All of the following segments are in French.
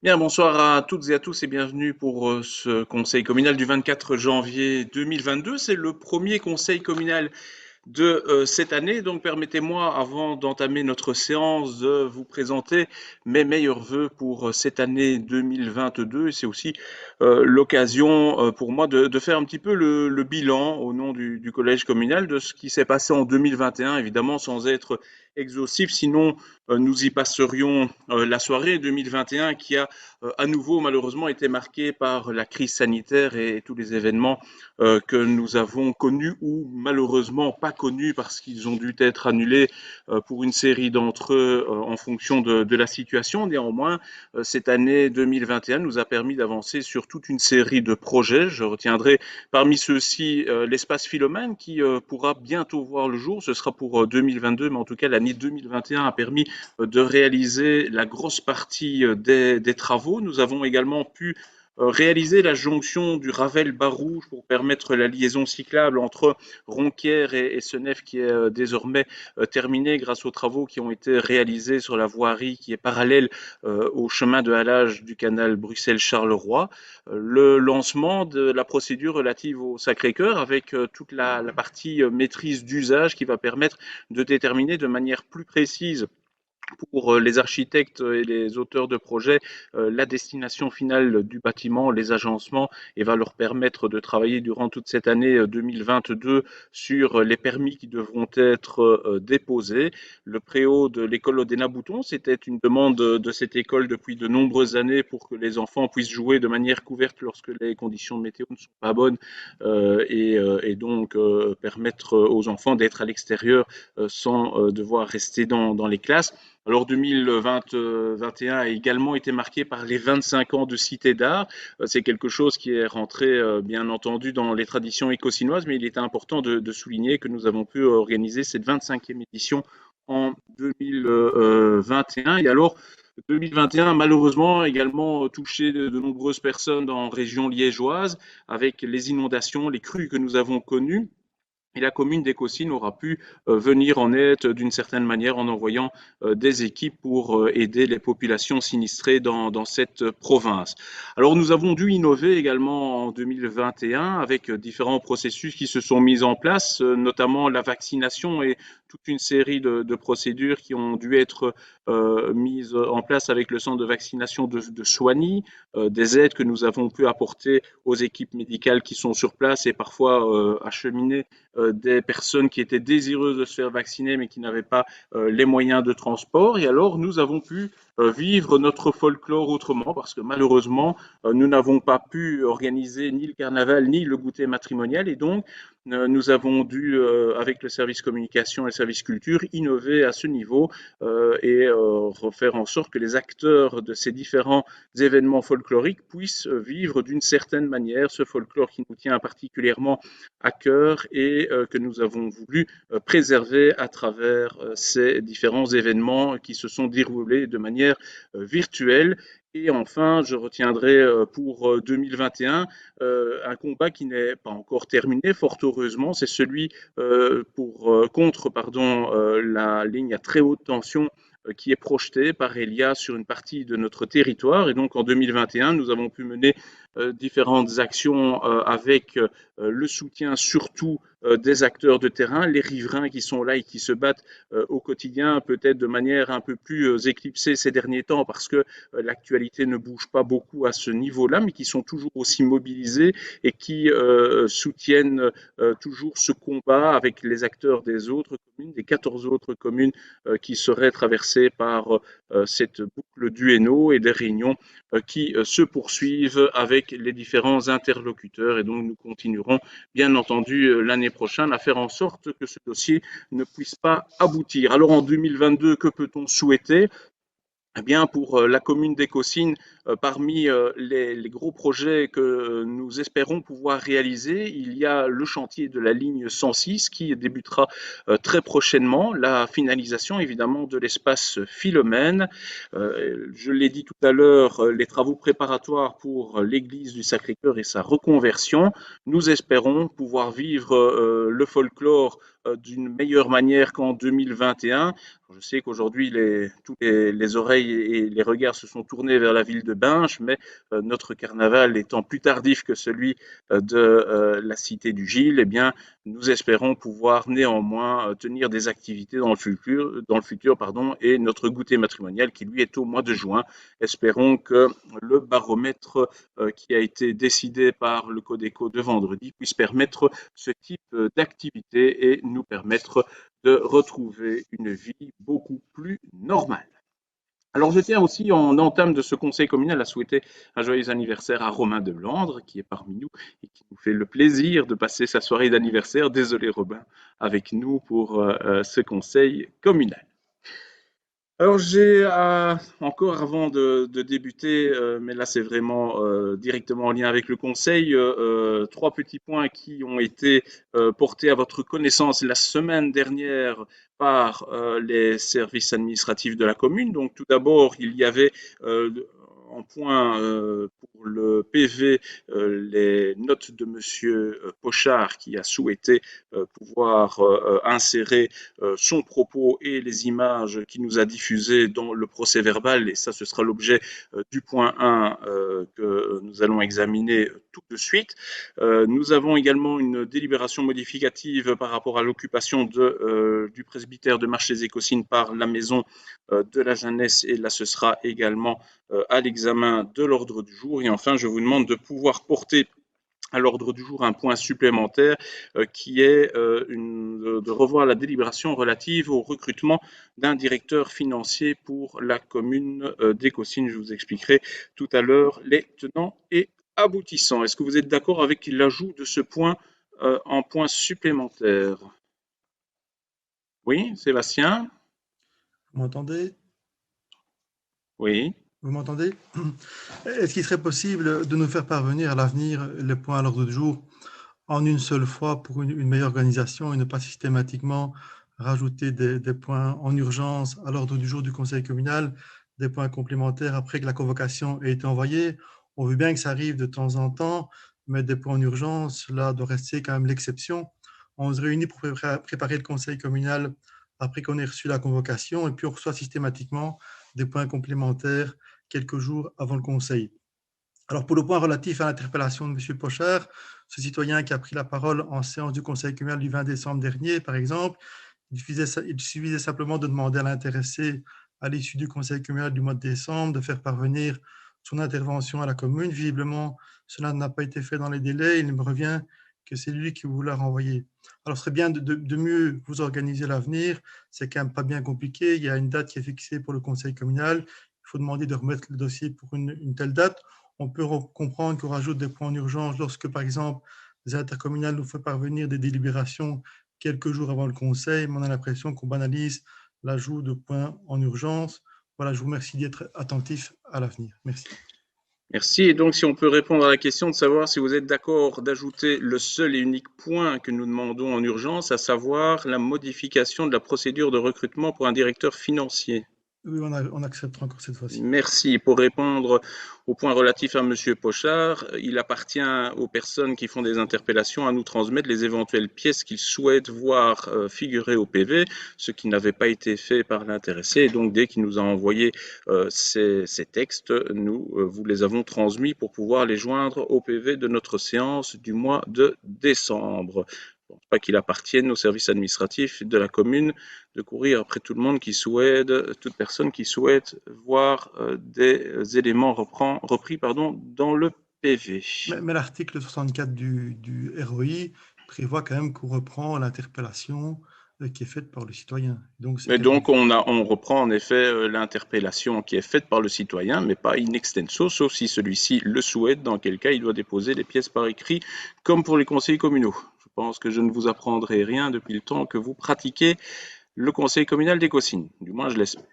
Bien, bonsoir à toutes et à tous et bienvenue pour ce conseil communal du 24 janvier 2022. C'est le premier conseil communal de cette année. Donc permettez-moi, avant d'entamer notre séance, de vous présenter mes meilleurs vœux pour cette année 2022. Et c'est aussi l'occasion pour moi de faire un petit peu le bilan au nom du collège communal de ce qui s'est passé en 2021, évidemment sans être exhaustif, sinon nous y passerions la soirée 2021 qui a à nouveau malheureusement été marquée par la crise sanitaire et tous les événements que nous avons connus ou malheureusement pas connus parce qu'ils ont dû être annulés pour une série d'entre eux en fonction de la situation. Néanmoins, cette année 2021 nous a permis d'avancer sur toute une série de projets. Je retiendrai parmi ceux-ci l'espace Philomène qui pourra bientôt voir le jour. Ce sera pour 2022, mais en tout cas l'année 2021 a permis de réaliser la grosse partie des travaux. Nous avons également pu réaliser la jonction du Ravel-Barouge pour permettre la liaison cyclable entre Ronquière et Senef qui est désormais terminée grâce aux travaux qui ont été réalisés sur la voirie qui est parallèle au chemin de halage du canal Bruxelles-Charleroi. Le lancement de la procédure relative au Sacré-Cœur avec toute la partie maîtrise d'usage qui va permettre de déterminer de manière plus précise pour les architectes et les auteurs de projets la destination finale du bâtiment, les agencements, et va leur permettre de travailler durant toute cette année 2022 sur les permis qui devront être déposés. Le préau de l'école Odena Bouton, c'était une demande de cette école depuis de nombreuses années pour que les enfants puissent jouer de manière couverte lorsque les conditions météo ne sont pas bonnes et donc permettre aux enfants d'être à l'extérieur sans devoir rester dans les classes. Alors 2021 a également été marqué par les 25 ans de Cité d'Art. C'est quelque chose qui est rentré, bien entendu, dans les traditions écosinoises, mais il était important de souligner que nous avons pu organiser cette 25e édition en 2021. Et alors, 2021, malheureusement, a également touché de nombreuses personnes en région liégeoise avec les inondations, les crues que nous avons connues. Et la commune d'Écosine aura pu venir en aide d'une certaine manière en envoyant des équipes pour aider les populations sinistrées dans cette province. Alors nous avons dû innover également en 2021 avec différents processus qui se sont mis en place, notamment la vaccination et toute une série de procédures qui ont dû être mises en place avec le centre de vaccination de Soigny, des aides que nous avons pu apporter aux équipes médicales qui sont sur place et parfois acheminer des personnes qui étaient désireuses de se faire vacciner mais qui n'avaient pas les moyens de transport. Et alors, nous avons pu vivre notre folklore autrement parce que malheureusement, nous n'avons pas pu organiser ni le carnaval ni le goûter matrimonial. Et donc, nous avons dû, avec le service communication et le service culture, innover à ce niveau et refaire en sorte que les acteurs de ces différents événements folkloriques puissent vivre d'une certaine manière ce folklore qui nous tient particulièrement à cœur et que nous avons voulu préserver à travers ces différents événements qui se sont déroulés de manière virtuelle. Et enfin, je retiendrai pour 2021 un combat qui n'est pas encore terminé, fort heureusement, c'est celui contre la ligne à très haute tension qui est projetée par Elia sur une partie de notre territoire. Et donc en 2021, nous avons pu mener différentes actions avec le soutien surtout des acteurs de terrain, les riverains qui sont là et qui se battent au quotidien, peut-être de manière un peu plus éclipsée ces derniers temps parce que l'actualité ne bouge pas beaucoup à ce niveau-là, mais qui sont toujours aussi mobilisés et qui soutiennent toujours ce combat avec les acteurs des autres communes, des 14 autres communes qui seraient traversées par cette boucle du Hainaut et des réunions qui se poursuivent avec les différents interlocuteurs. Et donc, nous continuerons, bien entendu, l'année prochaine à faire en sorte que ce dossier ne puisse pas aboutir. Alors, en 2022, que peut-on souhaiter? Eh bien, pour la commune d'Écosine, parmi les gros projets que nous espérons pouvoir réaliser, il y a le chantier de la ligne 106 qui débutera très prochainement, la finalisation évidemment de l'espace Philomène. Je l'ai dit tout à l'heure, les travaux préparatoires pour l'église du Sacré-Cœur et sa reconversion. Nous espérons pouvoir vivre le folklore d'une meilleure manière qu'en 2021. Je sais qu'aujourd'hui, toutes les oreilles et les regards se sont tournés vers la ville de Binche, mais notre carnaval étant plus tardif que celui de la cité du Gilles, eh bien, nous espérons pouvoir néanmoins tenir des activités dans le futur, pardon, et notre goûter matrimonial qui lui est au mois de juin. Espérons que le baromètre qui a été décidé par le Codeco de vendredi puisse permettre ce type d'activité et nous permettre de retrouver une vie beaucoup plus normale. Alors, je tiens aussi, en entame de ce conseil communal, à souhaiter un joyeux anniversaire à Romain de Blandre, qui est parmi nous et qui nous fait le plaisir de passer sa soirée d'anniversaire. Désolé, Robin, avec nous pour ce conseil communal. Alors, j'ai encore avant de débuter, mais là c'est vraiment directement en lien avec le conseil, trois petits points qui ont été portés à votre connaissance la semaine dernière par les services administratifs de la commune. Donc, tout d'abord, il y avait en point pour le PV les notes de Monsieur Pochard qui a souhaité pouvoir insérer son propos et les images qu'il nous a diffusées dans le procès verbal. Et ça, ce sera l'objet du point 1 que nous allons examiner tout de suite. Nous avons également une délibération modificative par rapport à l'occupation du presbytère de Marches-les-Écossines par la maison de la jeunesse. Et là, ce sera également à l'examen de l'ordre du jour. Et enfin, je vous demande de pouvoir porter à l'ordre du jour un point supplémentaire qui est de revoir la délibération relative au recrutement d'un directeur financier pour la commune d'Écossines. Je vous expliquerai tout à l'heure les tenants et aboutissants. Est-ce que vous êtes d'accord avec l'ajout de ce point en point supplémentaire? Oui, Sébastien? Vous m'entendez? Oui. Vous m'entendez? Est-ce qu'il serait possible de nous faire parvenir à l'avenir les points à l'ordre du jour en une seule fois pour une meilleure organisation et ne pas systématiquement rajouter des points en urgence à l'ordre du jour du conseil communal, des points complémentaires après que la convocation ait été envoyée? On veut bien que ça arrive de temps en temps, mais des points en urgence, cela doit rester quand même l'exception. On se réunit pour préparer le conseil communal après qu'on ait reçu la convocation et puis on reçoit systématiquement des points complémentaires quelques jours avant le conseil. Alors, pour le point relatif à l'interpellation de M. Pochard, ce citoyen qui a pris la parole en séance du conseil communal du 20 décembre dernier, par exemple, il suffisait simplement de demander à l'intéressé, à l'issue du conseil communal du mois de décembre, de faire parvenir son intervention à la commune. Visiblement, cela n'a pas été fait dans les délais. Il me revient que c'est lui qui vous l'a renvoyé. Alors, ce serait bien de mieux vous organiser l'avenir. C'est quand même pas bien compliqué. Il y a une date qui est fixée pour le conseil communal. Il faut demander de remettre le dossier pour une telle date. On peut comprendre qu'on rajoute des points en urgence lorsque, par exemple, les intercommunales nous font parvenir des délibérations quelques jours avant le conseil, mais on a l'impression qu'on banalise l'ajout de points en urgence. Voilà, je vous remercie d'être attentif à l'avenir. Merci. Merci. Et donc, si on peut répondre à la question de savoir si vous êtes d'accord d'ajouter le seul et unique point que nous demandons en urgence, à savoir la modification de la procédure de recrutement pour un directeur financier. Oui, on acceptera encore cette fois-ci. Merci. Pour répondre au point relatif à Monsieur Pochard, il appartient aux personnes qui font des interpellations à nous transmettre les éventuelles pièces qu'ils souhaitent voir figurer au PV, ce qui n'avait pas été fait par l'intéressé. Et donc, dès qu'il nous a envoyé ces textes, nous vous les avons transmis pour pouvoir les joindre au PV de notre séance du mois de décembre. Je ne pense pas qu'il appartienne au service administratif de la commune de courir après tout le monde qui souhaite, toute personne qui souhaite voir des éléments repris dans le PV. Mais l'article 64 du ROI prévoit quand même qu'on reprend l'interpellation qui est faite par le citoyen. Donc, c'est Et quelque donc, chose. on reprend en effet l'interpellation qui est faite par le citoyen, mais pas in extenso, sauf si celui-ci le souhaite, dans quel cas il doit déposer les pièces par écrit, comme pour les conseils communaux. Je pense que je ne vous apprendrai rien depuis le temps que vous pratiquez le conseil communal d'Écossines, du moins je l'espère.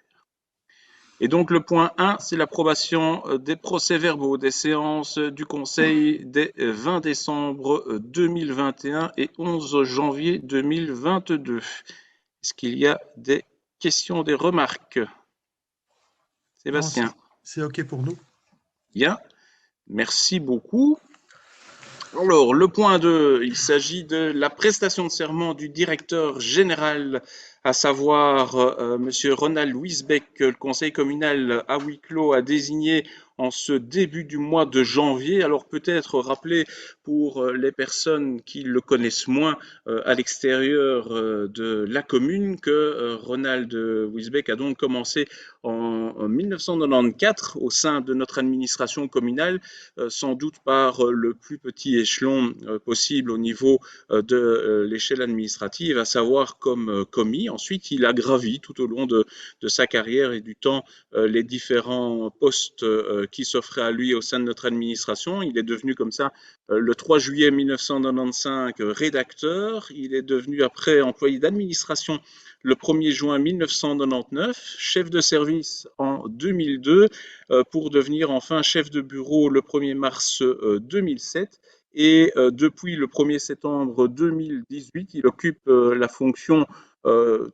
Et donc le point 1, c'est l'approbation des procès-verbaux des séances du Conseil des 20 décembre 2021 et 11 janvier 2022. Est-ce qu'il y a des questions, des remarques? Non, Sébastien? c'est OK pour nous. Bien, merci beaucoup. Alors, le point 2, il s'agit de la prestation de serment du directeur général, à savoir Monsieur Ronald Wisbeck, que le conseil communal à huis clos a désigné en ce début du mois de janvier. Alors, peut-être rappeler pour les personnes qui le connaissent moins à l'extérieur de la commune que Ronald Wisbeck a donc commencé en 1994 au sein de notre administration communale, sans doute par le plus petit échelon possible au niveau de l'échelle administrative, à savoir comme commis. Ensuite, il a gravi tout au long de sa carrière et du temps les différents postes qui s'offraient à lui au sein de notre administration. Il est devenu comme ça le 3 juillet 1995 rédacteur. Il est devenu après employé d'administration le 1er juin 1999, chef de service en 2002, pour devenir enfin chef de bureau le 1er mars 2007. Et depuis le 1er septembre 2018, il occupe la fonction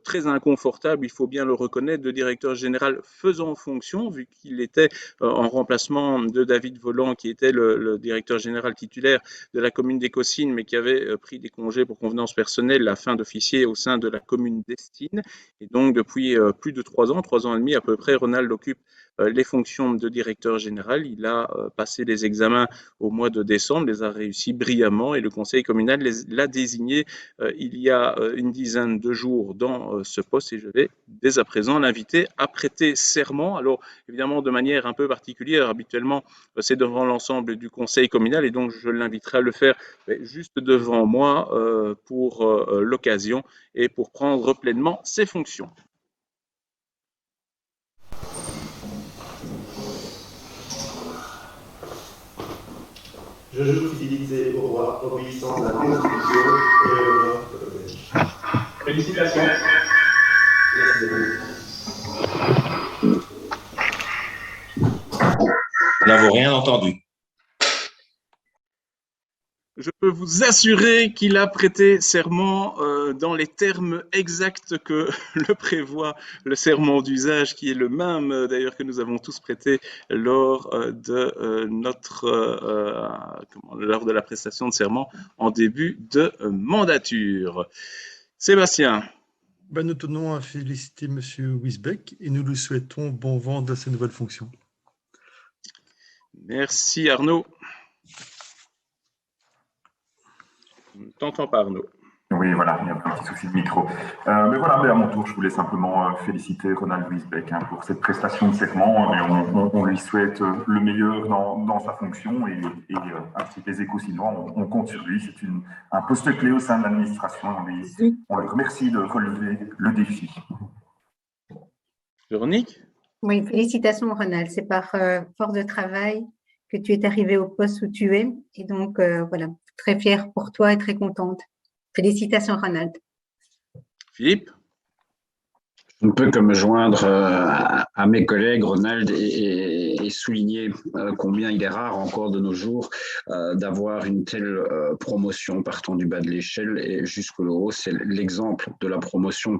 très inconfortable, il faut bien le reconnaître, de directeur général faisant fonction, vu qu'il était en remplacement de David Voland, qui était le directeur général titulaire de la commune d'Écosine, mais qui avait pris des congés pour convenance personnelle afin d'officier au sein de la commune d'Estine. Et donc, depuis plus de 3 ans et demi à peu près, Ronald occupe les fonctions de directeur général. Il a passé les examens au mois de décembre, les a réussi brillamment et le conseil communal l'a désigné il y a une dizaine de jours dans ce poste et je vais dès à présent l'inviter à prêter serment. Alors évidemment de manière un peu particulière, habituellement c'est devant l'ensemble du conseil communal et donc je l'inviterai à le faire juste devant moi pour l'occasion et pour prendre pleinement ses fonctions. Je jure fidélité au roi, obéissance à la Constitution et au honneur de l'Autriche. Félicitations. Merci beaucoup. Nous n'avons rien entendu. Je peux vous assurer qu'il a prêté serment dans les termes exacts que le prévoit le serment d'usage, qui est le même d'ailleurs que nous avons tous prêté lors lors de la prestation de serment en début de mandature. Sébastien. Ben, nous tenons à féliciter M. Wisbeck et nous lui souhaitons bon vent de ses nouvelles fonctions. Merci Arnaud. Je ne t'entends pas Arnaud. Oui, voilà, il y a un petit souci de micro. Mais voilà, mais à mon tour, je voulais simplement féliciter Ronald Wisbeck pour cette prestation de serment. Et on lui souhaite le meilleur dans sa fonction et ainsi que les Écosinois, on compte sur lui. C'est un poste clé au sein de l'administration. On le remercie de relever le défi. Véronique? Oui, félicitations Ronald. C'est par force de travail que tu es arrivé au poste où tu es. Et donc, voilà, très fière pour toi et très contente. Félicitations, Ronald. Philippe? Je ne peux que me joindre à mes collègues, Ronald, et souligner combien il est rare encore de nos jours d'avoir une telle promotion partant du bas de l'échelle et jusqu'au haut. C'est l'exemple de la promotion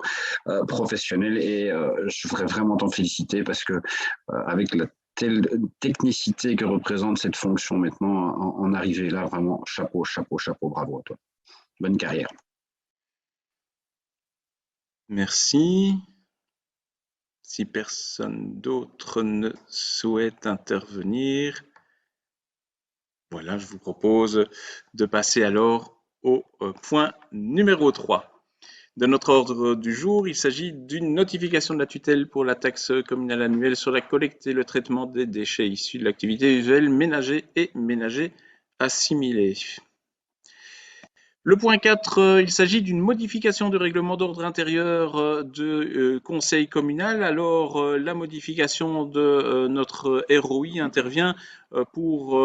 professionnelle et je voudrais vraiment t'en féliciter parce que avec la telle technicité que représente cette fonction maintenant, en arriver là, vraiment, chapeau, chapeau, chapeau, bravo à toi. Bonne carrière. Merci. Si personne d'autre ne souhaite intervenir, voilà, je vous propose de passer alors au point numéro 3 de notre ordre du jour. Il s'agit d'une notification de la tutelle pour la taxe communale annuelle sur la collecte et le traitement des déchets issus de l'activité usuelle ménager et ménager assimilés. Le point 4, il s'agit d'une modification du règlement d'ordre intérieur de conseil communal. Alors, la modification de notre ROI intervient pour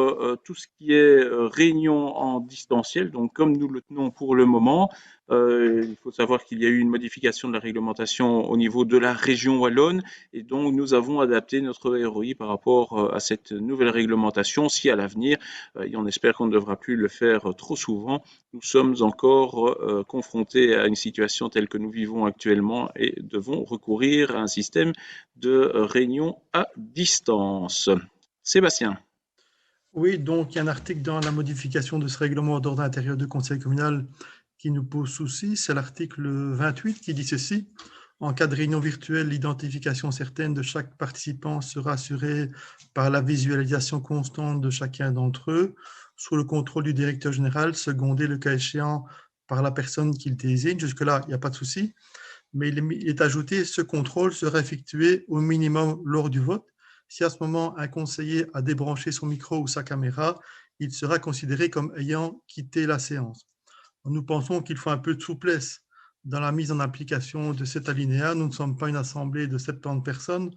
tout ce qui est réunion en distanciel, donc comme nous le tenons pour le moment. Il faut savoir qu'il y a eu une modification de la réglementation au niveau de la région wallonne et donc nous avons adapté notre ROI par rapport à cette nouvelle réglementation. Si à l'avenir, et on espère qu'on ne devra plus le faire trop souvent, nous sommes encore confrontés à une situation telle que nous vivons actuellement et devons recourir à un système de réunion à distance. Sébastien. Oui, donc il y a un article dans la modification de ce règlement d'ordre intérieur du Conseil communal qui nous pose souci. C'est l'article 28 qui dit ceci. En cas de réunion virtuelle, l'identification certaine de chaque participant sera assurée par la visualisation constante de chacun d'entre eux, sous le contrôle du directeur général, secondé le cas échéant par la personne qu'il désigne. Jusque-là, il n'y a pas de souci. Mais il est ajouté, ce contrôle sera effectué au minimum lors du vote. Si à ce moment, un conseiller a débranché son micro ou sa caméra, il sera considéré comme ayant quitté la séance. Nous pensons qu'il faut un peu de souplesse dans la mise en application de cet alinéa. Nous ne sommes pas une assemblée de 70 personnes.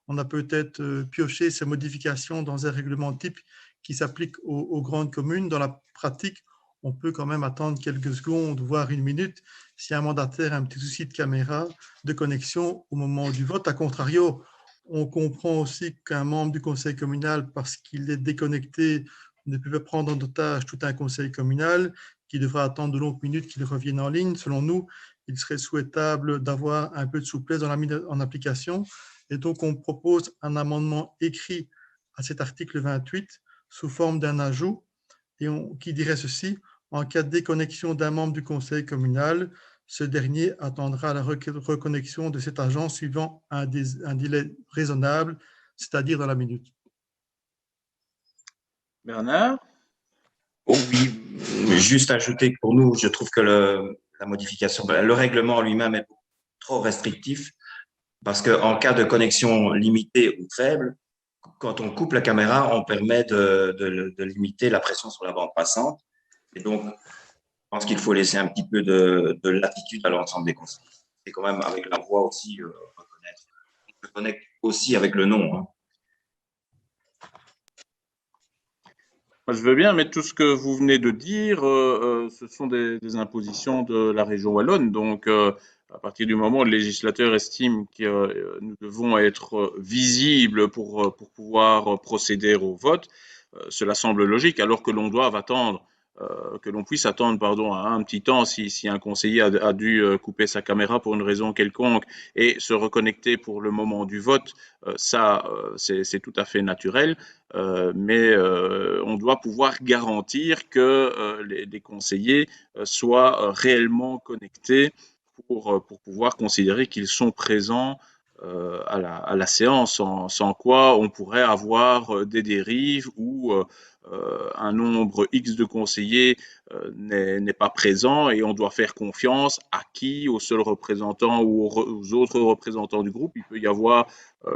On a peut-être pioché ces modifications dans un règlement type qui s'applique aux grandes communes. Dans la pratique, on peut quand même attendre quelques secondes, voire une minute, si un mandataire a un petit souci de caméra, de connexion au moment du vote. A contrario, on comprend aussi qu'un membre du conseil communal, parce qu'il est déconnecté, ne peut pas prendre en otage tout un conseil communal, qui devra attendre de longues minutes qu'il revienne en ligne. Selon nous, il serait souhaitable d'avoir un peu de souplesse dans la mise en application. Et donc, on propose un amendement écrit à cet article 28 sous forme d'un ajout qui dirait ceci. En cas de déconnexion d'un membre du conseil communal, ce dernier attendra la reconnexion de cet agent suivant un délai raisonnable, c'est-à-dire dans la minute. Bernard? Oh oui, juste ajouter que pour nous, je trouve que la modification, le règlement lui-même est trop restrictif parce qu'en cas de connexion limitée ou faible, quand on coupe la caméra, on permet de limiter la pression sur la bande passante. Et donc, je pense qu'il faut laisser un petit peu de latitude à l'ensemble des conseillers. C'est quand même avec la voix aussi reconnaître. On se connecte aussi avec le nom. Hein. Moi, je veux bien, mais tout ce que vous venez de dire, ce sont des impositions de la région wallonne. Donc, à partir du moment où le législateur estime que nous devons être visibles pour pouvoir procéder au vote, cela semble logique, alors que l'on doive attendre, que l'on puisse attendre, pardon, un petit temps si un conseiller a dû couper sa caméra pour une raison quelconque et se reconnecter pour le moment du vote, c'est tout à fait naturel. Mais on doit pouvoir garantir que les conseillers soient réellement connectés pour pouvoir considérer qu'ils sont présents à la séance, sans quoi on pourrait avoir des dérives où un nombre X de conseillers n'est pas présent et on doit faire confiance à qui, au seul représentant ou aux autres représentants du groupe. Il peut y avoir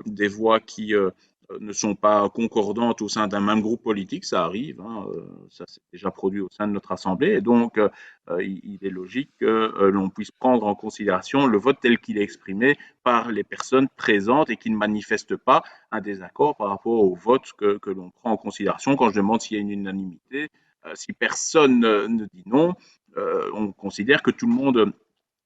des voix qui ne sont pas concordantes au sein d'un même groupe politique, ça arrive, hein, ça s'est déjà produit au sein de notre Assemblée, et donc il est logique que l'on puisse prendre en considération le vote tel qu'il est exprimé par les personnes présentes et qui ne manifestent pas un désaccord par rapport au vote que l'on prend en considération. Quand je demande s'il y a une unanimité, si personne ne dit non, on considère que tout le monde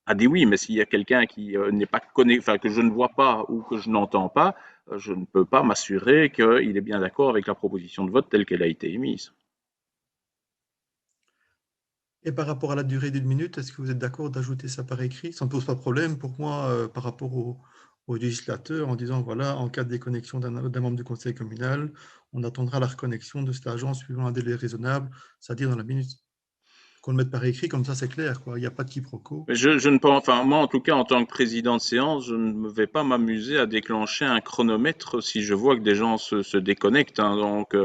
a dit oui, mais s'il y a quelqu'un qui n'est pas connecté, enfin que je ne vois pas ou que je n'entends pas, je ne peux pas m'assurer qu'il est bien d'accord avec la proposition de vote telle qu'elle a été émise. Et par rapport à la durée d'une minute, est-ce que vous êtes d'accord d'ajouter ça par écrit? Ça ne pose pas de problème pour moi par rapport au législateur en disant, voilà, en cas de déconnexion d'un membre du conseil communal, on attendra la reconnexion de cet agent suivant un délai raisonnable, c'est-à-dire dans la minute. Qu'on le mette par écrit, comme ça c'est clair, quoi. Il n'y a pas de quiproquo. Mais je ne pense, enfin moi en tout cas en tant que président de séance, je ne vais pas m'amuser à déclencher un chronomètre si je vois que des gens se déconnectent. Hein. Donc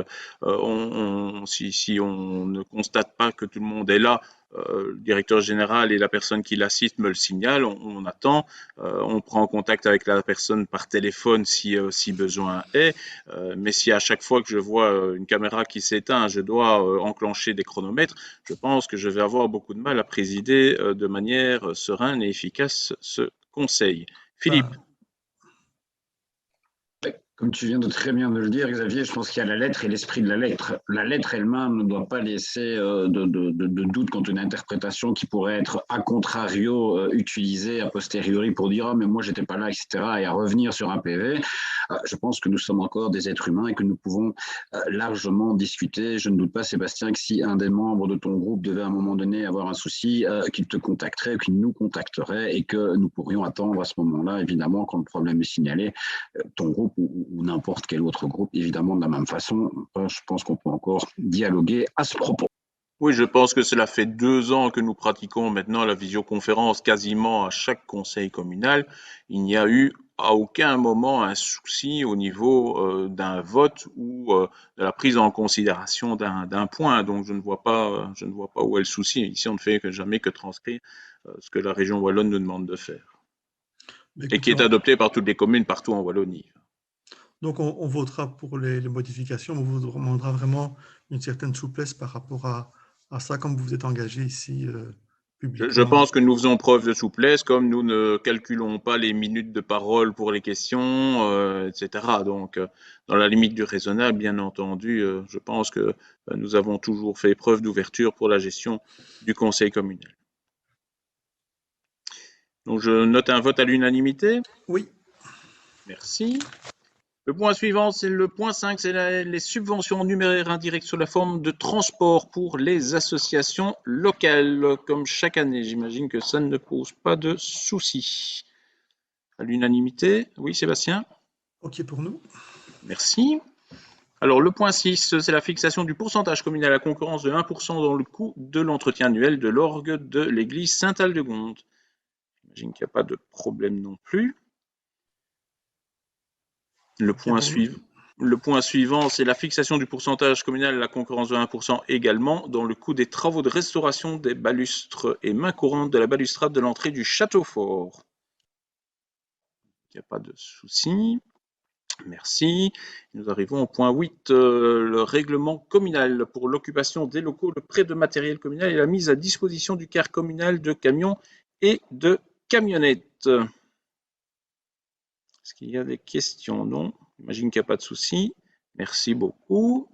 si on ne constate pas que tout le monde est là, le directeur général et la personne qui l'assiste me le signalent, on attend, on prend contact avec la personne par téléphone si besoin est, mais si à chaque fois que je vois une caméra qui s'éteint, je dois enclencher des chronomètres, je pense que je vais avoir beaucoup de mal à présider de manière sereine et efficace ce conseil. Philippe. Comme tu viens de très bien de le dire, Xavier, je pense qu'il y a la lettre et l'esprit de la lettre. La lettre elle-même ne doit pas laisser de doute quant à une interprétation qui pourrait être a contrario utilisée a posteriori pour dire « Ah, mais moi, j'étais pas là, etc. » et à revenir sur un PV. Je pense que nous sommes encore des êtres humains et que nous pouvons largement discuter. Je ne doute pas, Sébastien, que si un des membres de ton groupe devait à un moment donné avoir un souci, qu'il te contacterait, qu'il nous contacterait et que nous pourrions attendre à ce moment-là, évidemment, quand le problème est signalé, ton groupe ou ou n'importe quel autre groupe, évidemment de la même façon. Je pense qu'on peut encore dialoguer à ce propos. Oui, je pense que cela fait 2 ans que nous pratiquons maintenant la visioconférence quasiment à chaque conseil communal. Il n'y a eu à aucun moment un souci au niveau d'un vote ou de la prise en considération d'un point. Donc je ne vois pas où est le souci. Ici, on ne fait jamais que transcrire ce que la région wallonne nous demande de faire et qui est adopté par toutes les communes partout en Wallonie. Donc, on votera pour les modifications, on vous demandera vraiment une certaine souplesse par rapport à ça, comme vous vous êtes engagé ici publiquement. Je pense que nous faisons preuve de souplesse, comme nous ne calculons pas les minutes de parole pour les questions, etc. Donc, dans la limite du raisonnable, bien entendu, je pense que nous avons toujours fait preuve d'ouverture pour la gestion du conseil communal. Donc, je note un vote à l'unanimité. Oui. Merci. Le point suivant, c'est le point 5, c'est les subventions en numéraire indirect sous la forme de transport pour les associations locales, comme chaque année. J'imagine que ça ne pose pas de soucis. À l'unanimité, oui, Sébastien? OK pour nous. Merci. Alors, le point 6, c'est la fixation du pourcentage communal à concurrence de 1% dans le coût de l'entretien annuel de l'orgue de l'église Saint-Aldegonde. J'imagine qu'il n'y a pas de problème non plus. Le point suivant, c'est la fixation du pourcentage communal à la concurrence de 1% également dans le coût des travaux de restauration des balustres et mains courantes de la balustrade de l'entrée du château fort. Il n'y a pas de souci. Merci. Nous arrivons au point 8, le règlement communal pour l'occupation des locaux, le prêt de matériel communal et la mise à disposition du quart communal de camions et de camionnettes. Est-ce qu'il y a des questions? Non. J'imagine qu'il n'y a pas de souci. Merci beaucoup.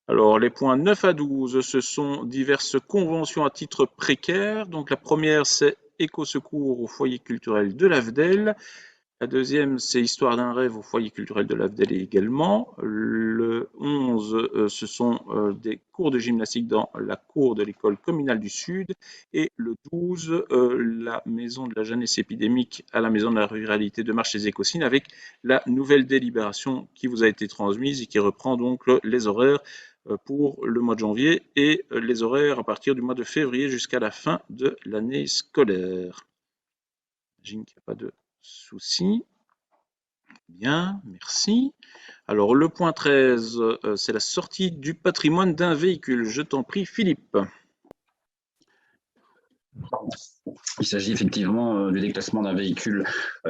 Alors, les points 9 à 12, ce sont diverses conventions à titre précaire. Donc, la première, c'est Éco-Secours au foyer culturel de l'Avdel. La deuxième, c'est Histoire d'un rêve au foyer culturel de l'Avdel également. Le 11, ce sont des cours de gymnastique dans la cour de l'école communale du Sud. Et le 12, la maison de la jeunesse épidémique à la maison de la ruralité de Marches-les-Écosines avec la nouvelle délibération qui vous a été transmise et qui reprend donc les horaires pour le mois de janvier et les horaires à partir du mois de février jusqu'à la fin de l'année scolaire. J'imagine qu'il n'y a pas de souci. Bien, merci. Alors, le point 13, c'est la sortie du patrimoine d'un véhicule. Je t'en prie, Philippe. Il s'agit effectivement du déclassement d'un véhicule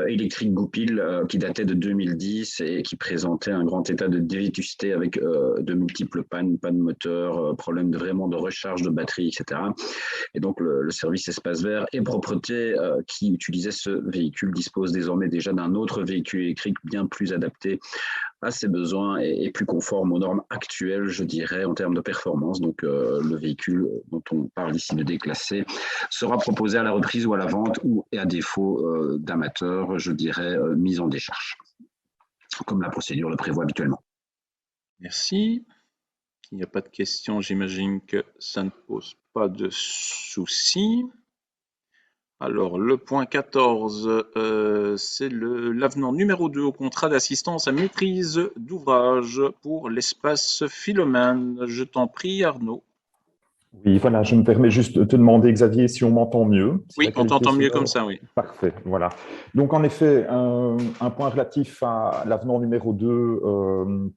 électrique Goupil qui datait de 2010 et qui présentait un grand état de vétusté avec de multiples pannes moteur, problème de recharge de batterie, etc. Et donc le service Espace Vert et Propreté qui utilisait ce véhicule dispose désormais déjà d'un autre véhicule électrique bien plus adapté à ses besoins et plus conforme aux normes actuelles, je dirais, en termes de performance. Donc, le véhicule dont on parle ici de déclassé sera proposé à la reprise ou à la vente ou, et à défaut d'amateur, je dirais, mise en décharge, comme la procédure le prévoit habituellement. Merci. Il n'y a pas de questions, j'imagine que ça ne pose pas de soucis. Alors, le point 14, c'est l'avenant numéro 2 au contrat d'assistance à maîtrise d'ouvrage pour l'espace Philomène. Je t'en prie, Arnaud. Oui, voilà, je me permets juste de te demander, Xavier, si on m'entend mieux. Oui, on t'entend mieux comme ça, oui. Parfait, voilà. Donc, en effet, un point relatif à l'avenant numéro 2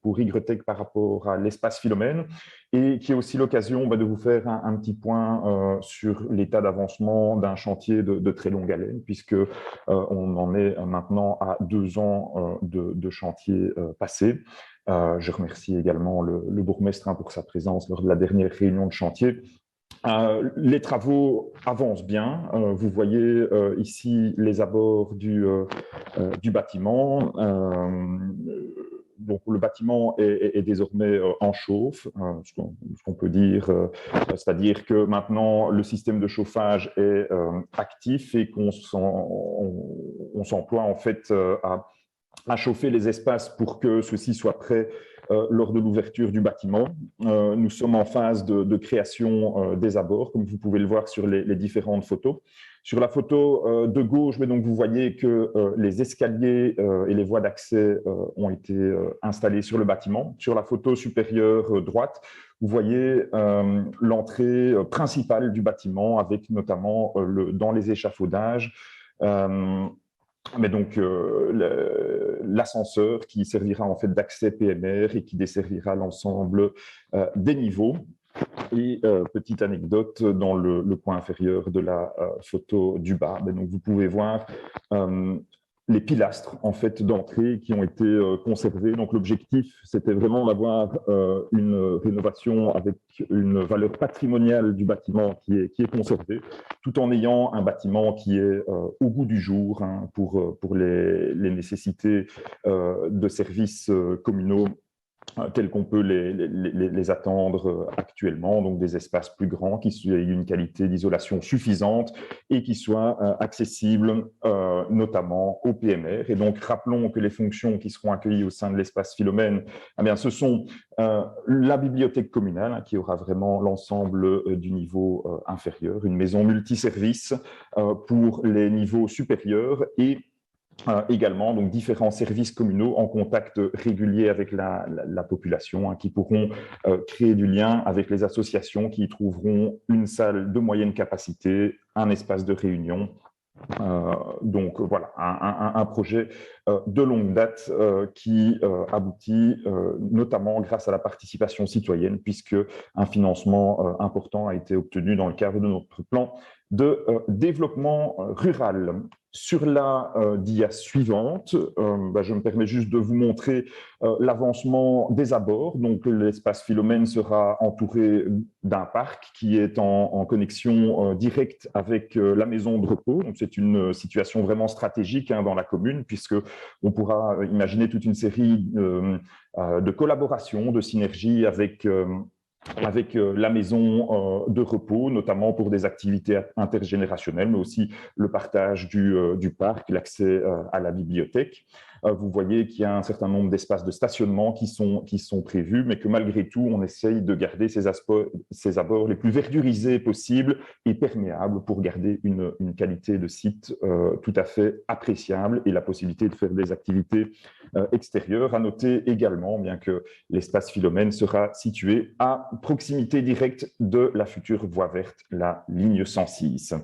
pour YTech par rapport à l'espace Philomène et qui est aussi l'occasion de vous faire un petit point sur l'état d'avancement d'un chantier de très longue haleine, puisque on en est maintenant à 2 ans de chantier passé. Je remercie également le bourgmestre pour sa présence lors de la dernière réunion de chantier. Les travaux avancent bien. Vous voyez ici les abords du bâtiment. Donc, le bâtiment est désormais en chauffe, ce qu'on peut dire, c'est-à-dire que maintenant le système de chauffage est actif et qu'on s'emploie en fait à chauffer les espaces pour que ceux-ci soient prêts lors de l'ouverture du bâtiment. Nous sommes en phase de création des abords, comme vous pouvez le voir sur les différentes photos. Sur la photo de gauche, mais donc vous voyez que les escaliers et les voies d'accès ont été installés sur le bâtiment. Sur la photo supérieure droite, vous voyez l'entrée principale du bâtiment, avec notamment dans les échafaudages, mais donc l'ascenseur qui servira en fait d'accès PMR et qui desservira l'ensemble des niveaux. Et petite anecdote, dans le coin inférieur de la photo du bas, donc vous pouvez voir les pilastres en fait d'entrée qui ont été conservés. Donc l'objectif, c'était vraiment d'avoir une rénovation avec une valeur patrimoniale du bâtiment qui est conservée, tout en ayant un bâtiment qui est au goût du jour, hein, pour les nécessités de services communaux tels qu'on peut les attendre actuellement, donc des espaces plus grands, qui aient une qualité d'isolation suffisante et qui soient accessibles notamment au PMR. Et donc, rappelons que les fonctions qui seront accueillies au sein de l'espace Philomène, eh bien, ce sont la bibliothèque communale, hein, qui aura vraiment l'ensemble du niveau inférieur, une maison multiservice pour les niveaux supérieurs et également donc différents services communaux en contact régulier avec la population, hein, qui pourront créer du lien avec les associations qui y trouveront une salle de moyenne capacité, un espace de réunion. Donc voilà, un projet de longue date qui aboutit notamment grâce à la participation citoyenne, puisque un financement important a été obtenu dans le cadre de notre plan de développement rural. Sur la dia suivante, je me permets juste de vous montrer l'avancement des abords. Donc l'espace Philomène sera entouré d'un parc qui est en connexion directe avec la maison de repos. Donc c'est une situation vraiment stratégique, hein, dans la commune, puisque on pourra imaginer toute une série de collaborations, de synergies avec la maison de repos, notamment pour des activités intergénérationnelles, mais aussi le partage du parc, l'accès à la bibliothèque. Vous voyez qu'il y a un certain nombre d'espaces de stationnement qui sont prévus, mais que malgré tout, on essaye de garder ces abords les plus verdurisés possibles et perméables pour garder une qualité de site tout à fait appréciable et la possibilité de faire des activités extérieures. À noter également, bien que l'espace Philomène sera situé à proximité directe de la future voie verte, la ligne 106.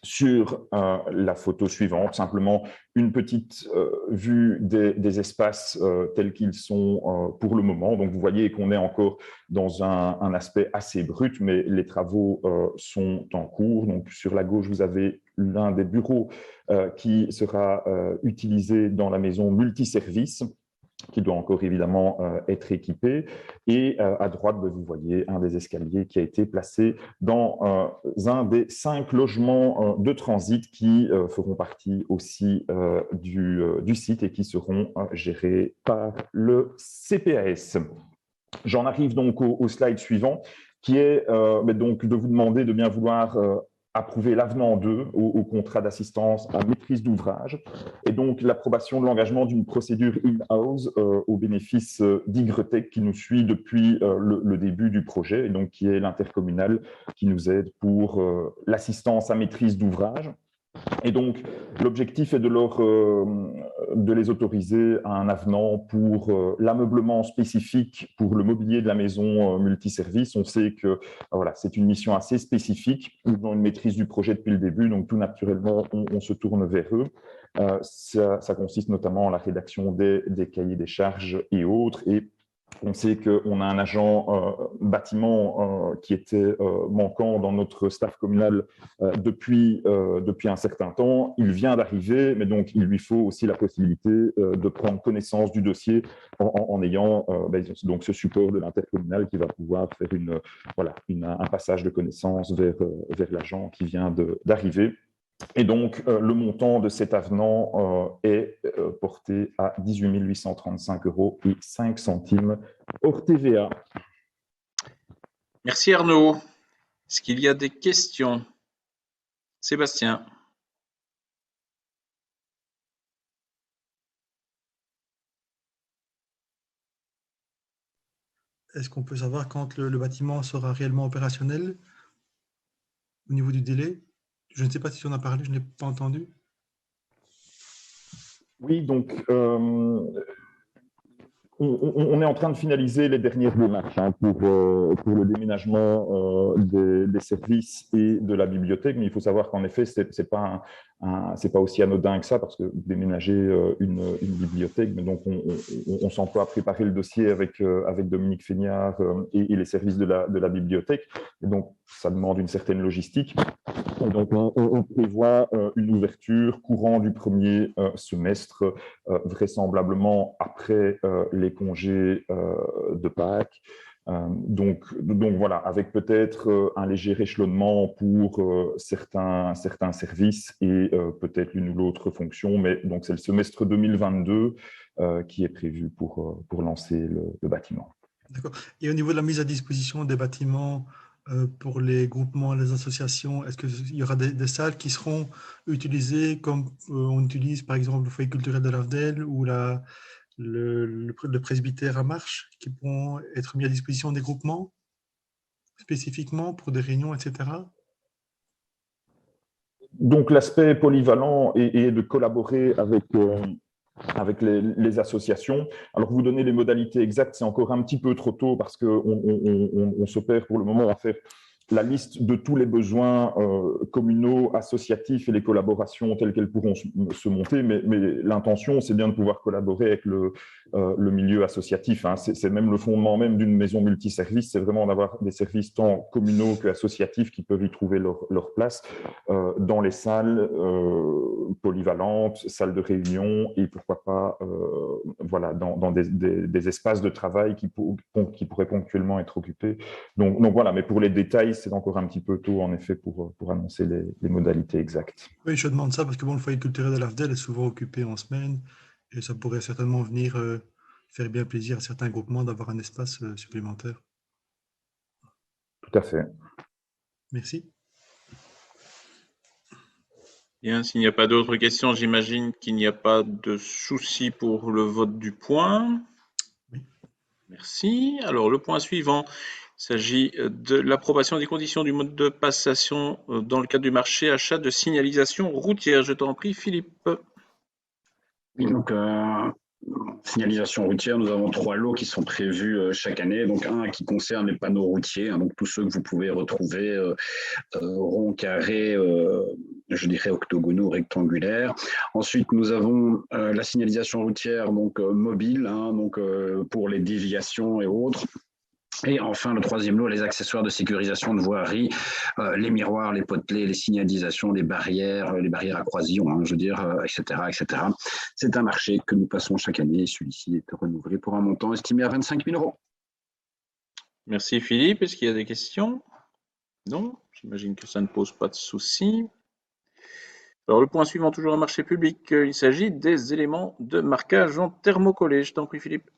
Sur la photo suivante, simplement une petite vue des espaces tels qu'ils sont pour le moment. Donc vous voyez qu'on est encore dans un aspect assez brut, mais les travaux sont en cours. Donc sur la gauche, vous avez l'un des bureaux qui sera utilisé dans la maison multiservice, qui doit encore évidemment être équipé. Et à droite, vous voyez un des escaliers qui a été placé dans un des 5 logements de transit qui feront partie aussi du site et qui seront gérés par le CPAS. J'en arrive donc au slide suivant, qui est donc de vous demander de bien vouloir approuver l'avenant 2 au contrat d'assistance à maîtrise d'ouvrage, et donc l'approbation de l'engagement d'une procédure in-house au bénéfice d'Ygretech, qui nous suit depuis le début du projet, et donc qui est l'intercommunal qui nous aide pour l'assistance à maîtrise d'ouvrage. Et donc, l'objectif est de les autoriser à un avenant pour l'ameublement spécifique pour le mobilier de la maison multiservice. On sait que voilà, c'est une mission assez spécifique. Ils ont une maîtrise du projet depuis le début, donc tout naturellement, on se tourne vers eux. Ça consiste notamment en la rédaction des cahiers des charges et autres. Et on sait qu'on a un agent bâtiment qui était manquant dans notre staff communal depuis un certain temps. Il vient d'arriver, mais donc il lui faut aussi la possibilité de prendre connaissance du dossier en ayant donc ce support de l'intercommunal qui va pouvoir faire un passage de connaissance vers l'agent qui vient d'arriver. Et donc, le montant de cet avenant est porté à 18 835 € et 5 centimes hors TVA. Merci Arnaud. Est-ce qu'il y a des questions? Sébastien. est-ce qu'on peut savoir quand le bâtiment sera réellement opérationnel au niveau du délai? Je ne sais pas si tu en as parlé, je n'ai pas entendu. Oui, donc on est en train de finaliser les dernières démarches pour le déménagement des services et de la bibliothèque, mais il faut savoir qu'en effet, c'est pas aussi anodin que ça, parce que déménager une bibliothèque, mais donc on s'emploie à préparer le dossier avec Dominique Feignard et les services de la bibliothèque, et donc ça demande une certaine logistique. Et donc on prévoit une ouverture courant du premier semestre, vraisemblablement après les congés de Pâques. Donc voilà, avec peut-être un léger échelonnement pour certains services et peut-être l'une ou l'autre fonction, mais donc c'est le semestre 2022 qui est prévu pour lancer le bâtiment. D'accord. Et au niveau de la mise à disposition des bâtiments pour les groupements, les associations, est-ce qu'il y aura des salles qui seront utilisées comme on utilise par exemple le foyer culturel de l'Avdel ou le presbytère à Marche, qui pourront être mis à disposition des groupements spécifiquement pour des réunions, etc.? Donc l'aspect polyvalent est de collaborer avec les associations. Alors, vous donner les modalités exactes, c'est encore un petit peu trop tôt parce qu'on s'opère pour le moment à faire la liste de tous les besoins communaux, associatifs et les collaborations telles qu'elles pourront se monter, mais l'intention, c'est bien de pouvoir collaborer avec le milieu associatif. Hein. C'est même le fondement même d'une maison multiservice, c'est vraiment d'avoir des services tant communaux qu'associatifs qui peuvent y trouver leur place dans les salles polyvalentes, salles de réunion et pourquoi pas voilà, dans des espaces de travail qui pourraient ponctuellement être occupés. Donc voilà, mais pour les détails, c'est encore un petit peu tôt, en effet, pour annoncer les modalités exactes. Oui, je demande ça parce que bon, le foyer culturel de l'Avdel est souvent occupé en semaine et ça pourrait certainement venir faire bien plaisir à certains groupements d'avoir un espace supplémentaire. Tout à fait. Merci. Bien, s'il n'y a pas d'autres questions, j'imagine qu'il n'y a pas de souci pour le vote du point. Oui. Merci. Alors, le point suivant, il s'agit de l'approbation des conditions du mode de passation dans le cadre du marché achat de signalisation routière. Je t'en prie, Philippe. Oui, donc, signalisation routière, nous avons 3 lots qui sont prévus chaque année. Donc, un qui concerne les panneaux routiers, hein, donc tous ceux que vous pouvez retrouver ronds, carrés, je dirais octogonaux, rectangulaires. Ensuite, nous avons la signalisation routière donc mobile, hein, donc pour les déviations et autres. Et enfin, le 3e lot, les accessoires de sécurisation de voirie, les miroirs, les potelets, les signalisations, les barrières à croisillon, hein, je veux dire, etc., etc. C'est un marché que nous passons chaque année. Celui-ci est renouvelé pour un montant estimé à 25 000 €. Merci, Philippe. Est-ce qu'il y a des questions? Non, j'imagine que ça ne pose pas de souci. Alors, le point suivant, toujours un marché public, il s'agit des éléments de marquage en thermocollé. Je t'en prie, Philippe.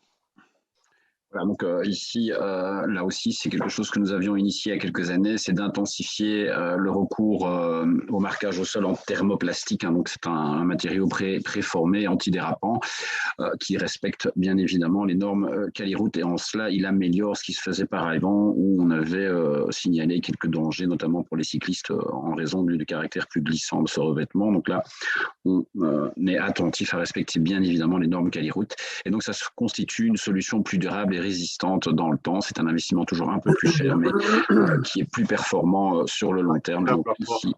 Voilà, donc ici, là aussi, c'est quelque chose que nous avions initié il y a quelques années, c'est d'intensifier le recours au marquage au sol en thermoplastique. Hein, donc, c'est un matériau préformé, antidérapant, qui respecte bien évidemment les normes Caliroute. Et en cela, il améliore ce qui se faisait par avant, où on avait signalé quelques dangers, notamment pour les cyclistes, en raison du caractère plus glissant de ce revêtement. Donc là, on est attentif à respecter bien évidemment les normes Caliroute. Et donc, ça se constitue une solution plus durable et résistante dans le temps. C'est un investissement toujours un peu plus cher, mais qui est plus performant sur le long terme. Donc ici,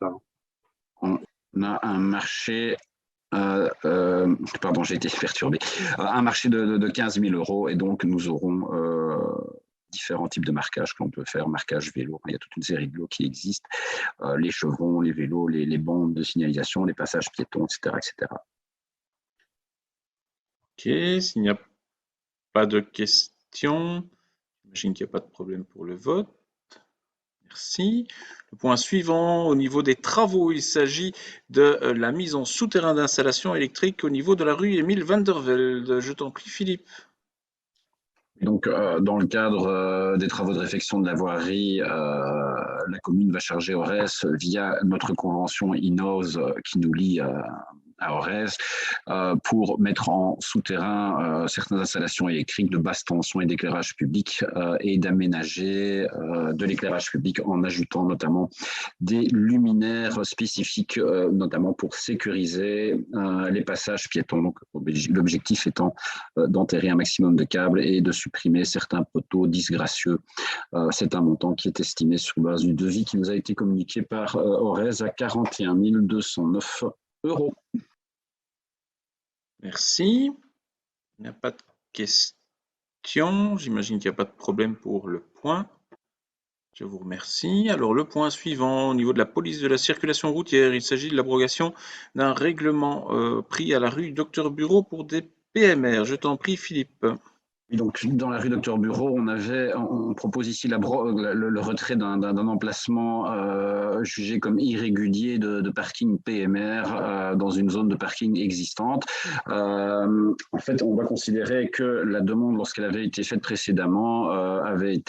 on a un marché, pardon, j'ai été perturbé, un marché de 15 000 €, et donc nous aurons différents types de marquages que l'on peut faire. Marquage vélo, il y a toute une série de lots qui existent, les chevrons, les vélos, les bandes de signalisation, les passages piétons, etc., etc. Ok, s'il n'y a pas de questions, j'imagine qu'il n'y a pas de problème pour le vote. Merci. Le point suivant, au niveau des travaux, il s'agit de la mise en souterrain d'installation électrique au niveau de la rue Émile van der Velde. Je t'en prie, Philippe. Donc, dans le cadre des travaux de réfection de la voirie, la commune va charger au RES via notre convention INOS qui nous lie à Orez, pour mettre en souterrain certaines installations électriques de basse tension et d'éclairage public et d'aménager de l'éclairage public en ajoutant notamment des luminaires spécifiques, notamment pour sécuriser les passages piétons. Donc, l'objectif étant d'enterrer un maximum de câbles et de supprimer certains poteaux disgracieux. C'est un montant qui est estimé sur base du devis qui nous a été communiqué par Orez à 41 209 €. Merci. Il n'y a pas de questions. J'imagine qu'il n'y a pas de problème pour le point. Je vous remercie. Alors, le point suivant, au niveau de la police de la circulation routière, il s'agit de l'abrogation d'un règlement pris à la rue Docteur Bureau pour des PMR. Je t'en prie, Philippe. Et donc, dans la rue Docteur Bureau, on propose ici le retrait d'un emplacement jugé comme irrégulier de parking PMR dans une zone de parking existante. En fait, on va considérer que la demande, lorsqu'elle avait été faite précédemment, avait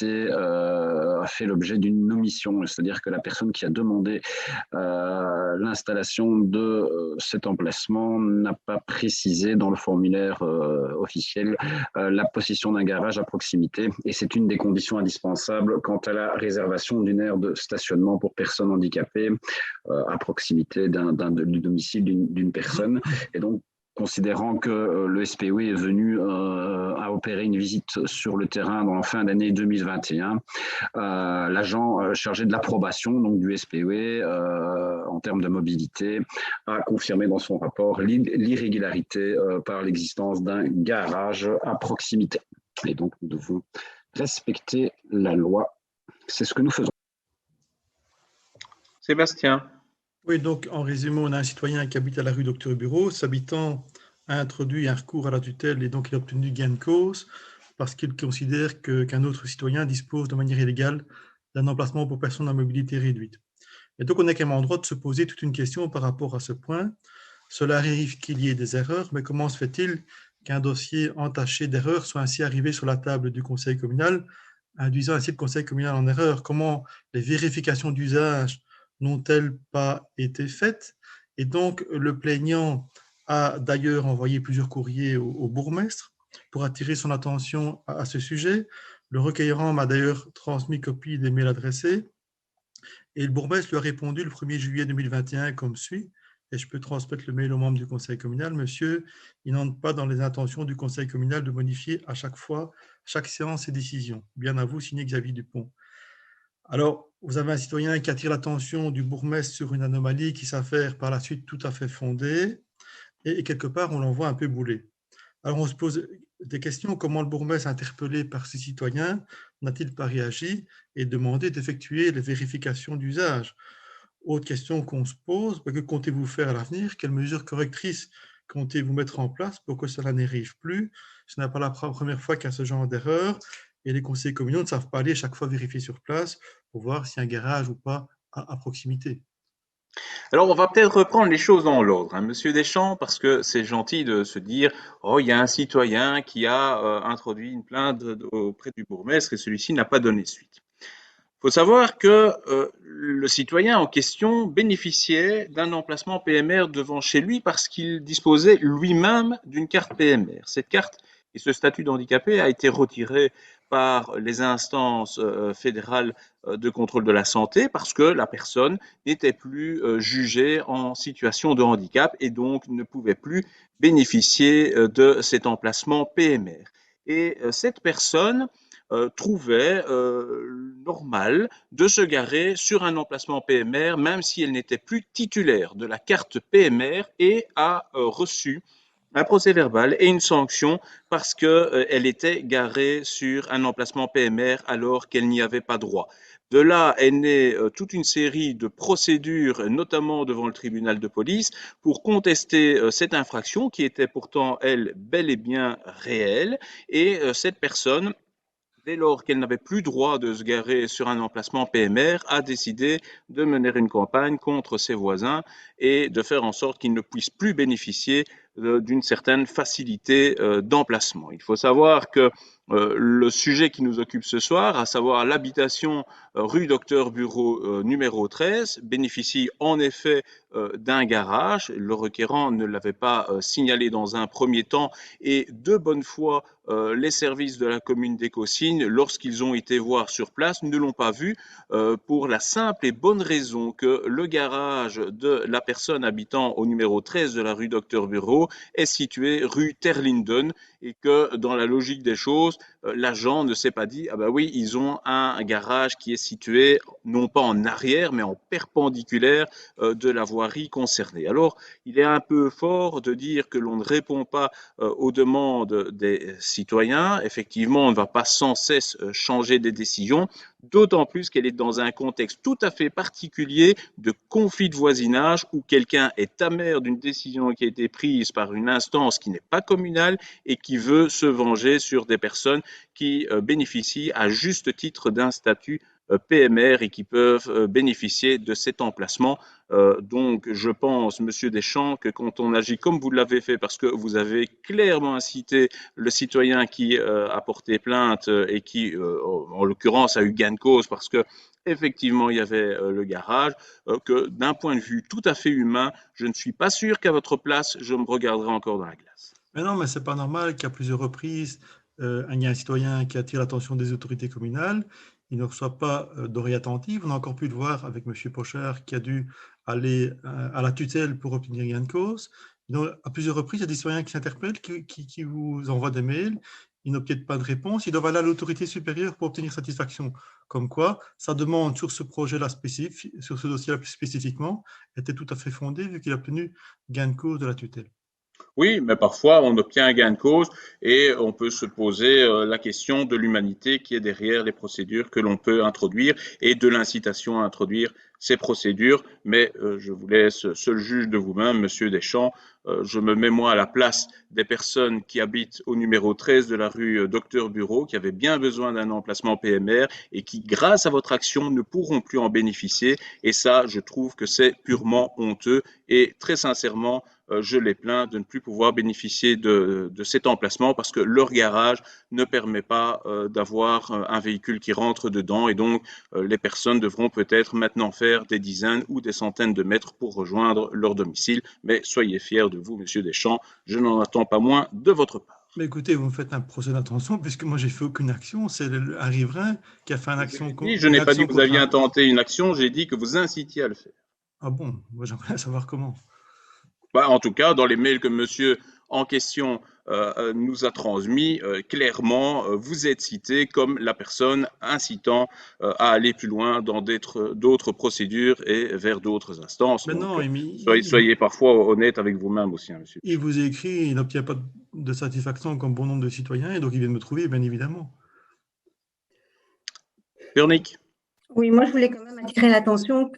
fait l'objet d'une omission, c'est-à-dire que la personne qui a demandé l'installation de cet emplacement n'a pas précisé dans le formulaire officiel la possession d'un garage à proximité, et c'est une des conditions indispensables quant à la réservation d'une aire de stationnement pour personnes handicapées à proximité du domicile d'une personne. Et donc, considérant que le SPOE est venu à opérer une visite sur le terrain dans la fin d'année 2021, l'agent chargé de l'approbation donc du SPOE en termes de mobilité a confirmé dans son rapport l'irrégularité par l'existence d'un garage à proximité. Et donc, nous devons respecter la loi. C'est ce que nous faisons. Sébastien. Oui, donc en résumé, on a un citoyen qui habite à la rue Docteur Bureau. Cet habitant a introduit un recours à la tutelle et donc il a obtenu gain de cause parce qu'il considère qu'un autre citoyen dispose de manière illégale d'un emplacement pour personnes à mobilité réduite. Et donc on a quand même en droit de se poser toute une question par rapport à ce point. Cela arrive qu'il y ait des erreurs, mais comment se fait-il qu'un dossier entaché d'erreurs soit ainsi arrivé sur la table du conseil communal, induisant ainsi le conseil communal en erreur? Comment les vérifications d'usage n'ont-elles pas été faites? Et donc, le plaignant a d'ailleurs envoyé plusieurs courriers au bourgmestre pour attirer son attention à ce sujet. Le requérant m'a d'ailleurs transmis copie des mails adressés. Et le bourgmestre lui a répondu le 1er juillet 2021 comme suit. Et je peux transmettre le mail aux membres du conseil communal. Monsieur, il n'entre pas dans les intentions du conseil communal de modifier à chaque fois, chaque séance et décision. Bien à vous, signé Xavier Dupont. Alors, vous avez un citoyen qui attire l'attention du bourgmestre sur une anomalie qui s'avère par la suite tout à fait fondée, et quelque part, on l'envoie un peu bouler. Alors, on se pose des questions. Comment le bourgmestre, interpellé par ces citoyens, n'a-t-il pas réagi et demandé d'effectuer les vérifications d'usage? Autre question qu'on se pose, que comptez-vous faire à l'avenir? Quelles mesures correctrices comptez-vous mettre en place pour que cela n'arrive plus? Ce n'est pas la première fois qu'il y a ce genre d'erreur. Et les conseils communaux ne savent pas aller chaque fois vérifier sur place pour voir s'il y a un garage ou pas à proximité. Alors, on va peut-être reprendre les choses dans l'ordre, hein, Monsieur Deschamps, parce que c'est gentil de se dire, oh, il y a un citoyen qui a introduit une plainte auprès du bourgmestre et celui-ci n'a pas donné suite. Il faut savoir que le citoyen en question bénéficiait d'un emplacement PMR devant chez lui parce qu'il disposait lui-même d'une carte PMR. Cette carte et ce statut d'handicapé a été retiré par les instances fédérales de contrôle de la santé parce que la personne n'était plus jugée en situation de handicap et donc ne pouvait plus bénéficier de cet emplacement PMR. Et cette personne trouvait normal de se garer sur un emplacement PMR, même si elle n'était plus titulaire de la carte PMR et a reçu un procès-verbal et une sanction parce qu'elle était garée sur un emplacement PMR alors qu'elle n'y avait pas droit. De là est née toute une série de procédures, notamment devant le tribunal de police, pour contester cette infraction qui était pourtant, elle, bel et bien réelle. Et cette personne, dès lors qu'elle n'avait plus droit de se garer sur un emplacement PMR, a décidé de mener une campagne contre ses voisins et de faire en sorte qu'ils ne puissent plus bénéficier d'une certaine facilité d'emplacement. Il faut savoir que le sujet qui nous occupe ce soir, à savoir l'habitation rue Docteur Bureau numéro 13, bénéficie en effet d'un garage. Le requérant ne l'avait pas signalé dans un premier temps et de bonne foi, les services de la commune d'Écossignes, lorsqu'ils ont été voir sur place, ne l'ont pas vu pour la simple et bonne raison que le garage de la personne habitant au numéro 13 de la rue Docteur Bureau est situé rue Terlinden et que dans la logique des choses, l'agent ne s'est pas dit « Ah ben oui, ils ont un garage qui est situé non pas en arrière, mais en perpendiculaire de la voirie concernée. » Alors, il est un peu fort de dire que l'on ne répond pas aux demandes des citoyens. Effectivement, on ne va pas sans cesse changer des décisions, d'autant plus qu'elle est dans un contexte tout à fait particulier de conflit de voisinage où quelqu'un est amer d'une décision qui a été prise par une instance qui n'est pas communale et qui veut se venger sur des personnes qui bénéficient à juste titre d'un statut PMR et qui peuvent bénéficier de cet emplacement. Donc, je pense, Monsieur Deschamps, que quand on agit comme vous l'avez fait, parce que vous avez clairement incité le citoyen qui a porté plainte et qui, en l'occurrence, a eu gain de cause parce que effectivement, il y avait le garage, que d'un point de vue tout à fait humain, je ne suis pas sûr qu'à votre place, je me regarderai encore dans la glace. Mais non, mais c'est pas normal qu'à plusieurs reprises, il y a un citoyen qui attire l'attention des autorités communales, il ne reçoit pas d'oreille attentive. On a encore pu le voir avec M. Pochard qui a dû aller à la tutelle pour obtenir gain de cause. Donc, à plusieurs reprises, il y a des citoyens qui s'interpellent, qui vous envoient des mails, ils n'obtiennent pas de réponse, ils doivent aller à l'autorité supérieure pour obtenir satisfaction. Comme quoi, sa demande sur ce projet-là spécifique, sur ce dossier-là spécifiquement, était tout à fait fondée vu qu'il a obtenu gain de cause de la tutelle. Oui, mais parfois on obtient un gain de cause et on peut se poser la question de l'humanité qui est derrière les procédures que l'on peut introduire et de l'incitation à introduire ces procédures. Mais je vous laisse seul juge de vous-même, Monsieur Deschamps. Je me mets moi à la place des personnes qui habitent au numéro 13 de la rue Docteur Bureau, qui avaient bien besoin d'un emplacement PMR et qui, grâce à votre action, ne pourront plus en bénéficier. Et ça, je trouve que c'est purement honteux et très sincèrement, je les plains de ne plus pouvoir bénéficier de cet emplacement parce que leur garage ne permet pas d'avoir un véhicule qui rentre dedans et donc les personnes devront peut-être maintenant faire des dizaines ou des centaines de mètres pour rejoindre leur domicile. Mais soyez fiers de vous, Monsieur Deschamps, je n'en attends pas moins de votre part. Mais écoutez, vous me faites un procès d'intention puisque moi j'ai fait aucune action, c'est un riverain qui a fait une action. Je n'ai pas dit que vous aviez intenté une action, j'ai dit que vous incitiez à le faire. Ah bon, moi j'aimerais savoir comment. Bah, en tout cas, dans les mails que monsieur en question nous a transmis, clairement, vous êtes cité comme la personne incitant à aller plus loin dans d'autres procédures et vers d'autres instances. Mais donc, non, soyez parfois honnête avec vous-même aussi, hein, monsieur. Il vous a écrit, il n'obtient pas de satisfaction comme bon nombre de citoyens et donc il vient de me trouver, bien évidemment. Véronique. Oui, moi je voulais quand même attirer l'attention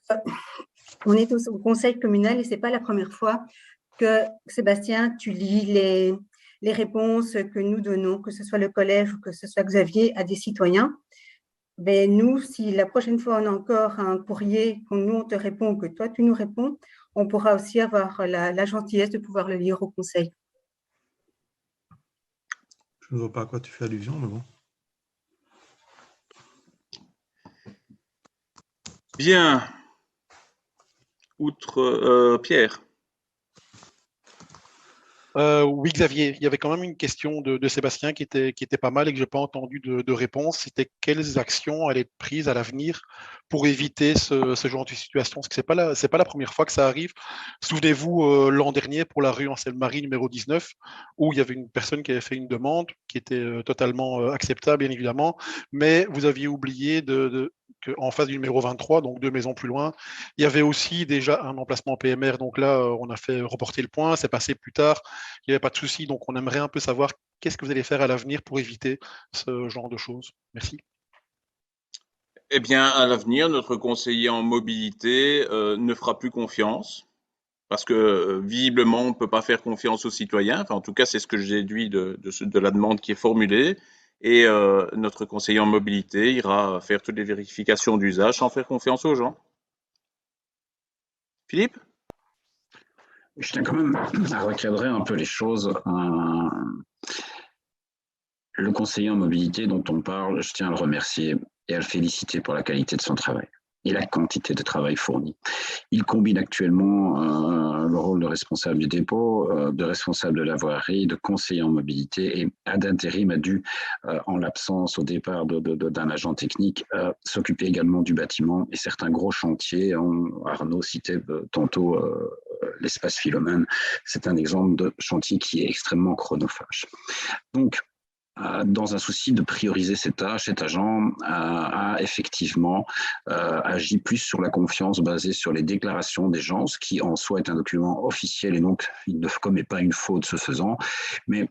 qu'on est au conseil communal et ce n'est pas la première fois que, Sébastien, tu lis les réponses que nous donnons, que ce soit le collège ou que ce soit Xavier, à des citoyens. Mais nous, si la prochaine fois on a encore un courrier, que nous on te répond, que toi tu nous réponds, on pourra aussi avoir la gentillesse de pouvoir le lire au conseil. Je ne vois pas à quoi tu fais allusion, mais bon. Bien. Outre Pierre. Oui, Xavier, il y avait quand même une question de Sébastien qui était pas mal et que je n'ai pas entendu de réponse. C'était quelles actions allaient être prises à l'avenir pour éviter ce genre de situation? Parce que ce n'est pas la première fois que ça arrive. Souvenez-vous, l'an dernier, pour la rue Ansel-Marie numéro 19, où il y avait une personne qui avait fait une demande qui était totalement acceptable, bien évidemment, mais vous aviez oublié qu'en face du numéro 23, donc 2 maisons plus loin, il y avait aussi déjà un emplacement PMR. Donc là, on a fait reporter le point, c'est passé plus tard, il n'y avait pas de souci. Donc on aimerait un peu savoir qu'est-ce que vous allez faire à l'avenir pour éviter ce genre de choses. Merci. Eh bien, à l'avenir, notre conseiller en mobilité ne fera plus confiance. Parce que visiblement, on ne peut pas faire confiance aux citoyens. Enfin, en tout cas, c'est ce que j'ai déduit de la demande qui est formulée. Et notre conseiller en mobilité ira faire toutes les vérifications d'usage sans faire confiance aux gens. Philippe? Je tiens quand même à recadrer un peu les choses. Le conseiller en mobilité dont on parle, je tiens à le remercier et à le féliciter pour la qualité de son travail et la quantité de travail fourni. Il combine actuellement le rôle de responsable du dépôt, de responsable de la voirie, de conseiller en mobilité et d'intérim a dû, en l'absence au départ d'un agent technique, s'occuper également du bâtiment et certains gros chantiers. Arnaud citait tantôt l'espace Philomène. C'est un exemple de chantier qui est extrêmement chronophage. Donc, dans un souci de prioriser ces tâches, cet agent a effectivement agi plus sur la confiance basée sur les déclarations des gens, ce qui en soi est un document officiel et donc il ne commet pas une faute ce faisant. Mais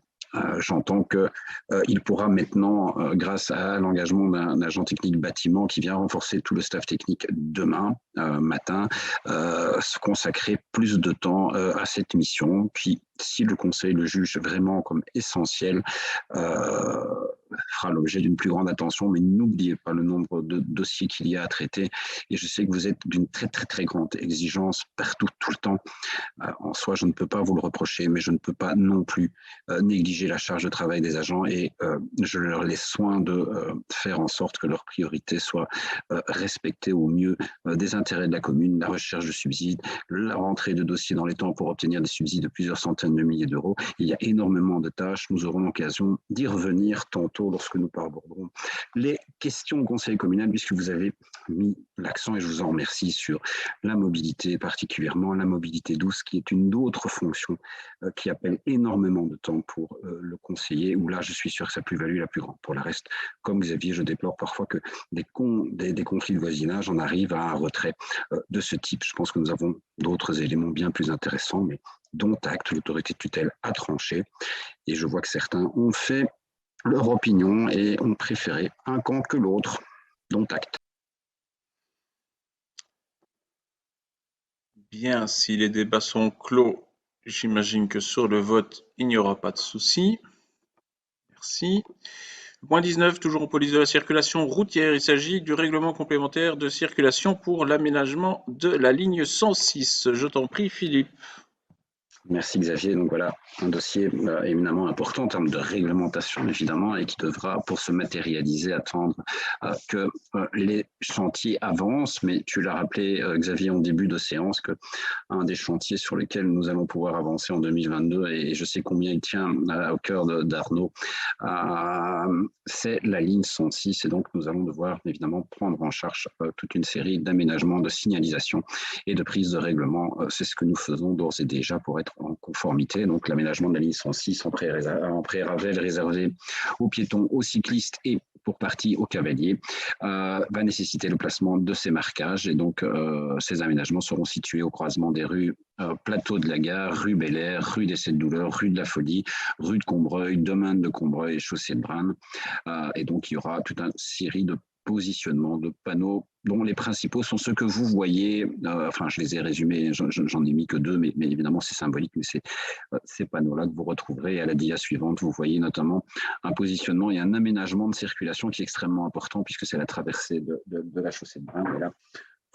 j'entends qu'il pourra maintenant, grâce à l'engagement d'un agent technique bâtiment qui vient renforcer tout le staff technique demain matin, se consacrer plus de temps à cette mission. Puis, si le Conseil le juge vraiment comme essentiel, fera l'objet d'une plus grande attention, mais n'oubliez pas le nombre de dossiers qu'il y a à traiter. Et je sais que vous êtes d'une très, très, très grande exigence partout, tout le temps. En soi, je ne peux pas vous le reprocher, mais je ne peux pas non plus négliger la charge de travail des agents et je leur laisse soin de faire en sorte que leurs priorités soient respectées au mieux des intérêts de la commune, la recherche de subsides, la rentrée de dossiers dans les temps pour obtenir des subsides de plusieurs centaines de milliers d'euros. Il y a énormément de tâches. Nous aurons l'occasion d'y revenir tantôt lorsque nous aborderons les questions au conseil communal, puisque vous avez mis l'accent, et je vous en remercie, sur la mobilité, particulièrement la mobilité douce, qui est une autre fonction qui appelle énormément de temps pour le conseiller, où là, je suis sûr que sa plus-value est la plus grande. Pour le reste, comme Xavier, je déplore parfois que des conflits de voisinage en arrivent à un retrait de ce type. Je pense que nous avons d'autres éléments bien plus intéressants, mais dont acte, l'autorité de tutelle a tranché. Et je vois que certains ont fait leur opinion et ont préféré un camp que l'autre, dont acte. Bien, si les débats sont clos, j'imagine que sur le vote, il n'y aura pas de souci. Merci. Point 19, toujours en police de la circulation routière, il s'agit du règlement complémentaire de circulation pour l'aménagement de la ligne 106. Je t'en prie, Philippe. Merci Xavier. Donc voilà, un dossier éminemment important en termes de réglementation évidemment et qui devra pour se matérialiser attendre que les chantiers avancent. Mais tu l'as rappelé Xavier en début de séance que un des chantiers sur lesquels nous allons pouvoir avancer en 2022 et je sais combien il tient au cœur d'Arnaud, c'est la ligne 106 et donc nous allons devoir évidemment prendre en charge toute une série d'aménagements, de signalisation et de prise de règlement. C'est ce que nous faisons d'ores et déjà pour être en conformité. Donc l'aménagement de la ligne 106 en pré-Ravel réservé aux piétons, aux cyclistes et pour partie aux cavaliers va nécessiter le placement de ces marquages et donc ces aménagements seront situés au croisement des rues Plateau de la Gare, rue Bel Air, rue des Sept Douleurs, rue de la Folie, rue de Combreuil, domaine de Combreuil et chaussée de Braine. Et donc il y aura toute une série de positionnement de panneaux dont les principaux sont ceux que vous voyez, enfin je les ai résumés, j'en ai mis que deux, mais évidemment c'est symbolique, mais c'est ces panneaux-là que vous retrouverez à la dia suivante. Vous voyez notamment un positionnement et un aménagement de circulation qui est extrêmement important puisque c'est la traversée de la chaussée de Braine. Et là,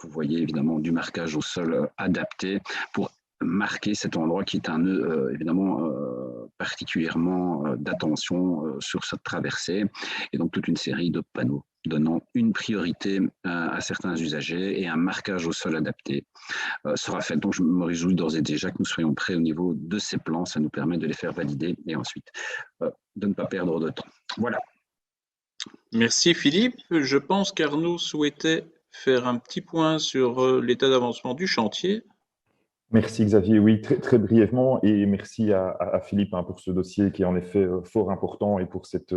vous voyez évidemment du marquage au sol adapté pour marquer cet endroit qui est un nœud évidemment particulièrement d'attention sur cette traversée et donc toute une série de panneaux donnant une priorité à certains usagers et un marquage au sol adapté sera fait. Donc je me réjouis d'ores et déjà que nous soyons prêts au niveau de ces plans, ça nous permet de les faire valider et ensuite de ne pas perdre de temps. Voilà. Merci Philippe. Je pense qu'Arnaud souhaitait faire un petit point sur l'état d'avancement du chantier. Merci Xavier, oui, très, très brièvement, et merci à Philippe pour ce dossier qui est en effet fort important et pour cette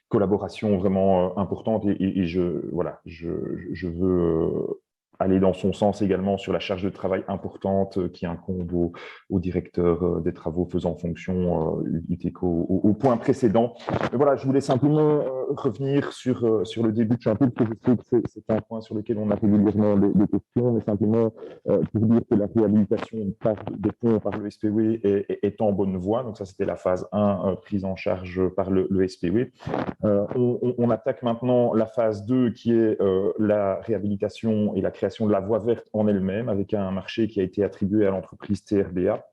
collaboration vraiment importante. Et je veux aller dans son sens également sur la charge de travail importante qui incombe au directeur des travaux faisant fonction UTECO au point précédent. Mais voilà, je voulais simplement revenir sur le début de chantier, parce que je sais que c'est un point sur lequel on a régulièrement des questions, mais simplement pour dire que la réhabilitation des ponts par le SPW est en bonne voie. Donc ça, c'était la phase 1 prise en charge par le SPW. On attaque maintenant la phase 2 qui est la réhabilitation et la création de la voie verte en elle-même avec un marché qui a été attribué à l'entreprise TRBA.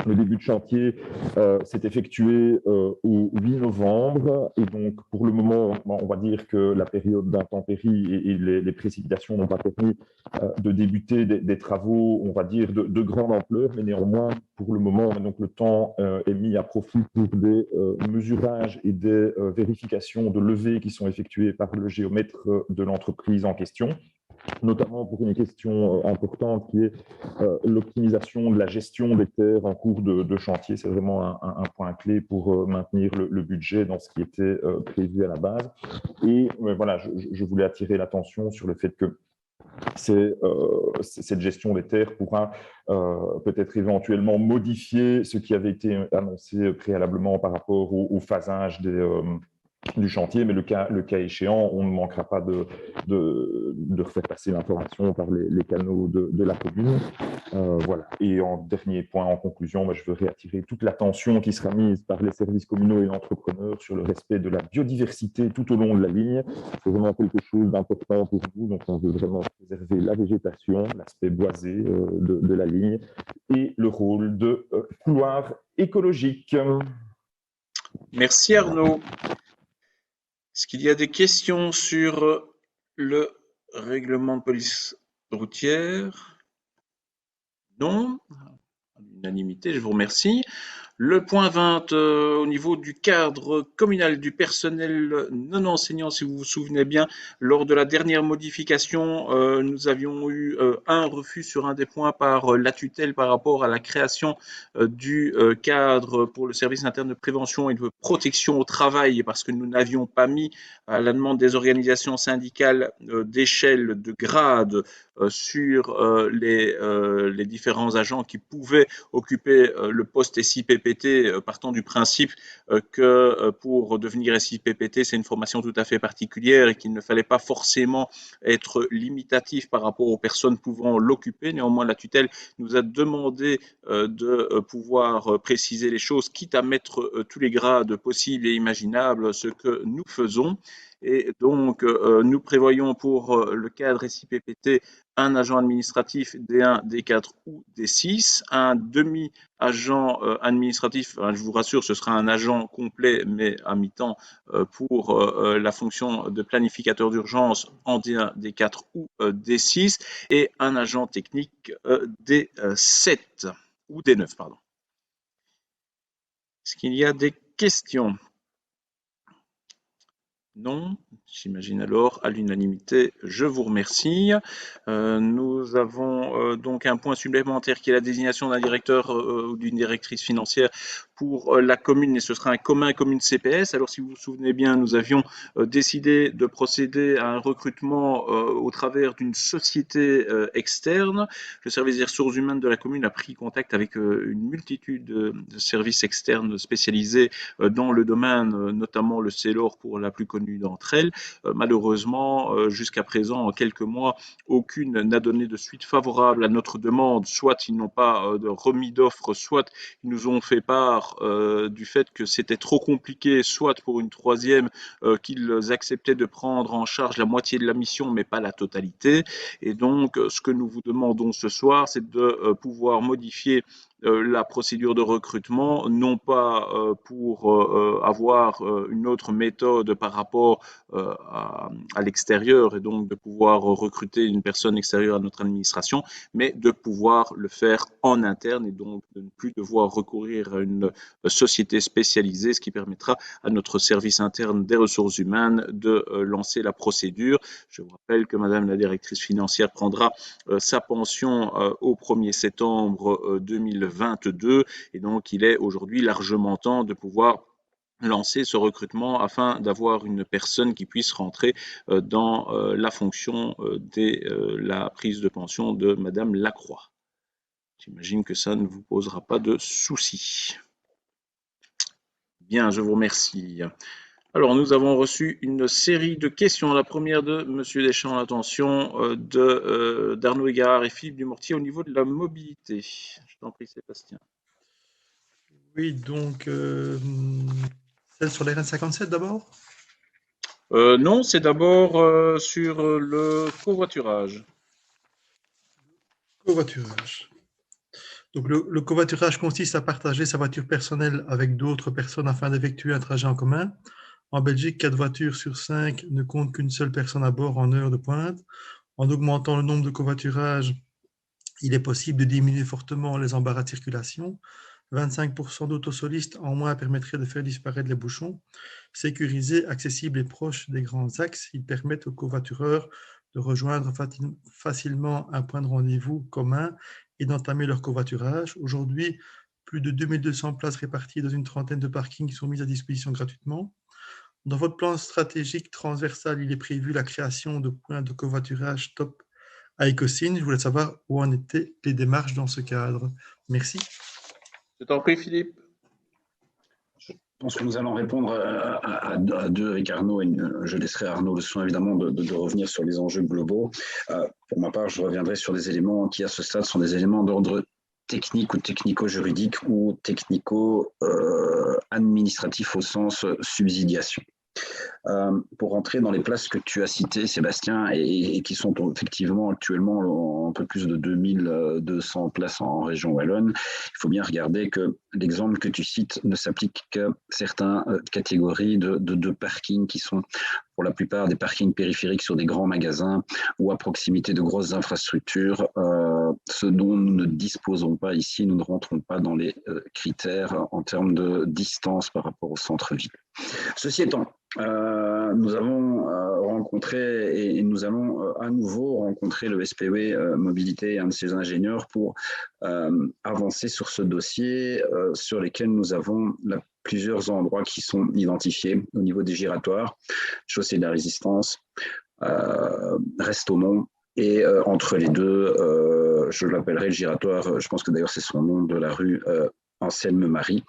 Le début de chantier s'est effectué au 8 novembre et donc pour le moment, on va dire que la période d'intempéries et les précipitations n'ont pas permis de débuter des travaux, on va dire, de grande ampleur, mais néanmoins, pour le moment, donc, le temps est mis à profit pour des mesurages et des vérifications de levée qui sont effectuées par le géomètre de l'entreprise en question, notamment pour une question importante qui est l'optimisation de la gestion des terres en cours de chantier. C'est vraiment un point clé pour maintenir le budget dans ce qui était prévu à la base. Et voilà, je voulais attirer l'attention sur le fait que cette gestion des terres pourra peut-être éventuellement modifier ce qui avait été annoncé préalablement par rapport au phasage du chantier, mais le cas échéant, on ne manquera pas de refaire passer l'information par les canaux de la commune. Voilà. Et en dernier point, en conclusion, je veux réattirer toute l'attention qui sera mise par les services communaux et l'entrepreneur sur le respect de la biodiversité tout au long de la ligne. C'est vraiment quelque chose d'important pour nous, donc on veut vraiment préserver la végétation, l'aspect boisé de la ligne et le rôle de couloir écologique. Merci Arnaud. Est-ce qu'il y a des questions sur le règlement de police routière? Non. À l'unanimité, je vous remercie. Le point 20, au niveau du cadre communal du personnel non enseignant, si vous vous souvenez bien, lors de la dernière modification, nous avions eu un refus sur un des points par la tutelle par rapport à la création du cadre pour le service interne de prévention et de protection au travail, parce que nous n'avions pas mis, à la demande des organisations syndicales, d'échelle de grade sur les différents agents qui pouvaient occuper le poste SIPPT, partant du principe que pour devenir SIPPT, c'est une formation tout à fait particulière et qu'il ne fallait pas forcément être limitatif par rapport aux personnes pouvant l'occuper. Néanmoins, la tutelle nous a demandé de pouvoir préciser les choses, quitte à mettre tous les grades possibles et imaginables, ce que nous faisons. Et donc, nous prévoyons pour le cadre SIPPT un agent administratif D1, D4 ou D6, un demi-agent administratif, je vous rassure, ce sera un agent complet, mais à mi-temps pour la fonction de planificateur d'urgence en D1, D4 ou D6, et un agent technique D7 ou D9, pardon. Est-ce qu'il y a des questions? Non, j'imagine alors à l'unanimité. Je vous remercie. Nous avons donc un point supplémentaire qui est la désignation d'un directeur ou d'une directrice financière pour la commune, et ce sera un commun commune CPS. Alors si vous vous souvenez bien, nous avions décidé de procéder à un recrutement au travers d'une société externe. Le service des ressources humaines de la commune a pris contact avec une multitude de services externes spécialisés dans le domaine, notamment le CELOR pour la plus connue d'entre elles. Malheureusement, jusqu'à présent, en quelques mois, aucune n'a donné de suite favorable à notre demande. Soit ils n'ont pas remis d'offre, soit ils nous ont fait part du fait que c'était trop compliqué, soit pour une troisième, qu'ils acceptaient de prendre en charge la moitié de la mission, mais pas la totalité. Et donc, ce que nous vous demandons ce soir, c'est de pouvoir modifier la procédure de recrutement, non pas pour avoir une autre méthode par rapport à l'extérieur et donc de pouvoir recruter une personne extérieure à notre administration, mais de pouvoir le faire en interne et donc de ne plus devoir recourir à une société spécialisée, ce qui permettra à notre service interne des ressources humaines de lancer la procédure. Je vous rappelle que Madame la directrice financière prendra sa pension au 1er septembre 2022 et donc il est aujourd'hui largement temps de pouvoir lancer ce recrutement afin d'avoir une personne qui puisse rentrer dans la fonction dès la prise de pension de Madame Lacroix. J'imagine que ça ne vous posera pas de soucis. Bien, je vous remercie. Alors, nous avons reçu une série de questions. La première de Monsieur Deschamps, l'attention d'Arnaud Égard et Philippe Dumortier au niveau de la mobilité. Je t'en prie, Sébastien. Oui, donc, celle sur les RN57 d'abord? Non, c'est d'abord sur le covoiturage. Covoiturage. Donc, le covoiturage consiste à partager sa voiture personnelle avec d'autres personnes afin d'effectuer un trajet en commun. En Belgique, 4 voitures sur 5 ne comptent qu'une seule personne à bord en heure de pointe. En augmentant le nombre de covoiturages, il est possible de diminuer fortement les embarras de circulation. 25% d'autosolistes en moins permettraient de faire disparaître les bouchons. Sécurisés, accessibles et proches des grands axes, ils permettent aux covoitureurs de rejoindre facilement un point de rendez-vous commun et d'entamer leur covoiturage. Aujourd'hui, plus de 2200 places réparties dans une trentaine de parkings sont mises à disposition gratuitement. Dans votre plan stratégique transversal, il est prévu la création de points de covoiturage top à Écosine. Je voulais savoir où en étaient les démarches dans ce cadre. Merci. Je t'en prie, Philippe. Je pense que nous allons répondre à deux avec Arnaud, et je laisserai Arnaud le soin évidemment de revenir sur les enjeux globaux. Pour ma part, je reviendrai sur des éléments qui à ce stade sont des éléments d'ordre technique ou technico-juridique ou technico-administratif au sens subsidiation. Pour rentrer dans les places que tu as citées, Sébastien, et qui sont effectivement actuellement un peu plus de 2200 places en région wallonne, il faut bien regarder que l'exemple que tu cites ne s'applique qu'à certaines catégories de parkings qui sont pour la plupart des parkings périphériques sur des grands magasins ou à proximité de grosses infrastructures, ce dont nous ne disposons pas ici. Nous ne rentrons pas dans les critères en termes de distance par rapport au centre-ville. Ceci étant, nous avons rencontré et nous allons à nouveau rencontrer le SPW Mobilité et un de ses ingénieurs pour avancer sur ce dossier sur lesquels nous avons plusieurs endroits qui sont identifiés au niveau des giratoires, chaussée de la Résistance, Restomont, et entre les deux, je l'appellerai le giratoire, je pense que d'ailleurs c'est son nom, de la rue Anselme-Marie.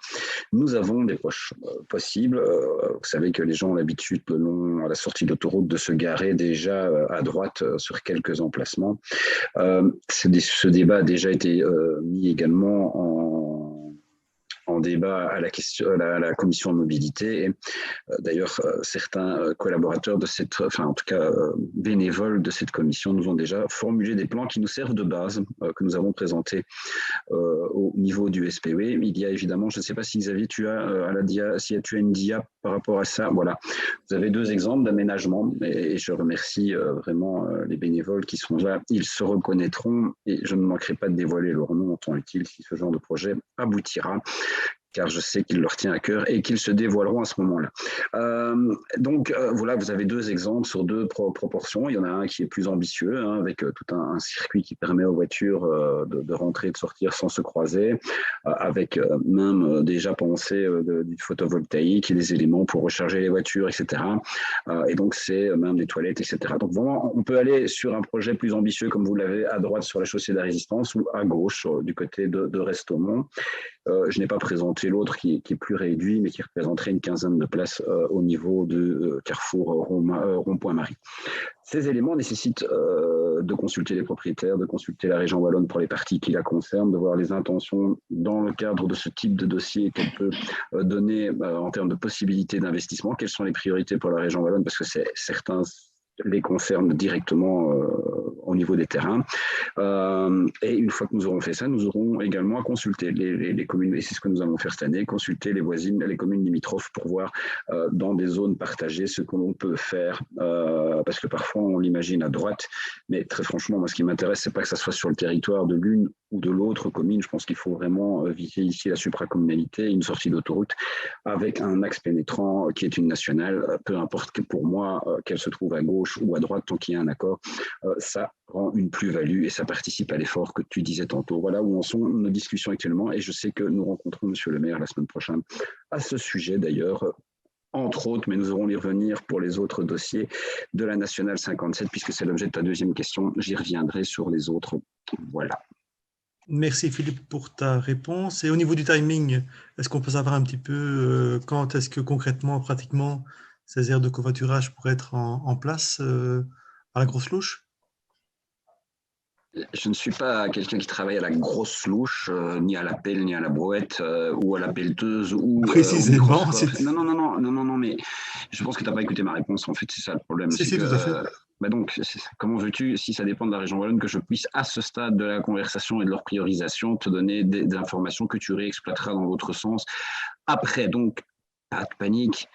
Nous avons des poches possibles. Vous savez que les gens ont l'habitude, à la sortie de l'autoroute, de se garer déjà à droite sur quelques emplacements. Ce débat a déjà été mis également en débat à la commission de mobilité. D'ailleurs, certains collaborateurs de en tout cas bénévoles de cette commission nous ont déjà formulé des plans qui nous servent de base, que nous avons présentés au niveau du SPW. Il y a évidemment, je ne sais pas si Xavier, tu as si tu as une dia par rapport à ça. Voilà, vous avez deux exemples d'aménagement et je remercie vraiment les bénévoles qui sont là. Ils se reconnaîtront et je ne manquerai pas de dévoiler leur nom en temps utile si ce genre de projet aboutira, car je sais qu'il leur tient à cœur et qu'ils se dévoileront à ce moment-là. Voilà, vous avez deux exemples sur deux proportions. Il y en a un qui est plus ambitieux, avec tout un circuit qui permet aux voitures de rentrer et de sortir sans se croiser, avec même déjà pensé du photovoltaïque et des éléments pour recharger les voitures, etc. Et donc, c'est même des toilettes, etc. Donc, vraiment, on peut aller sur un projet plus ambitieux, comme vous l'avez à droite sur la chaussée de la Résistance ou à gauche du côté de Restomont. Je n'ai pas présenté l'autre qui est plus réduit, mais qui représenterait une quinzaine de places au niveau de Carrefour Rond-Point-Marie. Ces éléments nécessitent de consulter les propriétaires, de consulter la région wallonne pour les parties qui la concernent, de voir les intentions dans le cadre de ce type de dossier qu'elle peut donner en termes de possibilités d'investissement. Quelles sont les priorités pour la région wallonne, parce que certains les concernent directement au niveau des terrains. Et une fois que nous aurons fait ça, nous aurons également à consulter les communes, et c'est ce que nous allons faire cette année, consulter les voisines, les communes limitrophes pour voir dans des zones partagées ce que l'on peut faire, parce que parfois on l'imagine à droite, mais très franchement, moi ce qui m'intéresse, c'est pas que ça soit sur le territoire de l'une ou de l'autre commune. Je pense qu'il faut vraiment viser ici la supracommunalité, une sortie d'autoroute avec un axe pénétrant qui est une nationale, peu importe pour moi qu'elle se trouve à gauche ou à droite, tant qu'il y a un accord, ça rend une plus-value et ça participe à l'effort que tu disais tantôt. Voilà où en sont nos discussions actuellement, et je sais que nous rencontrons Monsieur le maire la semaine prochaine à ce sujet d'ailleurs, entre autres, mais nous aurons y revenir pour les autres dossiers de la Nationale 57, puisque c'est l'objet de ta deuxième question. J'y reviendrai sur les autres. Voilà. Merci Philippe pour ta réponse. Et au niveau du timing, est-ce qu'on peut savoir un petit peu quand est-ce que concrètement, pratiquement, ces aires de covoiturage pourraient être en place à la grosse louche? Je ne suis pas quelqu'un qui travaille à la grosse louche, ni à la pelle, ni à la brouette, ou à la pelleteuse. Précisément. Non, mais je pense que tu n'as pas écouté ma réponse. En fait, c'est ça le problème. Si, tout à fait. Donc, comment veux-tu, si ça dépend de la région wallonne, que je puisse, à ce stade de la conversation et de leur priorisation, te donner des informations que tu réexploiteras dans l'autre sens après? Donc, pas de panique.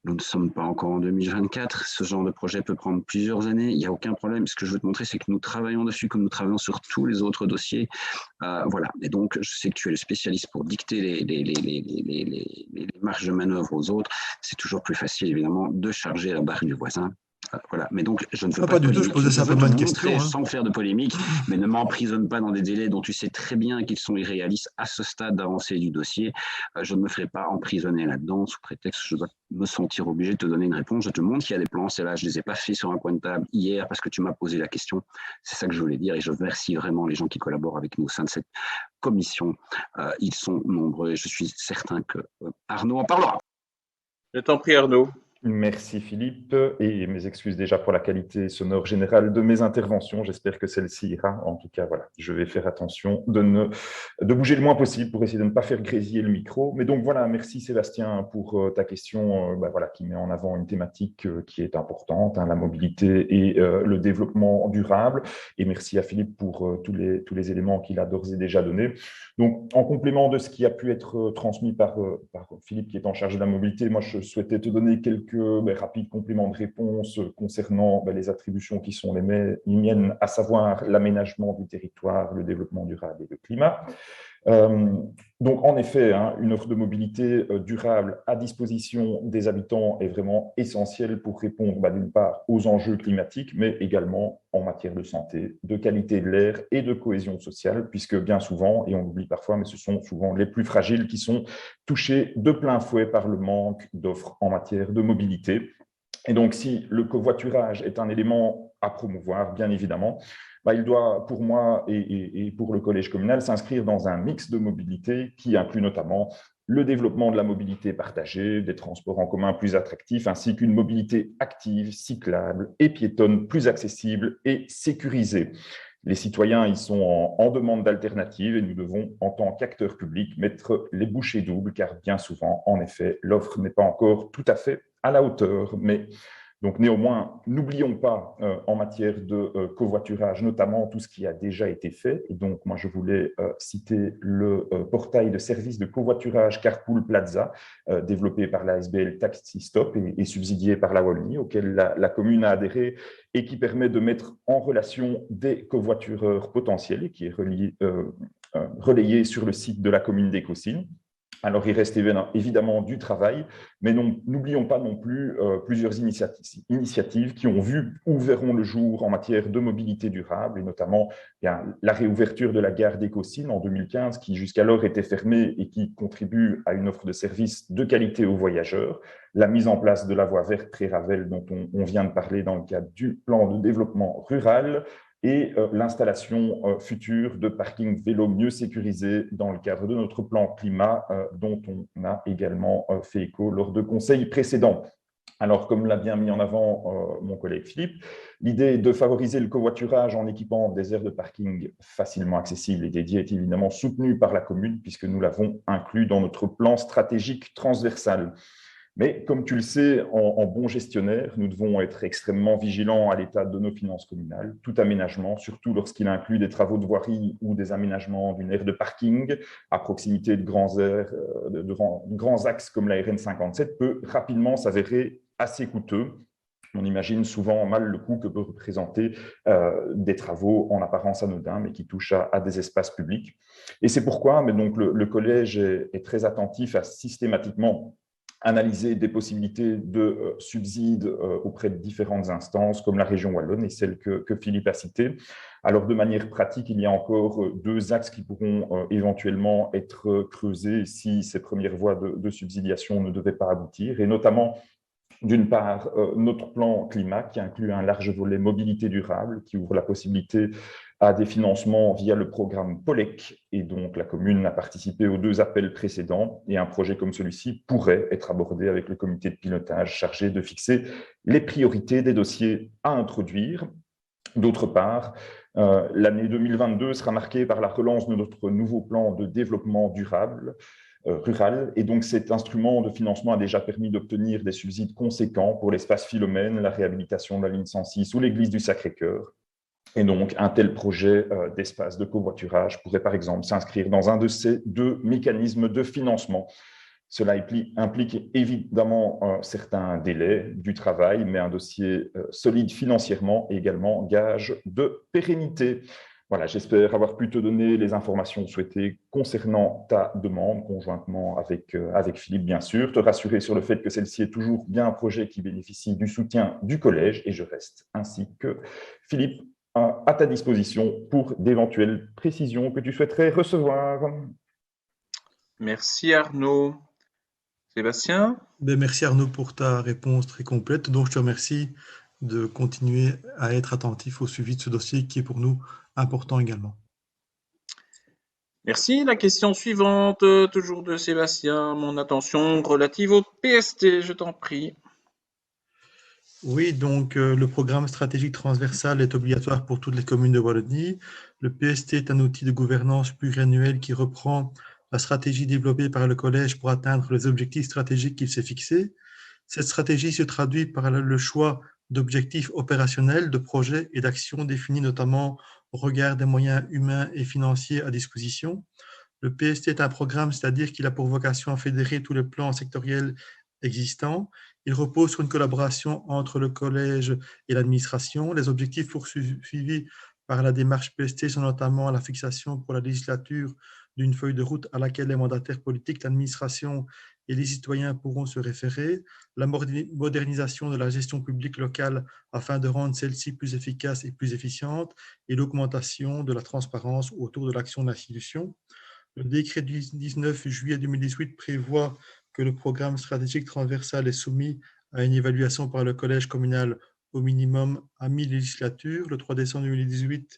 Nous ne sommes pas encore en 2024. Ce genre de projet peut prendre plusieurs années. Il n'y a aucun problème. Ce que je veux te montrer, c'est que nous travaillons dessus comme nous travaillons sur tous les autres dossiers. Voilà. Et donc, je sais que tu es le spécialiste pour dicter les marges de manœuvre aux autres. C'est toujours plus facile, évidemment, de charger la barre du voisin. Voilà. Mais donc, je ne veux pas du tout, je posais simplement une question. Sans faire de polémique, mais ne m'emprisonne pas dans des délais dont tu sais très bien qu'ils sont irréalistes à ce stade d'avancée du dossier. Je ne me ferai pas emprisonner là-dedans sous prétexte que je dois me sentir obligé de te donner une réponse. Je te montre qu'il y a des plans, c'est là, je ne les ai pas faits sur un coin de table hier parce que tu m'as posé la question. C'est ça que je voulais dire et je remercie vraiment les gens qui collaborent avec nous au sein de cette commission. Ils sont nombreux et je suis certain que Arnaud en parlera. Je t'en prie, Arnaud. Merci Philippe, et mes excuses déjà pour la qualité sonore générale de mes interventions. J'espère que celle-ci ira. En tout cas, voilà, je vais faire attention de bouger le moins possible pour essayer de ne pas faire grésiller le micro. Mais donc voilà, merci Sébastien pour ta question voilà, qui met en avant une thématique qui est importante, la mobilité et le développement durable. Et merci à Philippe pour tous les éléments qu'il a d'ores et déjà donnés. Donc, en complément de ce qui a pu être transmis par Philippe qui est en charge de la mobilité, moi je souhaitais te donner quelques rapides compléments de réponse concernant les attributions qui sont les miennes, à savoir l'aménagement du territoire, le développement durable et le climat. Donc, en effet, une offre de mobilité durable à disposition des habitants est vraiment essentielle pour répondre d'une part aux enjeux climatiques, mais également en matière de santé, de qualité de l'air et de cohésion sociale, puisque bien souvent, et on l'oublie parfois, mais ce sont souvent les plus fragiles qui sont touchés de plein fouet par le manque d'offres en matière de mobilité. Et donc, si le covoiturage est un élément à promouvoir, bien évidemment, il doit, pour moi et pour le collège communal, s'inscrire dans un mix de mobilité qui inclut notamment le développement de la mobilité partagée, des transports en commun plus attractifs, ainsi qu'une mobilité active, cyclable et piétonne plus accessible et sécurisée. Les citoyens y sont en demande d'alternatives et nous devons, en tant qu'acteurs publics, mettre les bouchées doubles, car bien souvent, en effet, l'offre n'est pas encore tout à fait à la hauteur. Mais donc, néanmoins, n'oublions pas en matière de covoiturage, notamment tout ce qui a déjà été fait. Et donc, moi, je voulais citer le portail de services de covoiturage Carpool Plaza, développé par la SBL Taxi Stop et subsidié par la Wallonie, auquel la commune a adhéré et qui permet de mettre en relation des covoitureurs potentiels et qui est relayé sur le site de la commune d'Écosine. Alors, il reste évidemment du travail, mais n'oublions pas non plus plusieurs initiatives qui ont vu ou verront le jour en matière de mobilité durable, et notamment la réouverture de la gare d'Écosine en 2015, qui jusqu'alors était fermée et qui contribue à une offre de services de qualité aux voyageurs, la mise en place de la voie verte Pré-Ravel dont on vient de parler dans le cadre du plan de développement rural, et l'installation future de parkings vélos mieux sécurisés dans le cadre de notre plan climat dont on a également fait écho lors de conseils précédents. Alors, comme l'a bien mis en avant mon collègue Philippe, l'idée de favoriser le covoiturage en équipant des aires de parking facilement accessibles et dédiées est évidemment soutenue par la commune puisque nous l'avons inclus dans notre plan stratégique transversal. Mais comme tu le sais, en bon gestionnaire, nous devons être extrêmement vigilants à l'état de nos finances communales. Tout aménagement, surtout lorsqu'il inclut des travaux de voirie ou des aménagements d'une aire de parking à proximité de grands axes comme la RN 57, peut rapidement s'avérer assez coûteux. On imagine souvent mal le coût que peut représenter des travaux en apparence anodins, mais qui touchent à des espaces publics. Et c'est pourquoi donc, le collège est très attentif à systématiquement analyser des possibilités de subsides auprès de différentes instances, comme la région wallonne et celle que Philippe a citée. Alors, de manière pratique, il y a encore deux axes qui pourront éventuellement être creusés si ces premières voies de subsidiation ne devaient pas aboutir, et notamment d'une part, notre plan climat qui inclut un large volet mobilité durable qui ouvre la possibilité à des financements via le programme POLEC, et donc la commune a participé aux 2 appels précédents, et un projet comme celui-ci pourrait être abordé avec le comité de pilotage chargé de fixer les priorités des dossiers à introduire. D'autre part, l'année 2022 sera marquée par la relance de notre nouveau plan de développement durable, rural. Et donc, cet instrument de financement a déjà permis d'obtenir des subsides conséquents pour l'espace Philomène, la réhabilitation de la ligne 106 ou l'église du Sacré-Cœur. Et donc, un tel projet d'espace de covoiturage pourrait, par exemple, s'inscrire dans un de ces deux mécanismes de financement. Cela implique évidemment certains délais du travail, mais un dossier solide financièrement et également gage de pérennité. Voilà, j'espère avoir pu te donner les informations souhaitées concernant ta demande, conjointement avec Philippe, bien sûr, te rassurer sur le fait que celle-ci est toujours bien un projet qui bénéficie du soutien du collège, et je reste ainsi que Philippe à ta disposition pour d'éventuelles précisions que tu souhaiterais recevoir. Merci Arnaud. Sébastien? Merci Arnaud pour ta réponse très complète. Donc, je te remercie de continuer à être attentif au suivi de ce dossier qui est pour nous important également. Merci. La question suivante, toujours de Sébastien. Mon attention relative au PST, je t'en prie. Oui, donc le programme stratégique transversal est obligatoire pour toutes les communes de Wallonie. Le PST est un outil de gouvernance pluriannuel qui reprend la stratégie développée par le collège pour atteindre les objectifs stratégiques qu'il s'est fixés. Cette stratégie se traduit par le choix d'objectifs opérationnels, de projets et d'actions définis notamment au regard des moyens humains et financiers à disposition. Le PST est un programme, c'est-à-dire qu'il a pour vocation à fédérer tous les plans sectoriels existants. Il repose sur une collaboration entre le collège et l'administration. Les objectifs poursuivis par la démarche PST sont notamment la fixation pour la législature d'une feuille de route à laquelle les mandataires politiques, l'administration et les citoyens pourront se référer, la modernisation de la gestion publique locale afin de rendre celle-ci plus efficace et plus efficiente, et l'augmentation de la transparence autour de l'action de l'institution. Le décret du 19 juillet 2018 prévoit que le programme stratégique transversal est soumis à une évaluation par le collège communal au minimum à mi-législature. Le 3 décembre 2018,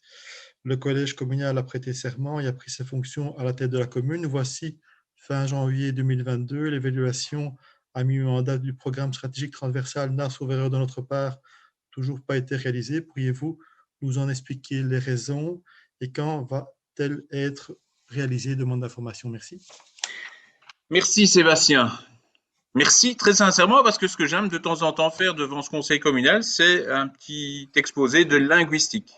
le collège communal a prêté serment et a pris ses fonctions à la tête de la commune. Voici, fin janvier 2022, l'évaluation à mi-mandat du programme stratégique transversal n'a, sauf erreur de notre part, toujours pas été réalisée. Pourriez-vous nous en expliquer les raisons et quand va-t-elle être réalisée? Demande d'information. Merci. Merci Sébastien. Merci très sincèrement, parce que ce que j'aime de temps en temps faire devant ce conseil communal, c'est un petit exposé de linguistique.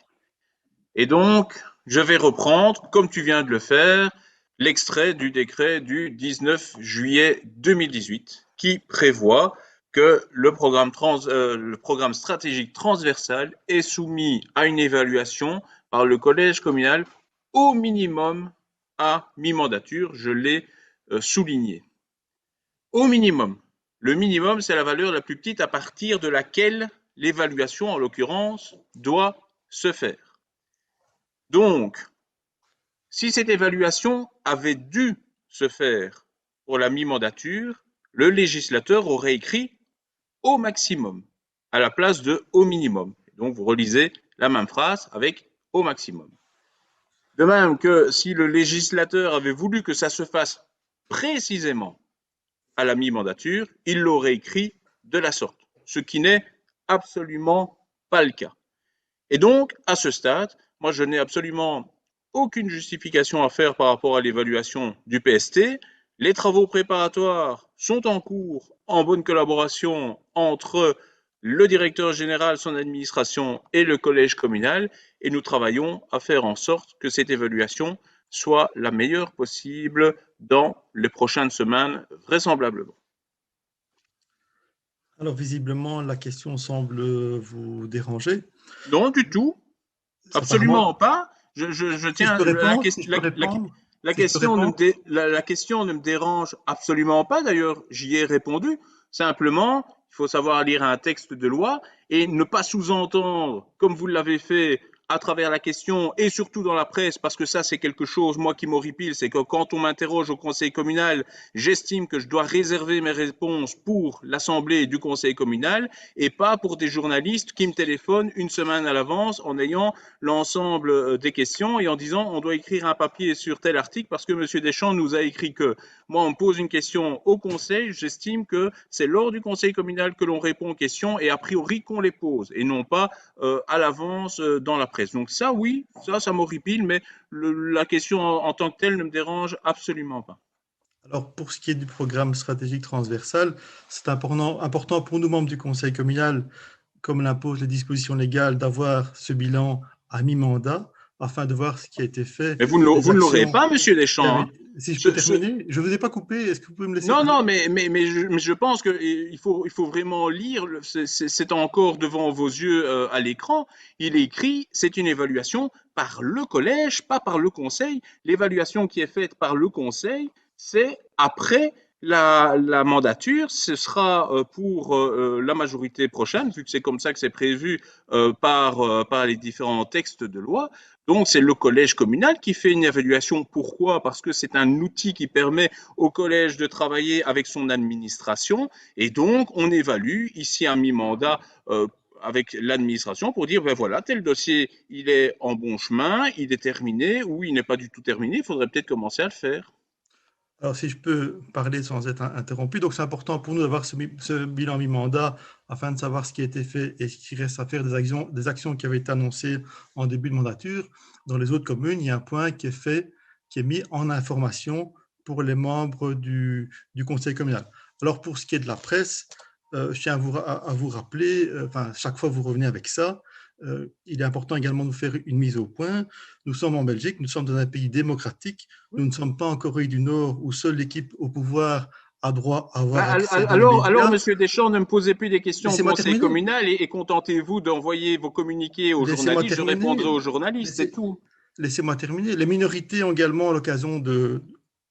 Et donc, je vais reprendre, comme tu viens de le faire, l'extrait du décret du 19 juillet 2018 qui prévoit que le programme stratégique transversal est soumis à une évaluation par le collège communal au minimum à mi-mandature. Je l'ai souligné. Au minimum. Le minimum, c'est la valeur la plus petite à partir de laquelle l'évaluation, en l'occurrence, doit se faire. Donc, si cette évaluation avait dû se faire pour la mi-mandature, le législateur aurait écrit au maximum à la place de au minimum. Donc, vous relisez la même phrase avec au maximum. De même que si le législateur avait voulu que ça se fasse précisément à la mi-mandature, il l'aurait écrit de la sorte, ce qui n'est absolument pas le cas. Et donc, à ce stade, moi, je n'ai absolument aucune justification à faire par rapport à l'évaluation du PST. Les travaux préparatoires sont en cours en bonne collaboration entre le directeur général, son administration et le collège communal, et nous travaillons à faire en sorte que cette évaluation soit la meilleure possible dans les prochaines semaines, vraisemblablement. Alors, visiblement, la question semble vous déranger. Non, du tout. Absolument pas. Je tiens la question ne me dérange absolument pas. D'ailleurs, j'y ai répondu. Simplement, il faut savoir lire un texte de loi et ne pas sous-entendre, comme vous l'avez fait à travers la question et surtout dans la presse, parce que ça, c'est quelque chose, moi, qui m'horripile, c'est que quand on m'interroge au conseil communal, j'estime que je dois réserver mes réponses pour l'assemblée du conseil communal et pas pour des journalistes qui me téléphonent une semaine à l'avance en ayant l'ensemble des questions et en disant on doit écrire un papier sur tel article parce que M. Deschamps nous a écrit que. Moi, on me pose une question au conseil, j'estime que c'est lors du conseil communal que l'on répond aux questions et a priori qu'on les pose et non pas à l'avance dans la presse. Donc ça, oui, ça m'horripile, mais la question en tant que telle ne me dérange absolument pas. Alors, pour ce qui est du programme stratégique transversal, c'est important pour nous, membres du Conseil communal, comme l'imposent les dispositions légales, d'avoir ce bilan à mi-mandat afin de voir ce qui a été fait, Mais vous les ne l'aurez actions pas, Monsieur qui Deschamps, avaient... hein. Si je peux terminer, je ne vous ai pas coupé, est-ce que vous pouvez me laisser Non, parler? non, mais je pense qu'il faut vraiment lire, c'est encore devant vos yeux à l'écran, il est écrit, c'est une évaluation par le collège, pas par le conseil. L'évaluation qui est faite par le conseil, c'est après la mandature, ce sera pour la majorité prochaine, vu que c'est comme ça que c'est prévu par les différents textes de loi. Donc c'est le collège communal qui fait une évaluation. Pourquoi? Parce que c'est un outil qui permet au collège de travailler avec son administration et donc on évalue ici à mi-mandat avec l'administration pour dire ben voilà, tel dossier il est en bon chemin, il est terminé ou il n'est pas du tout terminé, il faudrait peut-être commencer à le faire. Alors, si je peux parler sans être interrompu, donc c'est important pour nous d'avoir ce bilan mi-mandat afin de savoir ce qui a été fait et ce qui reste à faire des actions qui avaient été annoncées en début de mandature. Dans les autres communes, il y a un point qui est fait, qui est mis en information pour les membres du conseil communal. Alors, pour ce qui est de la presse, je tiens à vous rappeler, enfin, chaque fois vous revenez avec ça, il est important également de faire une mise au point. Nous sommes en Belgique, nous sommes dans un pays démocratique, nous ne sommes pas en Corée du Nord où seule l'équipe au pouvoir a droit à avoir accès dans les Alors, médias. Monsieur Deschamps, ne me posez plus des questions au Laissez-moi conseil terminer. communal et contentez-vous d'envoyer vos communiqués aux Laissez-moi journalistes. Je terminer. répondrai aux journalistes, c'est tout. Laissez-moi terminer. Les minorités ont également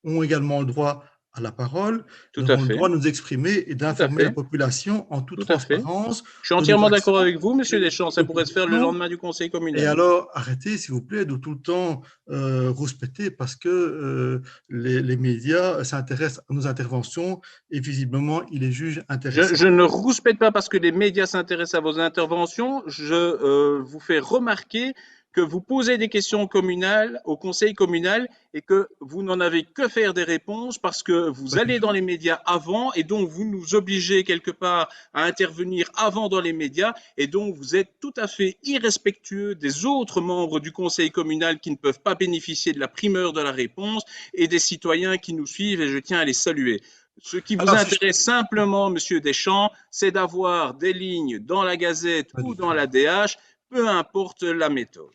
ont également le droit à la parole. Tout Nous à avons le fait, droit de nous exprimer et tout à d'informer la fait, population en toute tout à fait. transparence Je suis de nos entièrement d'accord actions, avec vous, Monsieur Deschamps. Ça de pourrait se faire le positions. lendemain du conseil Et communal. alors, arrêtez, s'il vous plaît, de tout le temps rouspéter parce que les médias s'intéressent à nos interventions et visiblement, ils les jugent intéressantes. Je ne rouspète pas parce que les médias s'intéressent à vos interventions. Je vous fais remarquer que vous posez des questions communales au conseil communal et que vous n'en avez que faire des réponses parce que vous Pas du allez dans tout. les médias avant et donc vous nous obligez quelque part à intervenir avant dans les médias et donc vous êtes tout à fait irrespectueux des autres membres du conseil communal qui ne peuvent pas bénéficier de la primeur de la réponse et des citoyens qui nous suivent et je tiens à les saluer. Ce qui vous Alors, intéresse simplement, Monsieur Deschamps, c'est d'avoir des lignes dans la Gazette pas ou du dans tout. la DH, peu importe la méthode.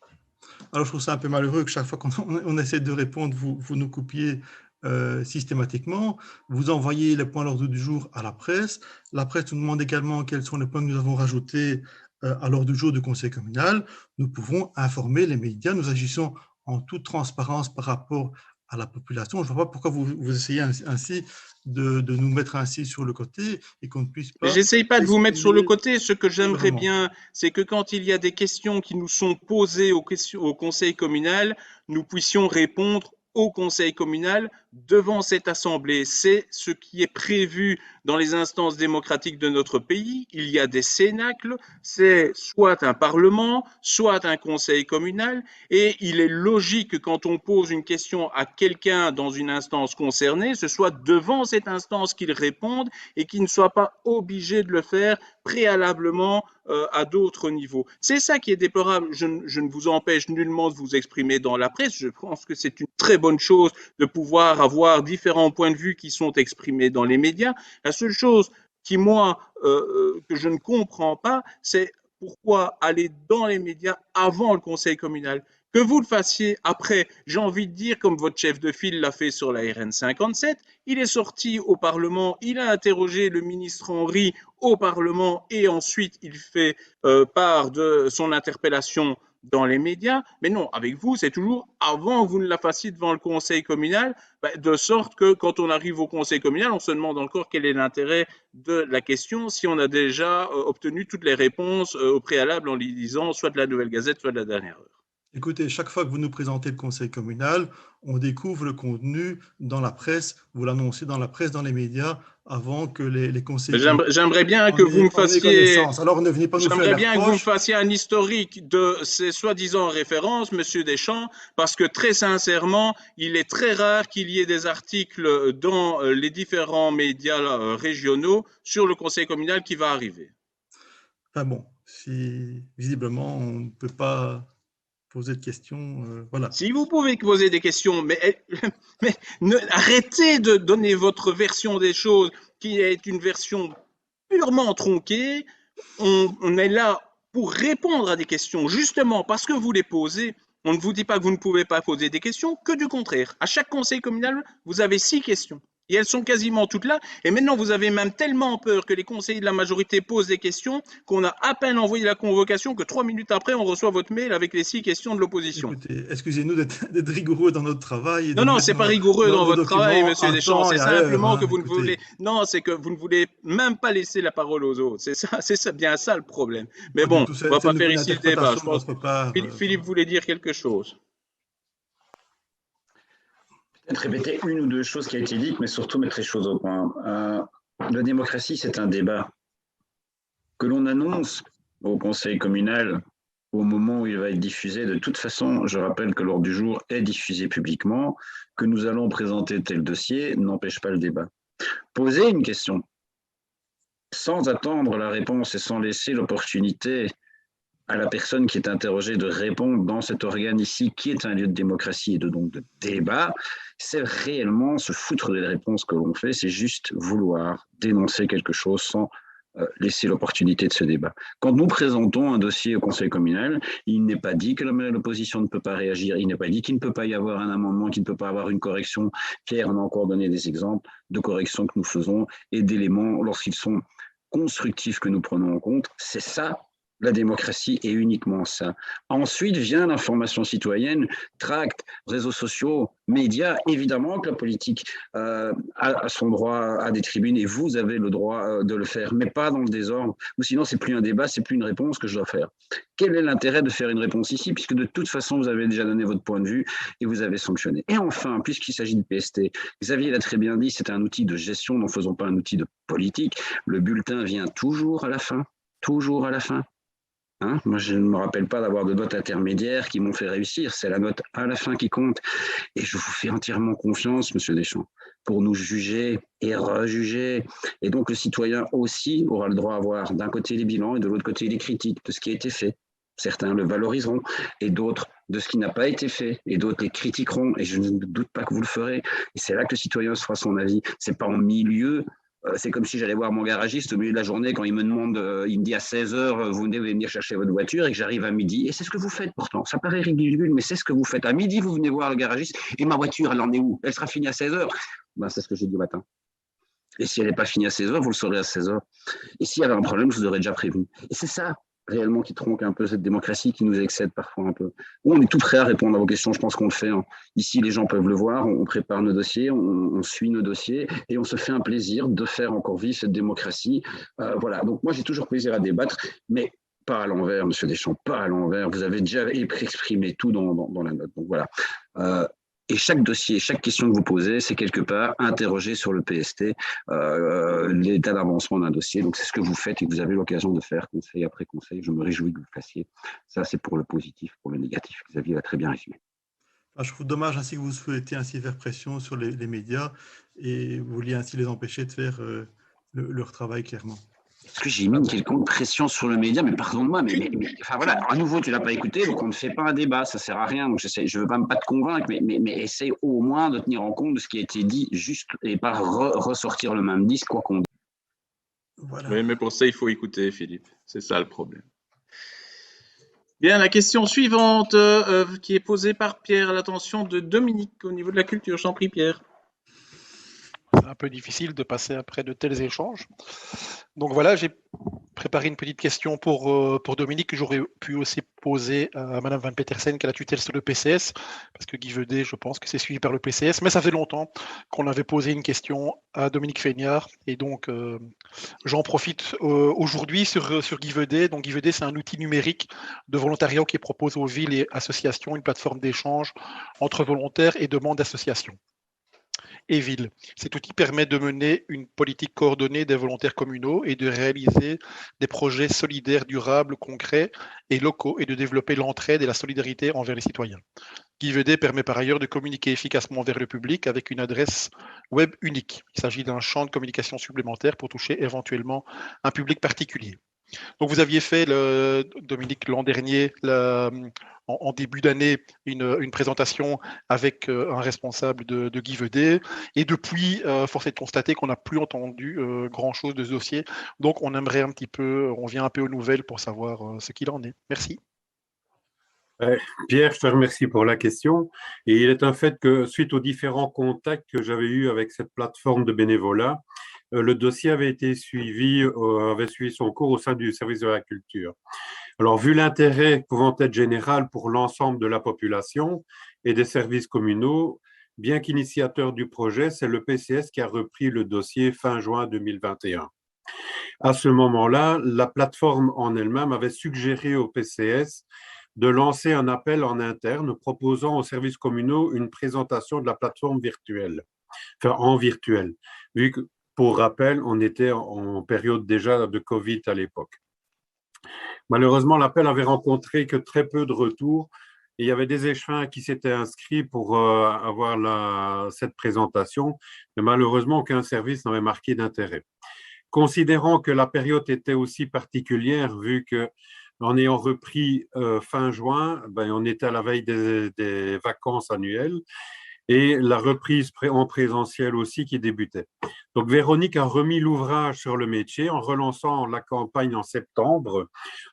Alors, je trouve ça un peu malheureux que chaque fois qu'on essaie de répondre, vous nous coupiez systématiquement. Vous envoyez les points à l'ordre du jour à la presse. La presse nous demande également quels sont les points que nous avons rajoutés à l'ordre du jour du conseil communal. Nous pouvons informer les médias. Nous agissons en toute transparence par rapport à la population. Je ne vois pas pourquoi vous essayez ainsi de nous mettre ainsi sur le côté et qu'on ne puisse Mais pas j'essaye pas de vous mettre sur le exprimer côté. Ce que j'aimerais librement. bien, c'est que quand il y a des questions qui nous sont posées au conseil communal, nous puissions répondre au conseil communal devant cette assemblée. C'est ce qui est prévu dans les instances démocratiques de notre pays. Il y a des cénacles, c'est soit un parlement, soit un conseil communal, et il est logique que quand on pose une question à quelqu'un dans une instance concernée, ce soit devant cette instance qu'il réponde et qu'il ne soit pas obligé de le faire préalablement à d'autres niveaux. C'est ça qui est déplorable. Je ne vous empêche nullement de vous exprimer dans la presse. Je pense que c'est une très bonne chose de pouvoir avoir différents points de vue qui sont exprimés dans les médias. La seule chose qui, moi, que je ne comprends pas, c'est pourquoi aller dans les médias avant le conseil communal. Que vous le fassiez après, j'ai envie de dire, comme votre chef de file l'a fait sur la RN 57, il est sorti au Parlement, il a interrogé le ministre Henry au Parlement et ensuite il fait part de son interpellation dans les médias. Mais non, avec vous, c'est toujours avant que vous ne la fassiez devant le conseil communal, de sorte que quand on arrive au conseil communal, on se demande encore quel est l'intérêt de la question si on a déjà obtenu toutes les réponses au préalable en lisant soit de la Nouvelle Gazette, soit de la dernière heure. Écoutez, chaque fois que vous nous présentez le conseil communal, on découvre le contenu dans la presse, vous l'annoncez dans la presse, dans les médias, avant que les conseillers communaux J'aimerais bien que vous me en aient fassiez, connaissance. Alors ne venez pas nous faire j'aimerais les bien que vous me reproches. fassiez un historique de ces soi-disant références, Monsieur Deschamps, parce que très sincèrement, il est très rare qu'il y ait des articles dans les différents médias régionaux sur le conseil communal qui va arriver. Enfin bon, si visiblement on ne peut pas poser de questions. Voilà. Si vous pouvez poser des questions, mais arrêtez de donner votre version des choses, qui est une version purement tronquée. On est là pour répondre à des questions, justement parce que vous les posez. On ne vous dit pas que vous ne pouvez pas poser des questions, que du contraire. À chaque conseil communal, vous avez 6 questions. Et elles sont quasiment toutes là. Et maintenant, vous avez même tellement peur que les conseillers de la majorité posent des questions qu'on a à peine envoyé la convocation que 3 minutes après, on reçoit votre mail avec les 6 questions de l'opposition. Écoutez, excusez-nous d'être rigoureux dans notre travail. Et Non, c'est pas rigoureux dans votre travail, monsieur Deschamps. C'est simplement que vous ne voulez. Non, c'est que vous ne voulez même pas laisser la parole aux autres. C'est bien ça le problème. Mais bon, on va pas faire ici le débat. Je pense que Philippe voulait dire quelque chose. Peut-être répéter une ou deux choses qui ont été dites, mais surtout mettre les choses au point. La démocratie, c'est un débat que l'on annonce au conseil communal au moment où il va être diffusé. De toute façon, je rappelle que l'ordre du jour est diffusé publiquement, que nous allons présenter tel dossier n'empêche pas le débat. Poser une question sans attendre la réponse et sans laisser l'opportunité à la personne qui est interrogée de répondre dans cet organe ici, qui est un lieu de démocratie et donc de débat, c'est réellement se foutre des réponses que l'on fait, c'est juste vouloir dénoncer quelque chose sans laisser l'opportunité de ce débat. Quand nous présentons un dossier au conseil communal, il n'est pas dit que l'opposition ne peut pas réagir, il n'est pas dit qu'il ne peut pas y avoir un amendement, qu'il ne peut pas avoir une correction. Pierre en a encore donné des exemples de corrections que nous faisons et d'éléments lorsqu'ils sont constructifs que nous prenons en compte. C'est ça, la démocratie, est uniquement ça. Ensuite vient l'information citoyenne, tracts, réseaux sociaux, médias. Évidemment que la politique a son droit à des tribunes et vous avez le droit de le faire, mais pas dans le désordre, ou sinon c'est plus un débat, c'est plus une réponse que je dois faire. Quel est l'intérêt de faire une réponse ici, puisque de toute façon vous avez déjà donné votre point de vue et vous avez sanctionné. Et enfin, puisqu'il s'agit de PST, Xavier l'a très bien dit, c'est un outil de gestion, n'en faisons pas un outil de politique. Le bulletin vient toujours à la fin, toujours à la fin. Hein, moi, je ne me rappelle pas d'avoir de notes intermédiaires qui m'ont fait réussir. C'est la note à la fin qui compte. Et je vous fais entièrement confiance, monsieur Deschamps, pour nous juger et rejuger. Et donc, le citoyen aussi aura le droit à voir d'un côté les bilans et de l'autre côté les critiques de ce qui a été fait. Certains le valoriseront et d'autres de ce qui n'a pas été fait et d'autres les critiqueront. Et je ne doute pas que vous le ferez. Et c'est là que le citoyen se fera son avis. C'est pas en milieu. C'est comme si j'allais voir mon garagiste au milieu de la journée quand il me demande, il me dit à 16h, vous devez venir chercher votre voiture et que j'arrive à midi. Et c'est ce que vous faites pourtant. Ça paraît ridicule, mais c'est ce que vous faites. À midi, vous venez voir le garagiste et ma voiture, elle en est où? Elle sera finie à 16h. Ben, c'est ce que j'ai dit au matin. Et si elle n'est pas finie à 16h, vous le saurez à 16h. Et s'il y avait un problème, je vous aurais déjà prévenu. Et c'est ça réellement qui tronque un peu cette démocratie qui nous excède parfois un peu. On est tout prêt à répondre à vos questions, je pense qu'on le fait. Hein. Ici, les gens peuvent le voir, on prépare nos dossiers, on suit nos dossiers et on se fait un plaisir de faire encore vivre cette démocratie. Voilà, donc moi j'ai toujours plaisir à débattre, mais pas à l'envers, monsieur Deschamps, pas à l'envers. Vous avez déjà exprimé tout dans la note. Donc voilà. Et chaque dossier, chaque question que vous posez, c'est quelque part interroger sur le PST l'état d'avancement d'un dossier. Donc, c'est ce que vous faites et que vous avez l'occasion de faire conseil après conseil. Je me réjouis que vous le fassiez. Ça, c'est pour le positif, pour le négatif. Xavier l'a très bien résumé. Je trouve dommage ainsi que vous souhaitez ainsi faire pression sur les médias et vous vouliez ainsi les empêcher de faire leur travail clairement. Est-ce que j'ai mis une quelconque pression sur le média? Mais pardonne-moi, mais enfin voilà, à nouveau, tu ne l'as pas écouté, donc on ne fait pas un débat, ça ne sert à rien. Donc je ne veux pas te convaincre, mais essaye au moins de tenir en compte de ce qui a été dit juste et pas ressortir le même disque, quoi qu'on dise. Voilà. Oui, mais pour ça, il faut écouter, Philippe. C'est ça le problème. Bien, la question suivante qui est posée par Pierre à l'attention de Dominique au niveau de la culture. J'en prie, Pierre. C'est un peu difficile de passer après de tels échanges. Donc voilà, j'ai préparé une petite question pour Dominique que j'aurais pu aussi poser à Madame Van Petersen qui a la tutelle sur le PCS, parce que Guy Vedet, je pense que c'est suivi par le PCS, mais ça fait longtemps qu'on avait posé une question à Dominique Feignard, et donc j'en profite aujourd'hui sur Guy Vedet. Donc Guy Vedet, c'est un outil numérique de volontariat qui propose aux villes et associations une plateforme d'échange entre volontaires et demandes d'associations et villes. Cet outil permet de mener une politique coordonnée des volontaires communaux et de réaliser des projets solidaires, durables, concrets et locaux et de développer l'entraide et la solidarité envers les citoyens. Guy Vedet permet par ailleurs de communiquer efficacement vers le public avec une adresse web unique. Il s'agit d'un champ de communication supplémentaire pour toucher éventuellement un public particulier. Donc, vous aviez fait, Dominique, l'an dernier, en début d'année, une présentation avec un responsable de Guy Vedet. Et depuis, force est de constater qu'on n'a plus entendu grand-chose de ce dossier. Donc, on aimerait un petit peu, on vient un peu aux nouvelles pour savoir ce qu'il en est. Merci. Pierre, je te remercie pour la question. Et il est un fait que suite aux différents contacts que j'avais eus avec cette plateforme de bénévolat, le dossier avait suivi son cours au sein du service de la culture. Alors, vu l'intérêt pouvant être général pour l'ensemble de la population et des services communaux, bien qu'initiateur du projet, c'est le PCS qui a repris le dossier fin juin 2021. À ce moment-là, la plateforme en elle-même avait suggéré au PCS de lancer un appel en interne proposant aux services communaux une présentation de la plateforme virtuelle, enfin en virtuel, vu que, pour rappel, on était en période déjà de Covid à l'époque. Malheureusement, l'appel avait rencontré que très peu de retours et il y avait des échevins qui s'étaient inscrits pour avoir cette présentation, mais malheureusement, aucun service n'avait marqué d'intérêt. Considérant que la période était aussi particulière, vu que en ayant repris fin juin, on était à la veille des vacances annuelles et la reprise en présentiel aussi qui débutait. Donc, Véronique a remis l'ouvrage sur le métier en relançant la campagne en septembre,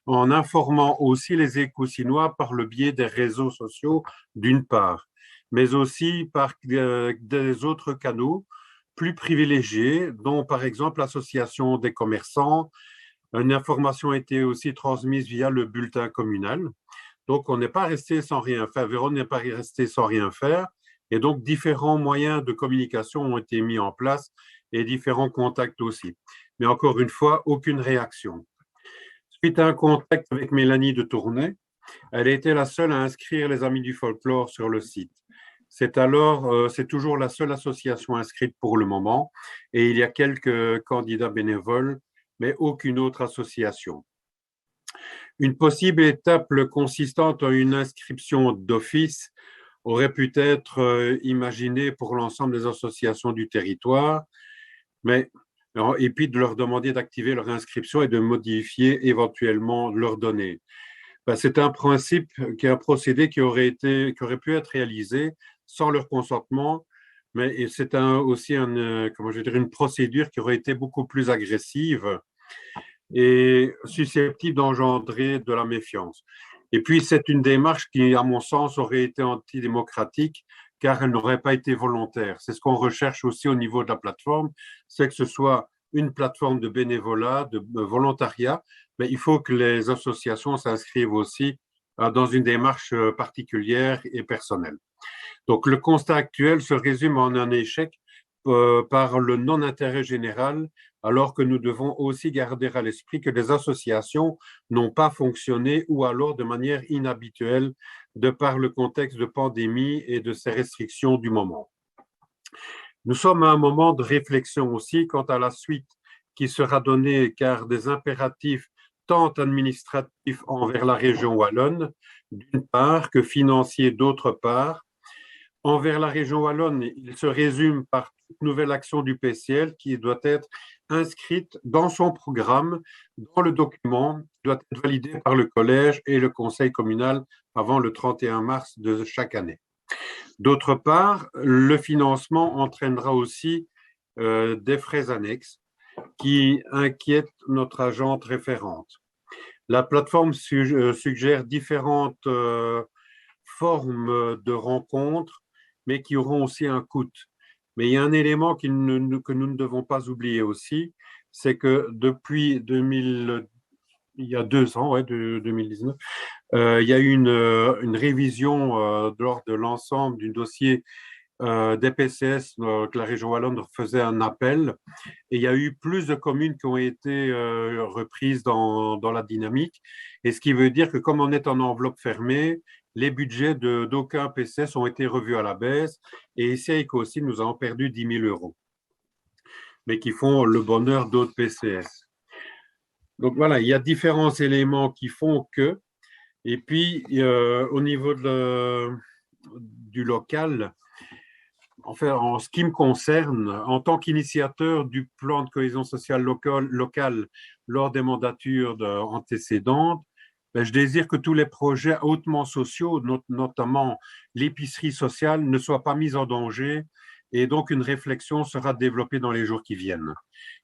en informant aussi les Écossinois par le biais des réseaux sociaux d'une part, mais aussi par des autres canaux plus privilégiés, dont par exemple l'association des commerçants. Une information a été aussi transmise via le bulletin communal. Donc, on n'est pas resté sans rien faire. Véron n'est pas resté sans rien faire. Et donc, différents moyens de communication ont été mis en place et différents contacts aussi. Mais encore une fois, aucune réaction. Suite à un contact avec Mélanie de Tournai, elle a été la seule à inscrire les Amis du Folklore sur le site. C'est toujours la seule association inscrite pour le moment. Et il y a quelques candidats bénévoles, mais aucune autre association. Une possible étape consistante en une inscription d'office aurait pu être imaginée pour l'ensemble des associations du territoire, et puis de leur demander d'activer leur inscription et de modifier éventuellement leurs données. C'est un procédé qui aurait pu être réalisé sans leur consentement, mais c'est aussi une procédure qui aurait été beaucoup plus agressive et susceptible d'engendrer de la méfiance. Et puis, c'est une démarche qui, à mon sens, aurait été antidémocratique car elle n'aurait pas été volontaire. C'est ce qu'on recherche aussi au niveau de la plateforme, c'est que ce soit une plateforme de bénévolat, de volontariat, mais il faut que les associations s'inscrivent aussi dans une démarche particulière et personnelle. Donc, le constat actuel se résume en un échec par le non-intérêt général, alors que nous devons aussi garder à l'esprit que les associations n'ont pas fonctionné ou alors de manière inhabituelle de par le contexte de pandémie et de ces restrictions du moment. Nous sommes à un moment de réflexion aussi quant à la suite qui sera donnée car des impératifs tant administratifs envers la région wallonne, d'une part, que financiers d'autre part. Envers la région wallonne, il se résume par toute nouvelle action du PCL qui doit être inscrite dans son programme, dans le document, doit être validé par le collège et le conseil communal avant le 31 mars de chaque année. D'autre part, le financement entraînera aussi des frais annexes qui inquiètent notre agente référente. La plateforme suggère différentes formes de rencontres, mais qui auront aussi un coût. Mais il y a un élément que nous ne devons pas oublier aussi, c'est que depuis il y a 2 ans, 2019, il y a eu une révision lors de l'ensemble du dossier des PCS que la région wallonne faisait un appel et il y a eu plus de communes qui ont été reprises dans la dynamique et ce qui veut dire que comme on est en enveloppe fermée, les budgets d'aucun PCS ont été revus à la baisse et ici à Écossines, nous avons perdu 10 000 €, mais qui font le bonheur d'autres PCS. Donc voilà, il y a différents éléments qui font que, et puis au niveau du local, Enfin, en ce qui me concerne, en tant qu'initiateur du plan de cohésion sociale locale lors des mandatures antécédentes, ben, je désire que tous les projets hautement sociaux, notamment l'épicerie sociale, ne soient pas mis en danger, et donc une réflexion sera développée dans les jours qui viennent,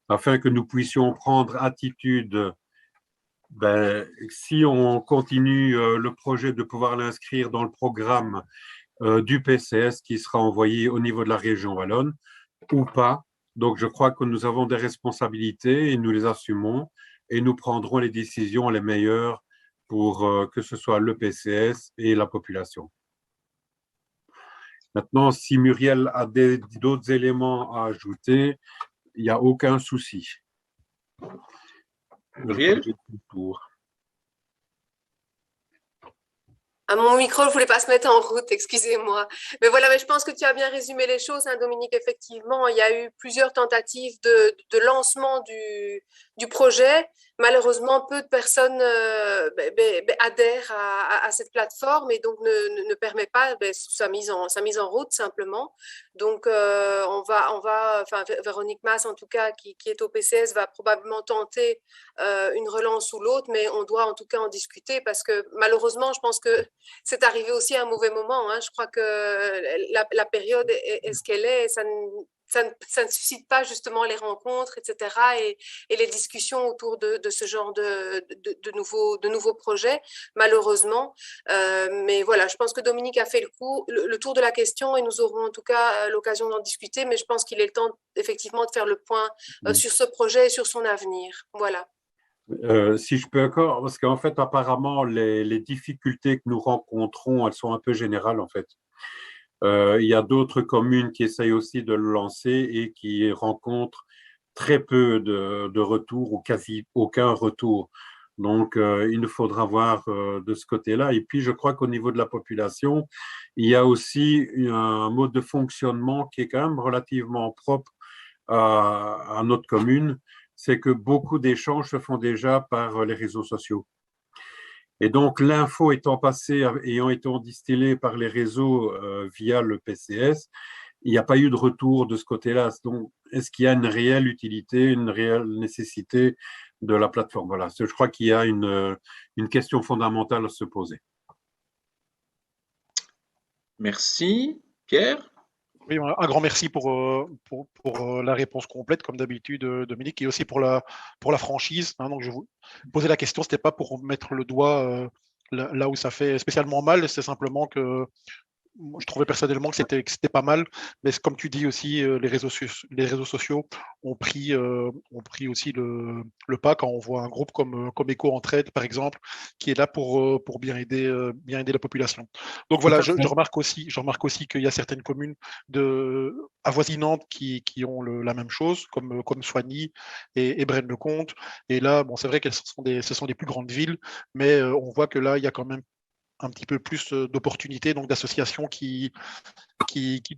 afin que nous puissions prendre attitude. Ben, si on continue le projet de pouvoir l'inscrire dans le programme du PCS qui sera envoyé au niveau de la région wallonne ou pas. Donc, je crois que nous avons des responsabilités et nous les assumons et nous prendrons les décisions les meilleures pour que ce soit le PCS et la population. Maintenant, si Muriel a d'autres éléments à ajouter, il n'y a aucun souci. Muriel ? À mon micro, je ne voulais pas se mettre en route, excusez-moi. Mais voilà, mais je pense que tu as bien résumé les choses, hein, Dominique. Effectivement, il y a eu plusieurs tentatives de lancement du projet. Malheureusement, peu de personnes adhèrent à cette plateforme et donc ne permet pas sa mise en route simplement. Donc, enfin, Véronique Masse, en tout cas, qui est au PCS, va probablement tenter une relance ou l'autre, mais on doit en tout cas en discuter parce que malheureusement, je pense que c'est arrivé aussi à un mauvais moment. Hein. Je crois que la période est ce qu'elle est. Ça ne suscite pas justement les rencontres, etc. et les discussions autour de ce genre de nouveaux projets, malheureusement. Mais voilà, je pense que Dominique a fait le tour de la question et nous aurons en tout cas l'occasion d'en discuter. Mais je pense qu'il est le temps effectivement de faire le point sur ce projet et sur son avenir. Voilà. Si je peux encore, parce qu'en fait, apparemment, les difficultés que nous rencontrons, elles sont un peu générales, en fait. Il y a d'autres communes qui essayent aussi de le lancer et qui rencontrent très peu de retours ou quasi aucun retour. Donc, il nous faudra voir de ce côté-là. Et puis, je crois qu'au niveau de la population, il y a aussi un mode de fonctionnement qui est quand même relativement propre à notre commune. C'est que beaucoup d'échanges se font déjà par les réseaux sociaux. Et donc, l'info étant passée, ayant été distillée par les réseaux via le PCS, il n'y a pas eu de retour de ce côté-là. Donc, est-ce qu'il y a une réelle utilité, une réelle nécessité de la plateforme? Voilà, je crois qu'il y a une question fondamentale à se poser. Merci. Pierre ? Oui, un grand merci pour la réponse complète, comme d'habitude, Dominique, et aussi pour la franchise. Hein, donc, je vous posais la question, ce n'était pas pour mettre le doigt là où ça fait spécialement mal, c'est simplement que je trouvais personnellement que c'était pas mal, mais comme tu dis aussi, les réseaux sociaux ont pris aussi le pas quand on voit un groupe comme Éco-Entraide, par exemple, qui est là pour bien aider la population. Donc voilà, je remarque aussi qu'il y a certaines communes avoisinantes qui ont la même chose, comme Soigny et Braine-le-Comte. Et là, bon, c'est vrai que ce sont des plus grandes villes, mais on voit que là, il y a quand même un petit peu plus d'opportunités, donc d'associations qui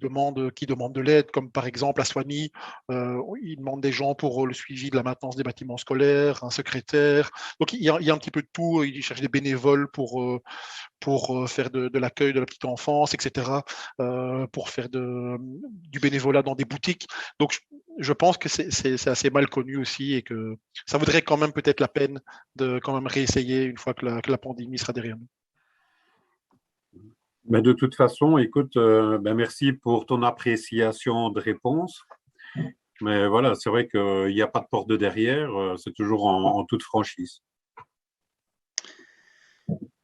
demandent de l'aide, comme par exemple à Soigny, ils demandent des gens pour le suivi de la maintenance des bâtiments scolaires, un secrétaire. Donc il y a un petit peu de tout. Ils cherchent des bénévoles pour faire de l'accueil de la petite enfance, etc., pour faire du bénévolat dans des boutiques. Donc je pense que c'est assez mal connu aussi et que ça vaudrait quand même peut-être la peine de quand même réessayer une fois que la pandémie sera derrière nous. Mais de toute façon, écoute, merci pour ton appréciation de réponse. Mais voilà, c'est vrai qu'il n'y a pas de porte de derrière, c'est toujours en toute franchise.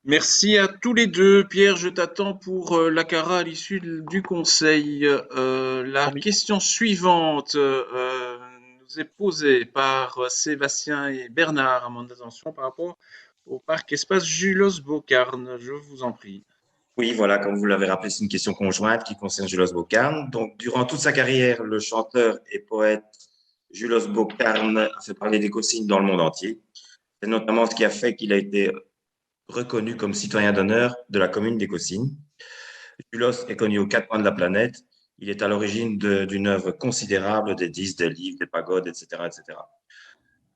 Merci à tous les deux. Pierre, je t'attends pour l'ACARA à l'issue du conseil. La question suivante nous est posée par Sébastien et Bernard, à mon attention, par rapport au parc espace Julos-Bocarne. Je vous en prie. Oui, voilà, comme vous l'avez rappelé, c'est une question conjointe qui concerne Julos Bocarne. Donc, durant toute sa carrière, le chanteur et poète Julos Bocarne a fait parler d'Écosine dans le monde entier. C'est notamment ce qui a fait qu'il a été reconnu comme citoyen d'honneur de la commune d'Écosine. Julos est connu aux quatre coins de la planète. Il est à l'origine d'une œuvre considérable, des disques, des livres, des pagodes, etc., etc.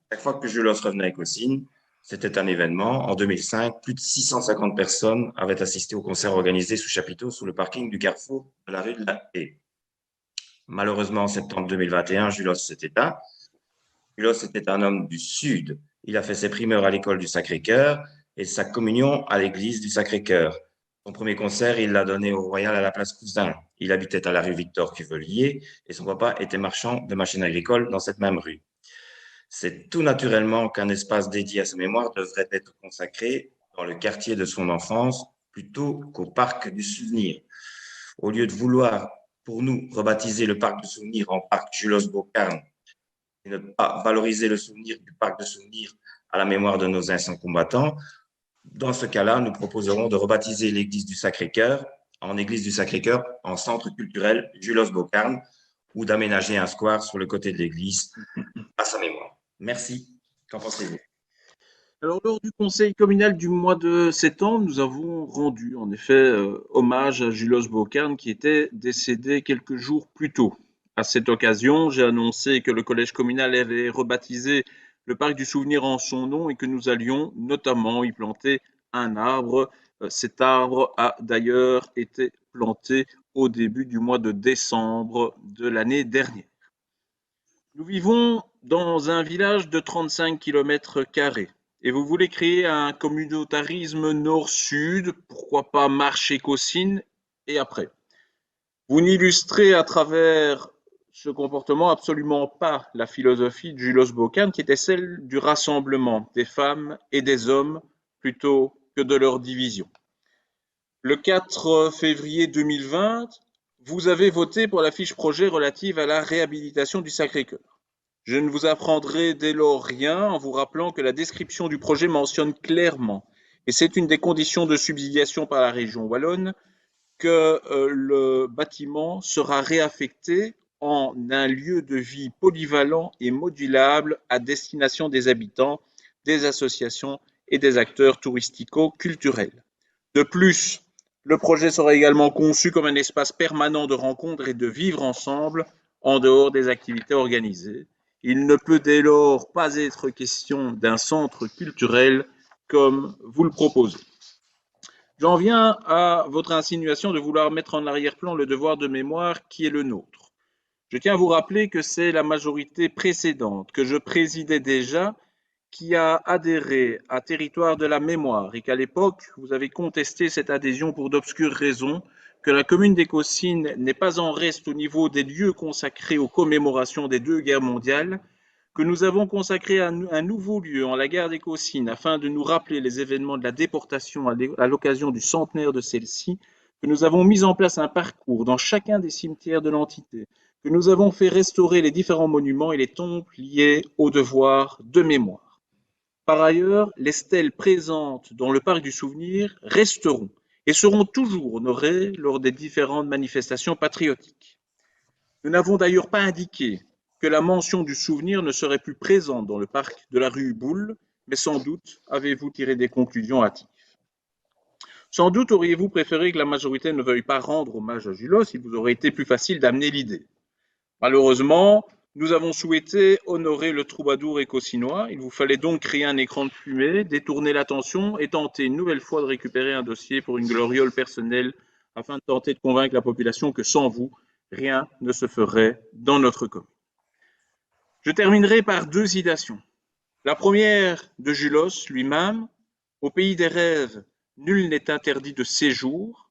Chaque fois que Julos revenait à Écosine, c'était un événement. En 2005, plus de 650 personnes avaient assisté au concert organisé sous chapiteau sous le parking du carrefour de la rue de la Haye. Malheureusement, en septembre 2021, Julos s'est éteint. Julos était un homme du Sud. Il a fait ses primeurs à l'école du Sacré-Cœur et sa communion à l'église du Sacré-Cœur. Son premier concert, il l'a donné au Royal à la place Cousin. Il habitait à la rue Victor Cuvelier et son papa était marchand de machines agricoles dans cette même rue. C'est tout naturellement qu'un espace dédié à sa mémoire devrait être consacré dans le quartier de son enfance plutôt qu'au parc du souvenir. Au lieu de vouloir, pour nous, rebaptiser le parc de souvenirs en parc Julos Bocarn et ne pas valoriser le souvenir du parc de souvenirs à la mémoire de nos anciens combattants, dans ce cas-là, nous proposerons de rebaptiser l'église du Sacré-Cœur en église du Sacré-Cœur en centre culturel Julos Bocarn ou d'aménager un square sur le côté de l'église à sa mémoire. Merci. Qu'en pensez-vous? Alors, lors du conseil communal du mois de septembre, nous avons rendu en effet hommage à Julos Bocarn qui était décédé quelques jours plus tôt. À cette occasion, j'ai annoncé que le collège communal avait rebaptisé le parc du souvenir en son nom et que nous allions notamment y planter un arbre. Cet arbre a d'ailleurs été planté au début du mois de décembre de l'année dernière. Nous vivons dans un village de 35 km² et vous voulez créer un communautarisme nord-sud, pourquoi pas Marche-et-Caussin et après. Vous n'illustrez à travers ce comportement absolument pas la philosophie de Julos Bocarn qui était celle du rassemblement des femmes et des hommes plutôt que de leur division. Le 4 février 2020, vous avez voté pour la fiche projet relative à la réhabilitation du Sacré-Cœur. Je ne vous apprendrai dès lors rien en vous rappelant que la description du projet mentionne clairement, et c'est une des conditions de subsidiation par la région wallonne, que le bâtiment sera réaffecté en un lieu de vie polyvalent et modulable à destination des habitants, des associations et des acteurs touristico-culturels. De plus, le projet sera également conçu comme un espace permanent de rencontres et de vivre ensemble en dehors des activités organisées. Il ne peut dès lors pas être question d'un centre culturel comme vous le proposez. J'en viens à votre insinuation de vouloir mettre en arrière-plan le devoir de mémoire qui est le nôtre. Je tiens à vous rappeler que c'est la majorité précédente, que je présidais déjà, qui a adhéré à Territoire de la mémoire et qu'à l'époque, vous avez contesté cette adhésion pour d'obscures raisons, que la commune des Caussines n'est pas en reste au niveau des lieux consacrés aux commémorations des 2 guerres mondiales, que nous avons consacré un nouveau lieu en la gare des Caussines afin de nous rappeler les événements de la déportation à l'occasion du centenaire de celle-ci, que nous avons mis en place un parcours dans chacun des cimetières de l'entité, que nous avons fait restaurer les différents monuments et les tombes liés au devoir de mémoire. Par ailleurs, les stèles présentes dans le parc du souvenir resteront et seront toujours honorées lors des différentes manifestations patriotiques. Nous n'avons d'ailleurs pas indiqué que la mention du souvenir ne serait plus présente dans le parc de la rue Boulle, mais sans doute avez-vous tiré des conclusions hâtives. Sans doute auriez-vous préféré que la majorité ne veuille pas rendre hommage à Julos, il vous aurait été plus facile d'amener l'idée. Malheureusement, nous avons souhaité honorer le troubadour écossinois. Il vous fallait donc créer un écran de fumée, détourner l'attention et tenter une nouvelle fois de récupérer un dossier pour une gloriole personnelle afin de tenter de convaincre la population que sans vous, rien ne se ferait dans notre commune. Je terminerai par 2 citations. La première de Julos lui-même, « Au pays des rêves, nul n'est interdit de séjour »,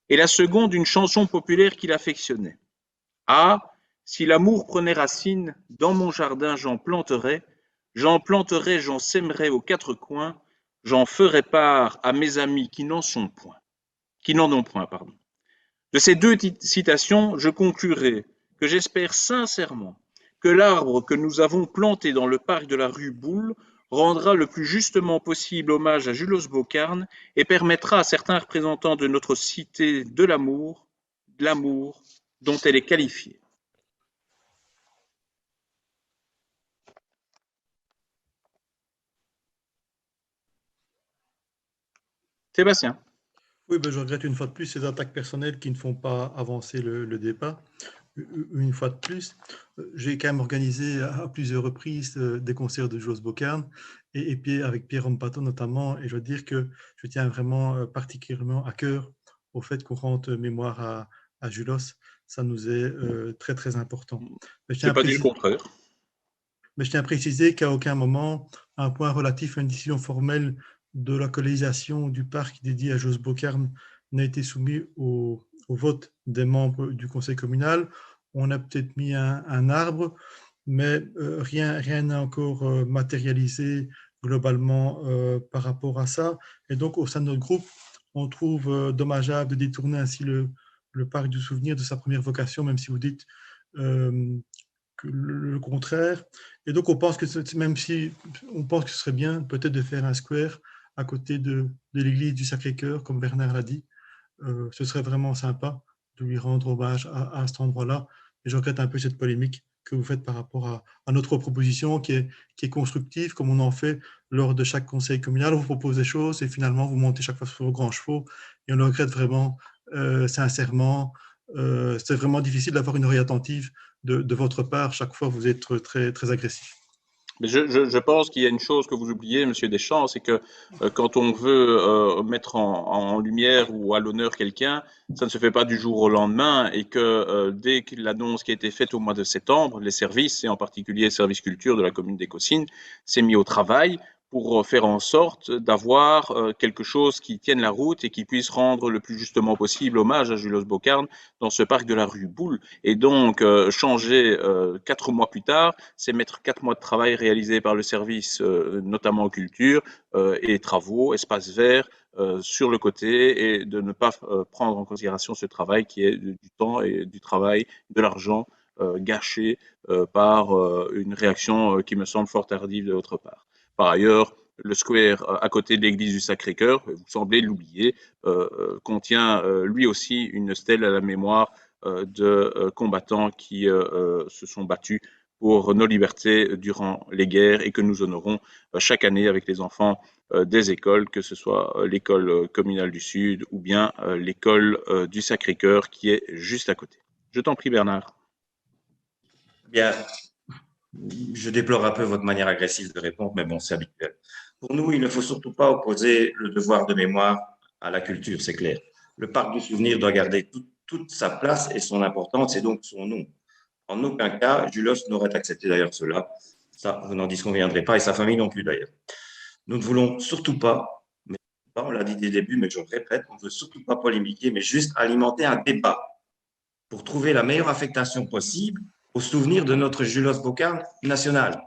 et la seconde d'une chanson populaire qu'il affectionnait. « Ah, si l'amour prenait racine, dans mon jardin j'en planterais, j'en sèmerais aux 4 coins, j'en ferais part à mes amis qui n'en ont point. De ces 2 citations, je conclurai que j'espère sincèrement que l'arbre que nous avons planté dans le parc de la rue Boulle rendra le plus justement possible hommage à Julos Bocarn et permettra à certains représentants de notre cité de l'amour dont elle est qualifiée. Sébastien. Oui, ben, je regrette une fois de plus ces attaques personnelles qui ne font pas avancer le débat. Une fois de plus, j'ai quand même organisé à plusieurs reprises des concerts de Julos Bocarn et puis avec Pierre Rompato notamment, et je dois dire que je tiens vraiment particulièrement à cœur au fait qu'on rende mémoire à Julos, ça nous est très, très important. Mais Je n'ai pas dit le contraire. Mais je tiens à préciser qu'à aucun moment, un point relatif à une décision formelle de la colonisation du parc dédié à Jos Bocarn n'a été soumis au vote des membres du conseil communal. On a peut-être mis un arbre, mais rien n'a encore matérialisé globalement par rapport à ça. Et donc, au sein de notre groupe, on trouve dommageable de détourner ainsi le parc du souvenir de sa première vocation, même si vous dites que le contraire. Et donc, on pense que même si on pense que ce serait bien peut-être de faire un square à côté de l'église du Sacré-Cœur, comme Bernard l'a dit, ce serait vraiment sympa de lui rendre hommage à cet endroit-là. Et je regrette un peu cette polémique que vous faites par rapport à notre proposition qui est constructive, comme on en fait lors de chaque conseil communal. On vous propose des choses et finalement, vous montez chaque fois sur vos grands chevaux. Et on le regrette vraiment sincèrement. C'est vraiment difficile d'avoir une oreille attentive de votre part. Chaque fois, vous êtes très, très agressif. Mais je pense qu'il y a une chose que vous oubliez, Monsieur Deschamps, c'est que quand on veut mettre en lumière ou à l'honneur quelqu'un, ça ne se fait pas du jour au lendemain et que dès que l'annonce qui a été faite au mois de septembre, les services, et en particulier le service culture de la commune d'Écossynes, s'est mis au travail pour faire en sorte d'avoir quelque chose qui tienne la route et qui puisse rendre le plus justement possible hommage à Julos Bocarn dans ce parc de la rue Boulle. Et donc, changer 4 mois plus tard, c'est mettre 4 mois de travail réalisé par le service, notamment en culture, et travaux, espaces verts, sur le côté, et de ne pas prendre en considération ce travail qui est du temps et du travail, de l'argent gâché par une réaction qui me semble fort tardive de votre part. Par ailleurs, le square à côté de l'église du Sacré-Cœur, vous semblez l'oublier, contient lui aussi une stèle à la mémoire de combattants qui se sont battus pour nos libertés durant les guerres et que nous honorons chaque année avec les enfants des écoles, que ce soit l'école communale du Sud ou bien l'école du Sacré-Cœur qui est juste à côté. Je t'en prie, Bernard. Bien, je déplore un peu votre manière agressive de répondre, mais bon, c'est habituel. Pour nous, il ne faut surtout pas opposer le devoir de mémoire à la culture, c'est clair. Le parc du souvenir doit garder toute sa place et son importance, et donc son nom. En aucun cas, Julos n'aurait accepté d'ailleurs cela. Ça, vous n'en disconviendrez pas, et sa famille non plus d'ailleurs. Nous ne voulons surtout pas, mais on l'a dit dès le début, mais je le répète, on ne veut surtout pas polémiquer, mais juste alimenter un débat pour trouver la meilleure affectation possible au souvenir de notre Julos Bocarn national.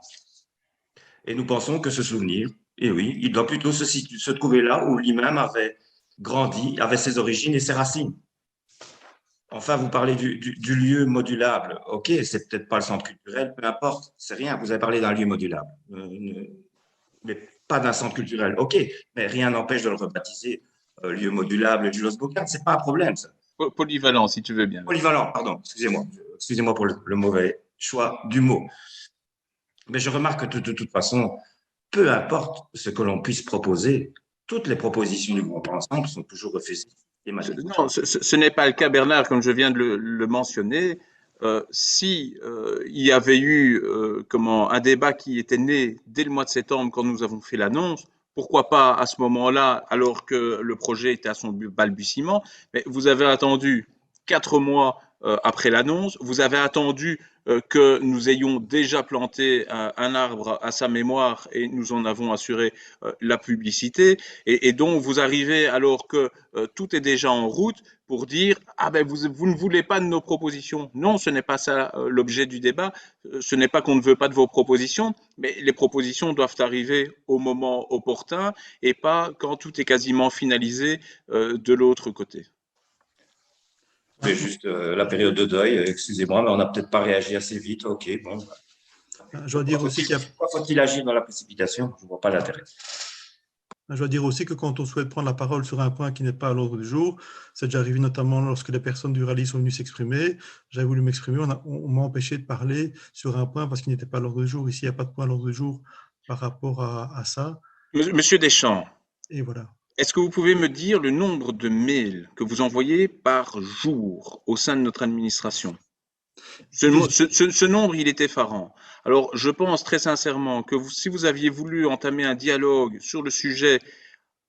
Et nous pensons que ce souvenir, et oui, il doit plutôt se trouver là où lui-même avait grandi, avait ses origines et ses racines. Enfin, vous parlez du lieu modulable. Ok, c'est peut-être pas le centre culturel, peu importe, c'est rien. Vous avez parlé d'un lieu modulable, mais pas d'un centre culturel. Ok, mais rien n'empêche de le rebaptiser lieu modulable Julos Bocarn. C'est pas un problème, ça. Polyvalent, si tu veux bien. Polyvalent, pardon, excusez-moi. Excusez-moi pour le mauvais choix du mot. Mais je remarque que de toute façon, peu importe ce que l'on puisse proposer, toutes les propositions du groupe ensemble sont toujours refusées. Non, ce n'est pas le cas, Bernard, comme je viens de le mentionner. Si il y avait eu un débat qui était né dès le mois de septembre quand nous avons fait l'annonce, pourquoi pas à ce moment-là, alors que le projet était à son balbutiement, mais vous avez attendu 4 mois après l'annonce, vous avez attendu que nous ayons déjà planté un arbre à sa mémoire et nous en avons assuré la publicité. Et donc, vous arrivez alors que tout est déjà en route pour dire « Ah ben, vous ne voulez pas de nos propositions ». Non, ce n'est pas ça l'objet du débat. Ce n'est pas qu'on ne veut pas de vos propositions, mais les propositions doivent arriver au moment opportun et pas quand tout est quasiment finalisé de l'autre côté. C'est juste la période de deuil, excusez-moi, mais on n'a peut-être pas réagi assez vite. Ok, bon. Je dois dire aussi pourquoi faut-il agir dans la précipitation? Je ne vois pas l'intérêt. Je dois dire aussi que quand on souhaite prendre la parole sur un point qui n'est pas à l'ordre du jour, c'est déjà arrivé notamment lorsque les personnes du rallye sont venues s'exprimer. J'avais voulu m'exprimer, on m'a empêché de parler sur un point parce qu'il n'était pas à l'ordre du jour. Ici, il n'y a pas de point à l'ordre du jour par rapport à ça. Monsieur Deschamps. Et voilà. Est-ce que vous pouvez me dire le nombre de mails que vous envoyez par jour au sein de notre administration? Ce nombre, il est effarant. Alors, je pense très sincèrement que si vous aviez voulu entamer un dialogue sur le sujet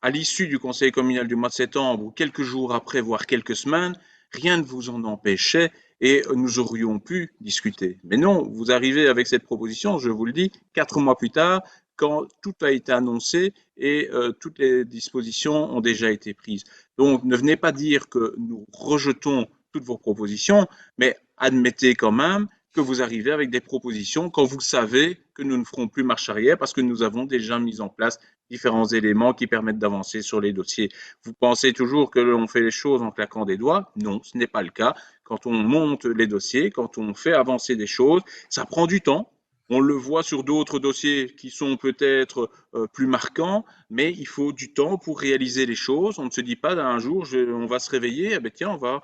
à l'issue du conseil communal du mois de septembre ou quelques jours après, voire quelques semaines, rien ne vous en empêchait et nous aurions pu discuter. Mais non, vous arrivez avec cette proposition, je vous le dis, 4 mois plus tard, quand tout a été annoncé et toutes les dispositions ont déjà été prises. Donc, ne venez pas dire que nous rejetons toutes vos propositions, mais admettez quand même que vous arrivez avec des propositions quand vous savez que nous ne ferons plus marche arrière parce que nous avons déjà mis en place différents éléments qui permettent d'avancer sur les dossiers. Vous pensez toujours que l'on fait les choses en claquant des doigts? Non, ce n'est pas le cas. Quand on monte les dossiers, quand on fait avancer des choses, ça prend du temps. On le voit sur d'autres dossiers qui sont peut-être plus marquants, mais il faut du temps pour réaliser les choses. On ne se dit pas d'un jour, on va se réveiller, eh bien, tiens, on va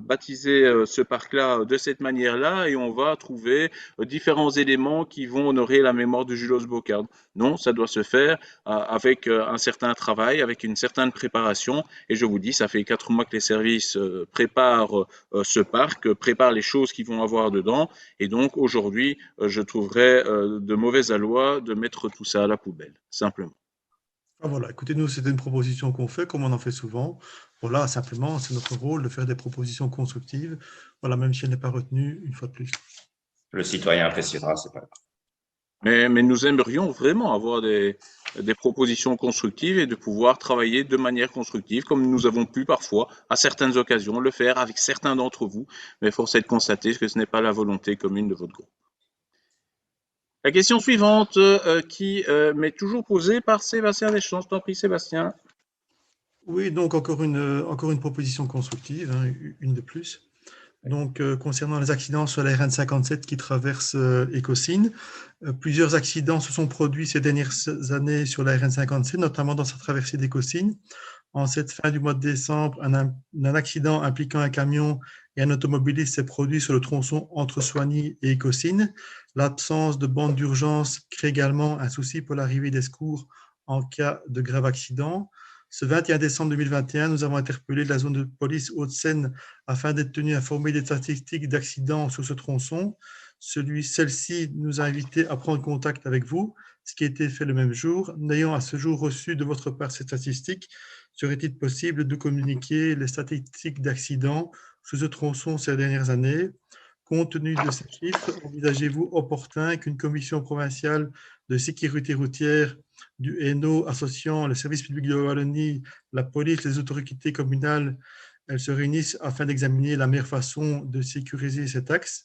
baptiser ce parc-là de cette manière-là et on va trouver différents éléments qui vont honorer la mémoire de Julos Bocard. Non, ça doit se faire avec un certain travail, avec une certaine préparation. Et je vous dis, ça fait 4 mois que les services préparent ce parc, préparent les choses qu'ils vont avoir dedans. Et donc, aujourd'hui, je trouverais de mauvaise aloi de mettre tout ça à la poubelle, simplement. Ah, voilà, écoutez, nous, c'était une proposition qu'on fait, comme on en fait souvent. Voilà, simplement, c'est notre rôle de faire des propositions constructives. Voilà, même si elle n'est pas retenue, une fois de plus. Le citoyen appréciera, c'est pas grave. Mais nous aimerions vraiment avoir des propositions constructives et de pouvoir travailler de manière constructive, comme nous avons pu parfois, à certaines occasions, le faire avec certains d'entre vous. Mais force est de constater que ce n'est pas la volonté commune de votre groupe. La question suivante qui m'est toujours posée par Sébastien Deschamps. Je t'en prie, Sébastien. Oui, donc encore une proposition constructive, hein, une de plus. Donc, concernant les accidents sur la RN 57 qui traverse Écosine, plusieurs accidents se sont produits ces dernières années sur la RN 57, notamment dans sa traversée d'Écosine. En cette fin du mois de décembre, un accident impliquant un camion et un automobiliste s'est produit sur le tronçon entre Soigny et Écosine. L'absence de bande d'urgence crée également un souci pour l'arrivée des secours en cas de grave accident. Ce 21 décembre 2021, nous avons interpellé la zone de police Hauts-de-Seine afin d'être tenu informé des statistiques d'accidents sur ce tronçon. Celle-ci nous a invités à prendre contact avec vous, ce qui a été fait le même jour. N'ayant à ce jour reçu de votre part ces statistiques, serait-il possible de communiquer les statistiques d'accidents sur ce tronçon ces dernières années? Compte tenu de ces chiffres, envisagez-vous opportun qu'une commission provinciale de sécurité routière du Hainaut associant le service public de Wallonie, la police, les autorités communales, elles se réunissent afin d'examiner la meilleure façon de sécuriser cet axe?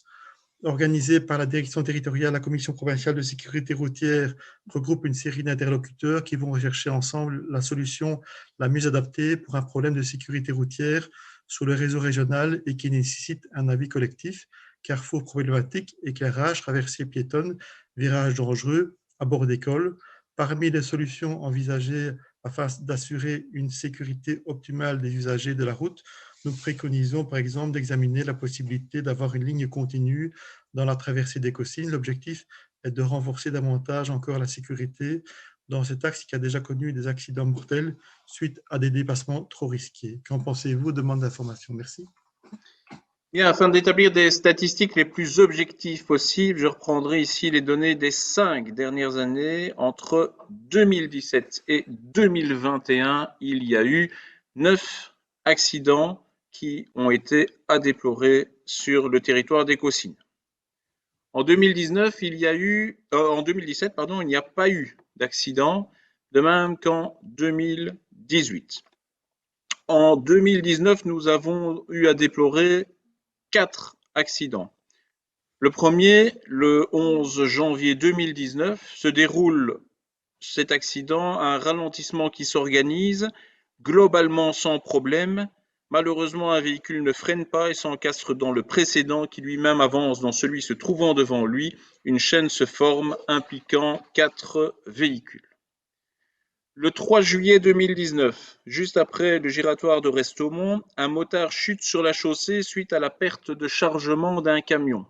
Organisée par la direction territoriale, la commission provinciale de sécurité routière regroupe une série d'interlocuteurs qui vont rechercher ensemble la solution la mieux adaptée pour un problème de sécurité routière sur le réseau régional et qui nécessite un avis collectif. Carrefour problématique, éclairage, traversée piétonne, virage dangereux, abord d'école. Parmi les solutions envisagées afin d'assurer une sécurité optimale des usagers de la route, nous préconisons par exemple d'examiner la possibilité d'avoir une ligne continue dans la traversée d'Écosine. L'objectif est de renforcer davantage encore la sécurité dans cet axe qui a déjà connu des accidents mortels suite à des dépassements trop risqués. Qu'en pensez-vous? Demande d'information. Merci. Bien, afin d'établir des statistiques les plus objectives possibles, je reprendrai ici les données des 5 dernières années. Entre 2017 et 2021, il y a eu 9 accidents qui ont été à déplorer sur le territoire d'Écosine. En 2017, il n'y a pas eu d'accident, de même qu'en 2018. En 2019, nous avons eu à déplorer 4 accidents. Le premier, le 11 janvier 2019, se déroule cet accident, un ralentissement qui s'organise, globalement sans problème. Malheureusement, un véhicule ne freine pas et s'encastre dans le précédent qui lui-même avance dans celui se trouvant devant lui. Une chaîne se forme impliquant 4 véhicules. Le 3 juillet 2019, juste après le giratoire de Restomont, un motard chute sur la chaussée suite à la perte de chargement d'un camion.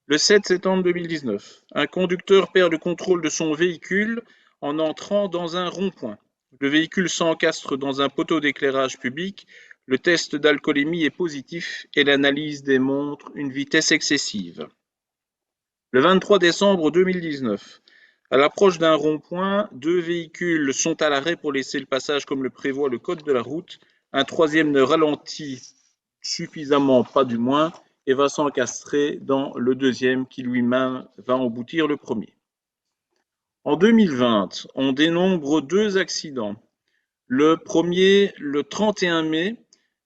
Le 7 septembre 2019, un conducteur perd le contrôle de son véhicule en entrant dans un rond-point. Le véhicule s'encastre dans un poteau d'éclairage public. Le test d'alcoolémie est positif et l'analyse démontre une vitesse excessive. Le 23 décembre 2019, à l'approche d'un rond-point, 2 véhicules sont à l'arrêt pour laisser le passage comme le prévoit le code de la route. Un troisième ne ralentit suffisamment pas du moins, et va s'encastrer dans le deuxième qui lui-même va emboutir le premier. En 2020, on dénombre 2 accidents. Le premier, le 31 mai,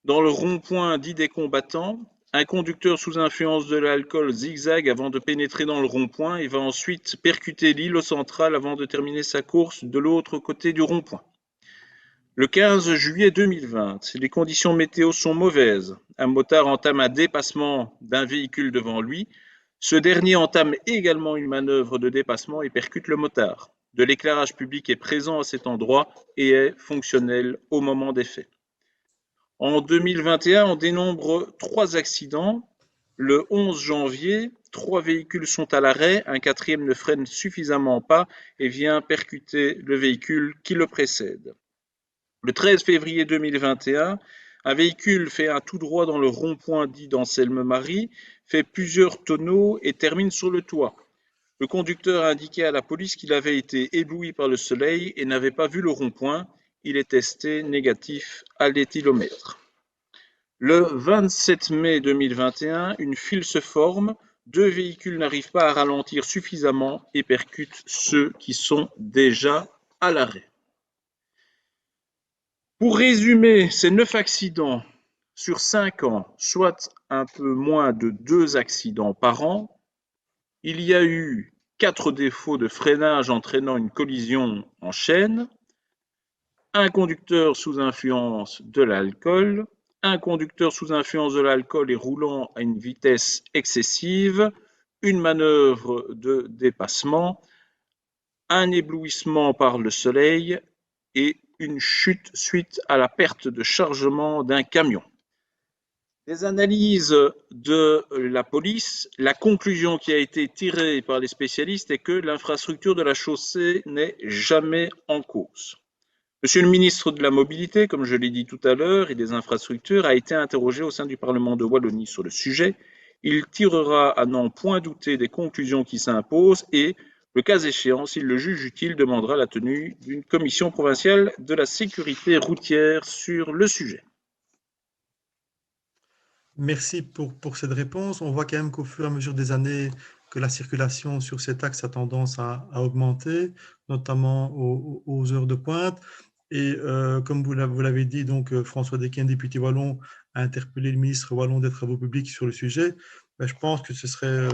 dans le rond-point dit des combattants, un conducteur sous influence de l'alcool zigzague avant de pénétrer dans le rond-point et va ensuite percuter l'îlot central avant de terminer sa course de l'autre côté du rond-point. Le 15 juillet 2020, les conditions météo sont mauvaises. Un motard entame un dépassement d'un véhicule devant lui. Ce dernier entame également une manœuvre de dépassement et percute le motard. De l'éclairage public est présent à cet endroit et est fonctionnel au moment des faits. En 2021, on dénombre 3 accidents. Le 11 janvier, 3 véhicules sont à l'arrêt, un 4e ne freine suffisamment pas et vient percuter le véhicule qui le précède. Le 13 février 2021, un véhicule fait un tout droit dans le rond-point dit d'Anselme-Marie, fait plusieurs tonneaux et termine sur le toit. Le conducteur a indiqué à la police qu'il avait été ébloui par le soleil et n'avait pas vu le rond-point. Il est testé négatif à l'éthylomètre. Le 27 mai 2021, une file se forme. 2 véhicules n'arrivent pas à ralentir suffisamment et percutent ceux qui sont déjà à l'arrêt. Pour résumer, ces 9 accidents sur 5 ans, soit un peu moins de 2 accidents par an, il y a eu 4 défauts de freinage entraînant une collision en chaîne, un conducteur sous influence de l'alcool, un conducteur sous influence de l'alcool et roulant à une vitesse excessive, une manœuvre de dépassement, un éblouissement par le soleil et une chute suite à la perte de chargement d'un camion. Des analyses de la police, la conclusion qui a été tirée par les spécialistes est que l'infrastructure de la chaussée n'est jamais en cause. Monsieur le ministre de la Mobilité, comme je l'ai dit tout à l'heure, et des infrastructures, a été interrogé au sein du Parlement de Wallonie sur le sujet. Il tirera à n'en point douter des conclusions qui s'imposent et, le cas échéant, s'il le juge utile, demandera la tenue d'une commission provinciale de la sécurité routière sur le sujet. Merci pour cette réponse. On voit quand même qu'au fur et à mesure des années, que la circulation sur cet axe a tendance à augmenter, notamment aux heures de pointe. Et comme vous l'avez dit, donc François Desquin, député wallon, a interpellé le ministre wallon des Travaux publics sur le sujet. Je pense que ce serait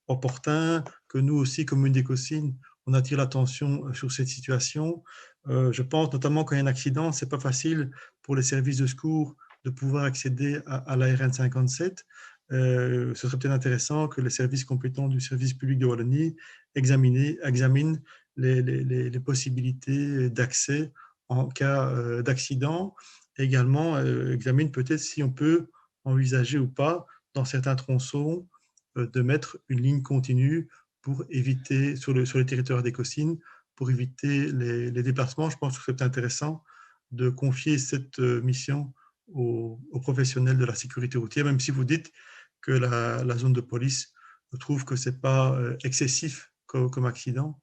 opportun que nous aussi, commune d'Écosine, on attire l'attention sur cette situation. Je pense notamment quand il y a un accident, ce n'est pas facile pour les services de secours de pouvoir accéder à la RN 57. Ce serait peut-être intéressant que les services compétents du service public de Wallonie examinent les possibilités d'accès en cas d'accident. Également, examinent peut-être si on peut envisager ou pas, dans certains tronçons, de mettre une ligne continue pour éviter, sur le territoire d'Écosine, pour éviter les déplacements. Je pense que c'est intéressant de confier cette mission aux professionnels de la sécurité routière, même si vous dites que la zone de police trouve que ce n'est pas excessif comme accident.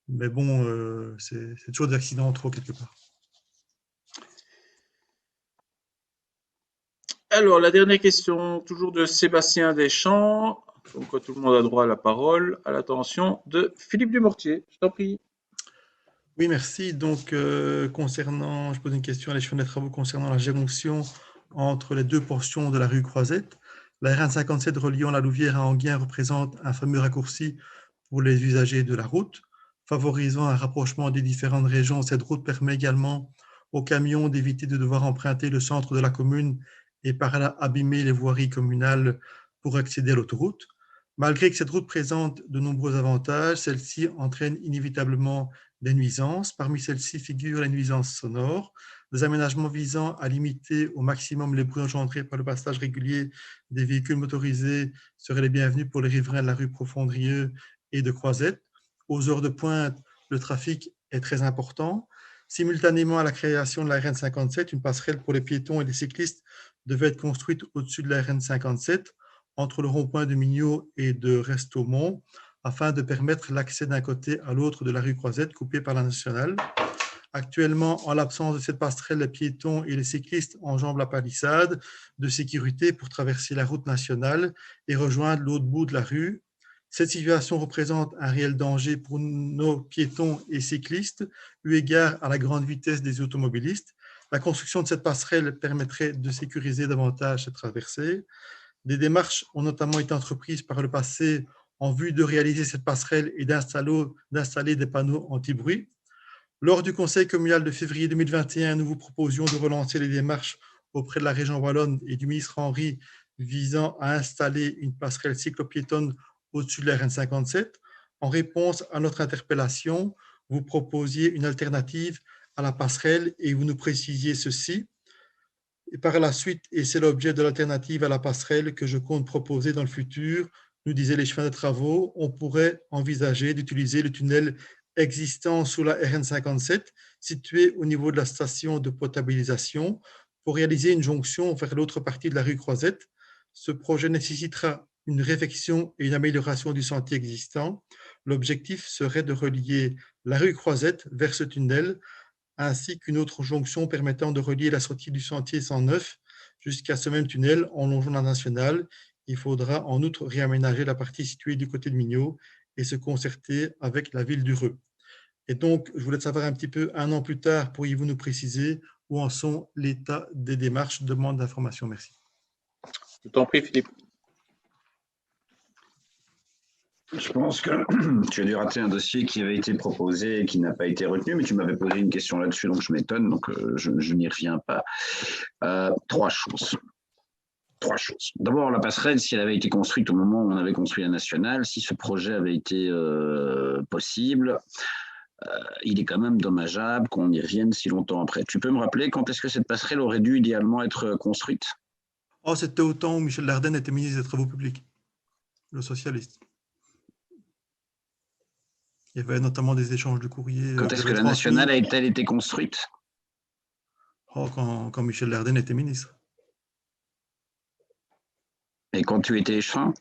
Mais bon, c'est toujours des accidents en trop quelque part. Alors, la dernière question, toujours de Sébastien Deschamps. Donc, tout le monde a droit à la parole. À l'attention de Philippe Dumortier. Je t'en prie. Oui, merci. Donc, je pose une question à l'échelon des travaux concernant la jonction entre les 2 portions de la rue Croisette. La RN 57 reliant la Louvière à Enghien représente un fameux raccourci pour les usagers de la route. Favorisant un rapprochement des différentes régions, cette route permet également aux camions d'éviter de devoir emprunter le centre de la commune et par là abîmer les voiries communales pour accéder à l'autoroute. Malgré que cette route présente de nombreux avantages, celle-ci entraîne inévitablement des nuisances. Parmi celles-ci figurent les nuisances sonores, des aménagements visant à limiter au maximum les bruits engendrés par le passage régulier des véhicules motorisés seraient les bienvenus pour les riverains de la rue Profondrieux et de Croisette. Aux heures de pointe, le trafic est très important. Simultanément à la création de la RN 57, une passerelle pour les piétons et les cyclistes devait être construite au-dessus de la RN 57, entre le rond-point de Mignot et de Restomont, afin de permettre l'accès d'un côté à l'autre de la rue Croisette, coupée par la nationale. Actuellement, en l'absence de cette passerelle, les piétons et les cyclistes enjambent la palissade de sécurité pour traverser la route nationale et rejoindre l'autre bout de la rue. Cette situation représente un réel danger pour nos piétons et cyclistes, eu égard à la grande vitesse des automobilistes. La construction de cette passerelle permettrait de sécuriser davantage cette traversée. Des démarches ont notamment été entreprises par le passé en vue de réaliser cette passerelle et d'installer des panneaux anti-bruit. Lors du Conseil communal de février 2021, nous vous proposions de relancer les démarches auprès de la région wallonne et du ministre Henry visant à installer une passerelle cyclopiétonne au-dessus de la RN57. En réponse à notre interpellation, vous proposiez une alternative à la passerelle et vous nous précisiez ceci. Et par la suite, et c'est l'objet de l'alternative à la passerelle que je compte proposer dans le futur, nous disaient les chefs de travaux, on pourrait envisager d'utiliser le tunnel existant sous la RN57, situé au niveau de la station de potabilisation, pour réaliser une jonction vers l'autre partie de la rue Croisette. Ce projet nécessitera une réfection et une amélioration du sentier existant. L'objectif serait de relier la rue Croisette vers ce tunnel, ainsi qu'une autre jonction permettant de relier la sortie du sentier 109 jusqu'à ce même tunnel en longeant la nationale. Il faudra en outre réaménager la partie située du côté de Mignot et se concerter avec la ville d'Ureux. Et donc, je voulais savoir un petit peu, un an plus tard, pourriez-vous nous préciser où en sont l'état des démarches, demande d'information. Merci. Je t'en prie, Philippe. Je pense que tu as dû rater un dossier qui avait été proposé et qui n'a pas été retenu, mais tu m'avais posé une question là-dessus, donc je m'étonne, donc je n'y reviens pas. Trois choses. D'abord, la passerelle, si elle avait été construite au moment où on avait construit la nationale, si ce projet avait été possible, il est quand même dommageable qu'on y revienne si longtemps après. Tu peux me rappeler quand est-ce que cette passerelle aurait dû idéalement être construite? Oh, c'était au temps où Michel Dardenne était ministre des Travaux publics, le socialiste. Il y avait notamment des échanges de courriers. Quand est-ce que la nationale a-t-elle été construite? Oh, quand Michel Dardenne était ministre. Et quand tu étais échevin?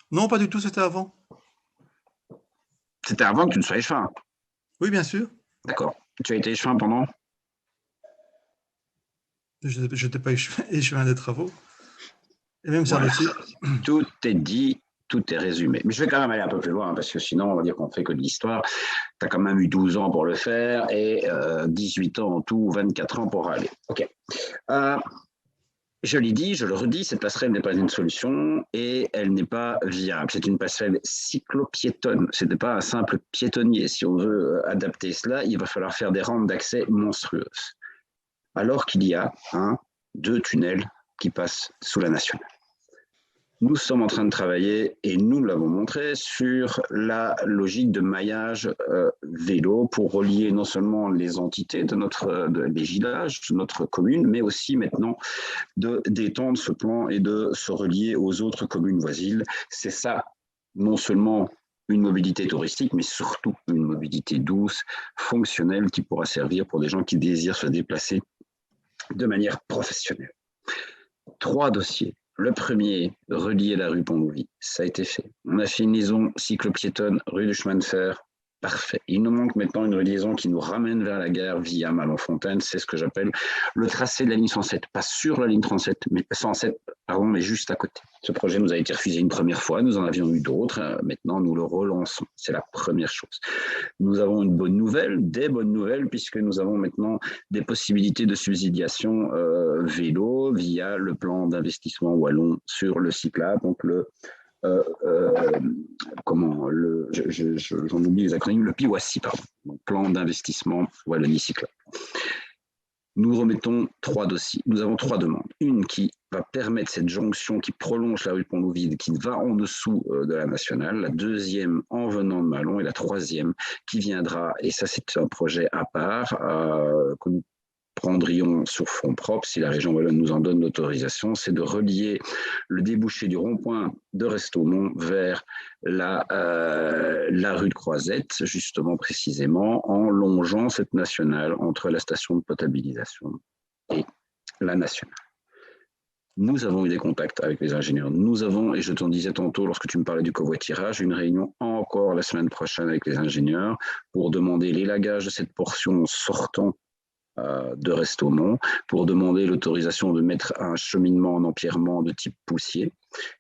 Non, pas du tout, c'était avant. C'était avant que tu ne sois échevin? Oui, bien sûr. D'accord. Tu as été échevin pendant? Je n'étais pas échevin des travaux. Et même ça aussi. Tout est dit, tout est résumé. Mais je vais quand même aller un peu plus loin, parce que sinon, on va dire qu'on ne fait que de l'histoire. Tu as quand même eu 12 ans pour le faire, et 18 ans en tout, 24 ans pour aller. OK. Je l'ai dit, je le redis, cette passerelle n'est pas une solution et elle n'est pas viable. C'est une passerelle cyclo-piétonne. Ce n'est pas un simple piétonnier. Si on veut adapter cela, il va falloir faire des rampes d'accès monstrueuses. Alors qu'il y a 2 tunnels qui passent sous la nationale. Nous sommes en train de travailler, et nous l'avons montré, sur la logique de maillage vélo pour relier non seulement les entités les villages de notre commune, mais aussi maintenant d'étendre ce plan et de se relier aux autres communes voisines. C'est ça, non seulement une mobilité touristique, mais surtout une mobilité douce, fonctionnelle, qui pourra servir pour des gens qui désirent se déplacer de manière professionnelle. 3 dossiers. Le premier, relier la rue Pont-Louis, ça a été fait. On a fait une liaison cyclo-piétonne rue du chemin de fer, parfait. Il nous manque maintenant une liaison qui nous ramène vers la gare via Malon-Fontaine, c'est ce que j'appelle le tracé de la ligne 107, pas sur la ligne 37, mais 107, pardon, mais juste à côté. Ce projet nous a été refusé une première fois, nous en avions eu d'autres, maintenant nous le relançons, c'est la première chose. Nous avons une bonne nouvelle, des bonnes nouvelles, puisque nous avons maintenant des possibilités de subsidiation vélo via le plan d'investissement wallon sur le cyclable, donc j'en oublie les acronymes, le PIWASSI, pardon, donc plan d'investissement Wallonie cyclable. Nous remettons 3 dossiers. Nous avons 3 demandes. Une qui va permettre cette jonction qui prolonge la rue de Pont-Louis, qui va en dessous de la nationale. La deuxième en venant de Malon, et la troisième qui viendra, et ça c'est un projet à part, que nous prendrions sur fonds propres, si la région wallonne nous en donne l'autorisation, c'est de relier le débouché du rond-point de Restomont vers la rue de Croisette, justement précisément, en longeant cette nationale entre la station de potabilisation et la nationale. Nous avons eu des contacts avec les ingénieurs. Nous avons, et je t'en disais tantôt lorsque tu me parlais du covoiturage, une réunion encore la semaine prochaine avec les ingénieurs pour demander l'élagage de cette portion sortant de Restaumont, pour demander l'autorisation de mettre un cheminement en empierrement de type poussier.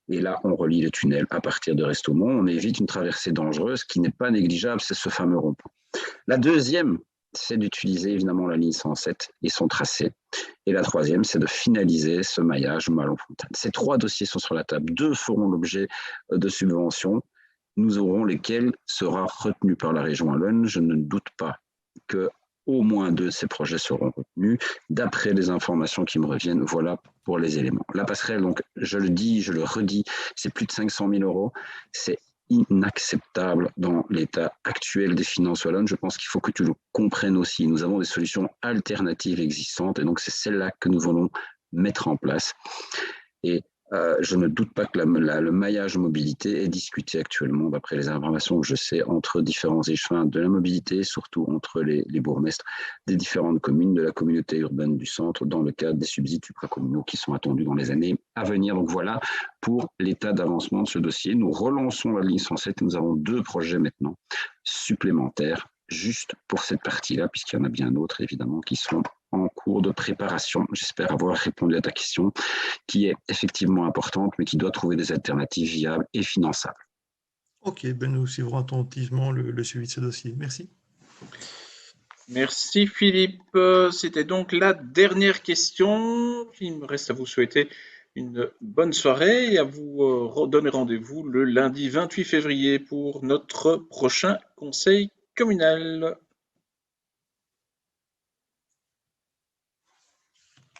Et là, on relie le tunnel à partir de Restaumont. On évite une traversée dangereuse qui n'est pas négligeable, c'est ce fameux rond-point. La deuxième, c'est d'utiliser évidemment la ligne 107 et son tracé. Et la troisième, c'est de finaliser ce maillage Malon-Fontaine. Ces trois dossiers sont sur la table. Deux feront l'objet de subventions. Nous aurons lesquels sera retenu par la région Wallonne. Je ne doute pas que au moins 2 de ces projets seront retenus. D'après les informations qui me reviennent, voilà pour les éléments. La passerelle, donc, je le dis, je le redis, c'est plus de 500 000 €. C'est inacceptable dans l'état actuel des finances wallonnes. Je pense qu'il faut que tu le comprennes aussi. Nous avons des solutions alternatives existantes et donc c'est celle-là que nous voulons mettre en place. Et je ne doute pas que le maillage mobilité est discuté actuellement, d'après les informations que je sais, entre différents échevins de la mobilité, surtout entre les bourgmestres des différentes communes de la communauté urbaine du centre, dans le cadre des subsides supracommunaux qui sont attendus dans les années à venir. Donc voilà pour l'état d'avancement de ce dossier. Nous relançons la ligne 107 et nous avons 2 projets maintenant supplémentaires juste pour cette partie-là, puisqu'il y en a bien d'autres évidemment qui sont en cours de préparation. J'espère avoir répondu à ta question, qui est effectivement importante, mais qui doit trouver des alternatives viables et finançables. Ok, nous suivrons attentivement le suivi de ce dossier. Merci. Merci Philippe. C'était donc la dernière question. Il me reste à vous souhaiter une bonne soirée et à vous donner rendez-vous le lundi 28 février pour notre prochain conseil communal.